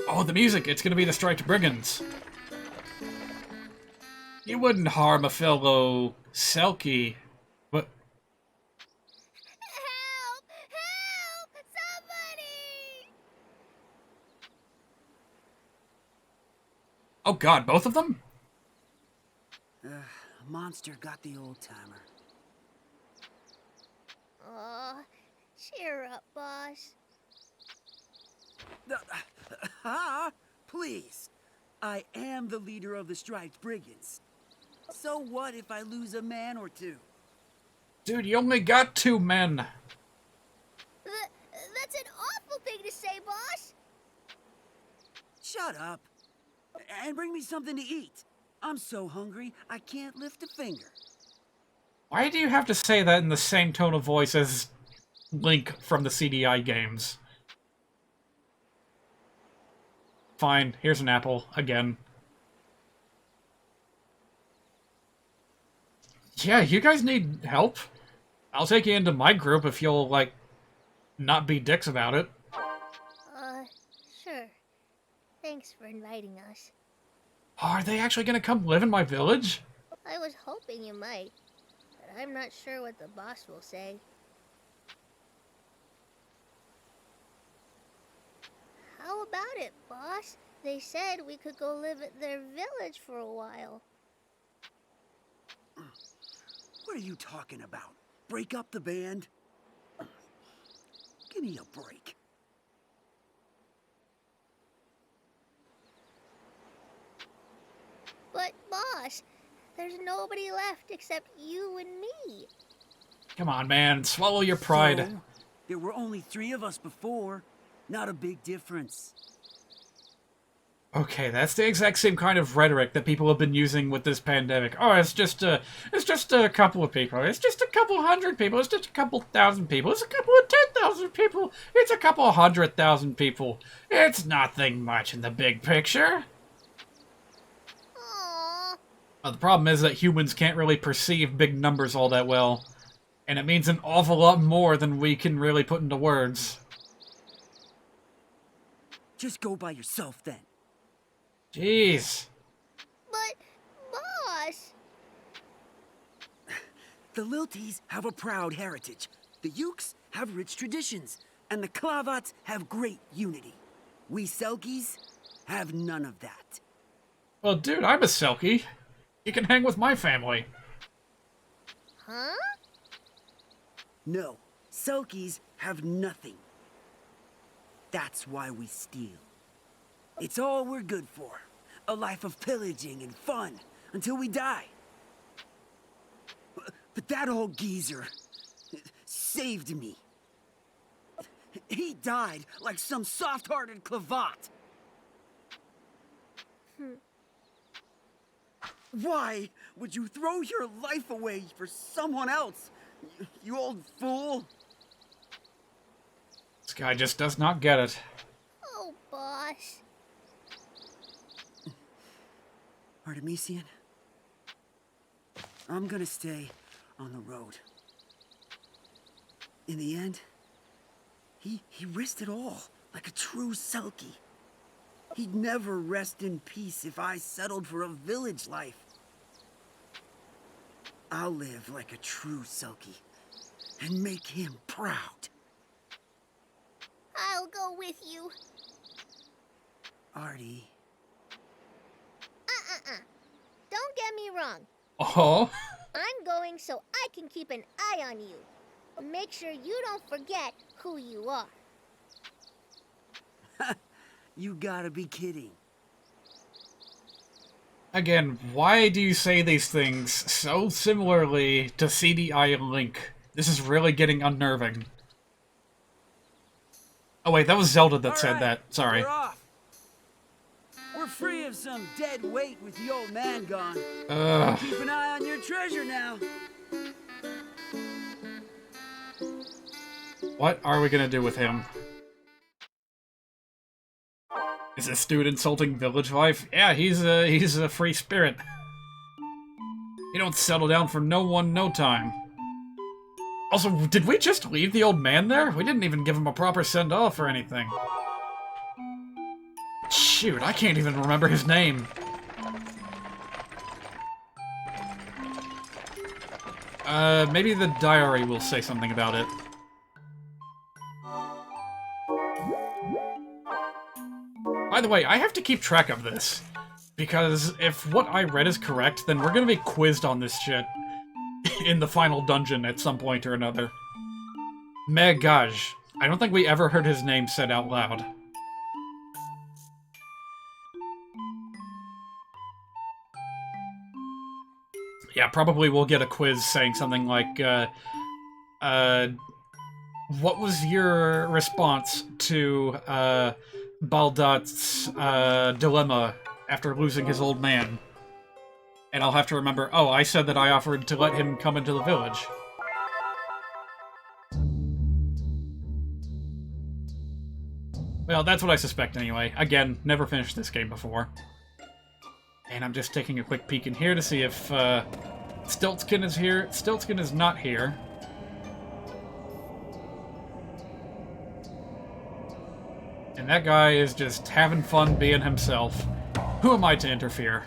Oh, the music! It's gonna be the Striped Brigands. You wouldn't harm a fellow Selkie, but... Help! Help! Somebody! Oh god, both of them? Monster got the old timer. Aw, cheer up, boss. Please. I am the leader of the Striped Brigands. So what if I lose a man or two? Dude, you only got 2 men. That's an awful thing to say, boss. Shut up. And bring me something to eat. I'm so hungry, I can't lift a finger. Why do you have to say that in the same tone of voice as Link from the CDI games? Fine, here's an apple, again. Yeah, you guys need help? I'll take you into my group if you'll, like, not be dicks about it. Sure. Thanks for inviting us. Are they actually gonna come live in my village? I was hoping you might, but I'm not sure what the boss will say. How about it, boss? They said we could go live at their village for a while. What are you talking about? Break up the band? Give me a break. But, boss, there's nobody left except you and me. Come on, man. Swallow your pride. So, there were only 3 of us before. Not a big difference. Okay, that's the exact same kind of rhetoric that people have been using with this pandemic. Oh, it's just a couple of people. It's just a couple hundred people. It's just a couple thousand people. It's a couple of 10,000 people. It's a couple 100,000 people. It's nothing much in the big picture. Aww. The problem is that humans can't really perceive big numbers all that well. And it means an awful lot more than we can really put into words. Just go by yourself then. Jeez. But, boss... The Lilties have a proud heritage. The Ukes have rich traditions. And the Klavats have great unity. We Selkies have none of that. Well, dude, I'm a Selkie. You can hang with my family. Huh? No, Selkies have nothing. That's why we steal. It's all we're good for. A life of pillaging and fun until we die. But that old geezer saved me. He died like some soft-hearted clavat. Why would you throw your life away for someone else, you old fool? This guy just does not get it. Oh, boss. Artemisian, I'm gonna stay on the road. In the end, he risked it all, like a true Selkie. He'd never rest in peace if I settled for a village life. I'll live like a true Selkie and make him proud. I'll go with you. Artie. Don't get me wrong. Oh? I'm going so I can keep an eye on you. Make sure you don't forget who you are. You gotta be kidding. Again, why do you say these things so similarly to CDI and Link? This is really getting unnerving. Oh wait, that was Zelda that said that. Sorry. We're off. We're free of some dead weight with the old man gone. Keep an eye on your treasure now. What are we gonna do with him? Is this dude insulting village life? Yeah, he's a free spirit. He don't settle down for no one, no time. Also, did we just leave the old man there? We didn't even give him a proper send-off or anything. Shoot, I can't even remember his name. Maybe the diary will say something about it. By the way, I have to keep track of this, because if what I read is correct, then we're gonna be quizzed on this shit in the final dungeon at some point or another. Megaj. I don't think we ever heard his name said out loud. Yeah, probably we'll get a quiz saying something like, what was your response to, Baldat's, dilemma after losing his old man? And I'll have to remember, oh, I said that I offered to let him come into the village. Well, that's what I suspect anyway. Again, never finished this game before. And I'm just taking a quick peek in here to see if, Stiltskin is here. Stiltskin is not here. And that guy is just having fun being himself. Who am I to interfere?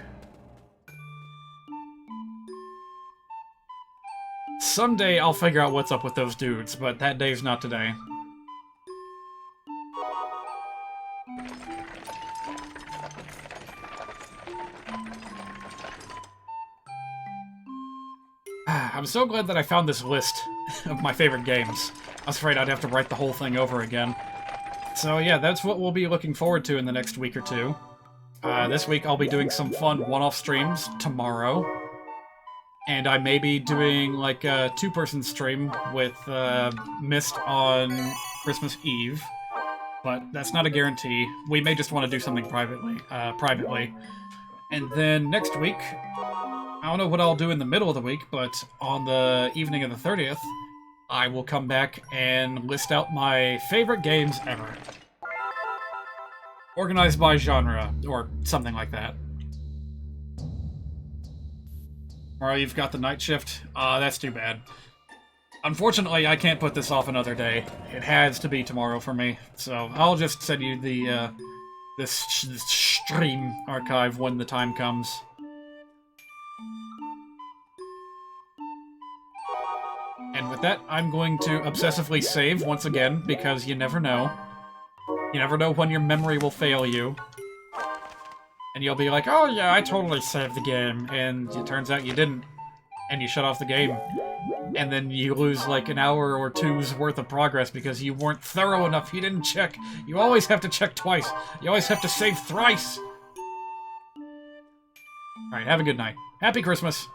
Someday I'll figure out what's up with those dudes, but that day's not today. I'm so glad that I found this list of my favorite games. I was afraid I'd have to write the whole thing over again. So yeah, that's what we'll be looking forward to in the next week or two. This week I'll be doing some fun one-off streams tomorrow. And I may be doing like a two-person stream with Mist on Christmas Eve. But that's not a guarantee. We may just want to do something privately. And then next week, I don't know what I'll do in the middle of the week, but on the evening of the 30th, I will come back and list out my favorite games ever. Organized by genre, or something like that. Tomorrow you've got the night shift? That's too bad. Unfortunately, I can't put this off another day. It has to be tomorrow for me, so I'll just send you the, this stream archive when the time comes. And with that, I'm going to obsessively save once again, because you never know. You never know when your memory will fail you. And you'll be like, oh yeah, I totally saved the game, and it turns out you didn't. And you shut off the game. And then you lose like an hour or two's worth of progress because you weren't thorough enough, you didn't check. You always have to check twice. You always have to save thrice. Alright, have a good night. Happy Christmas!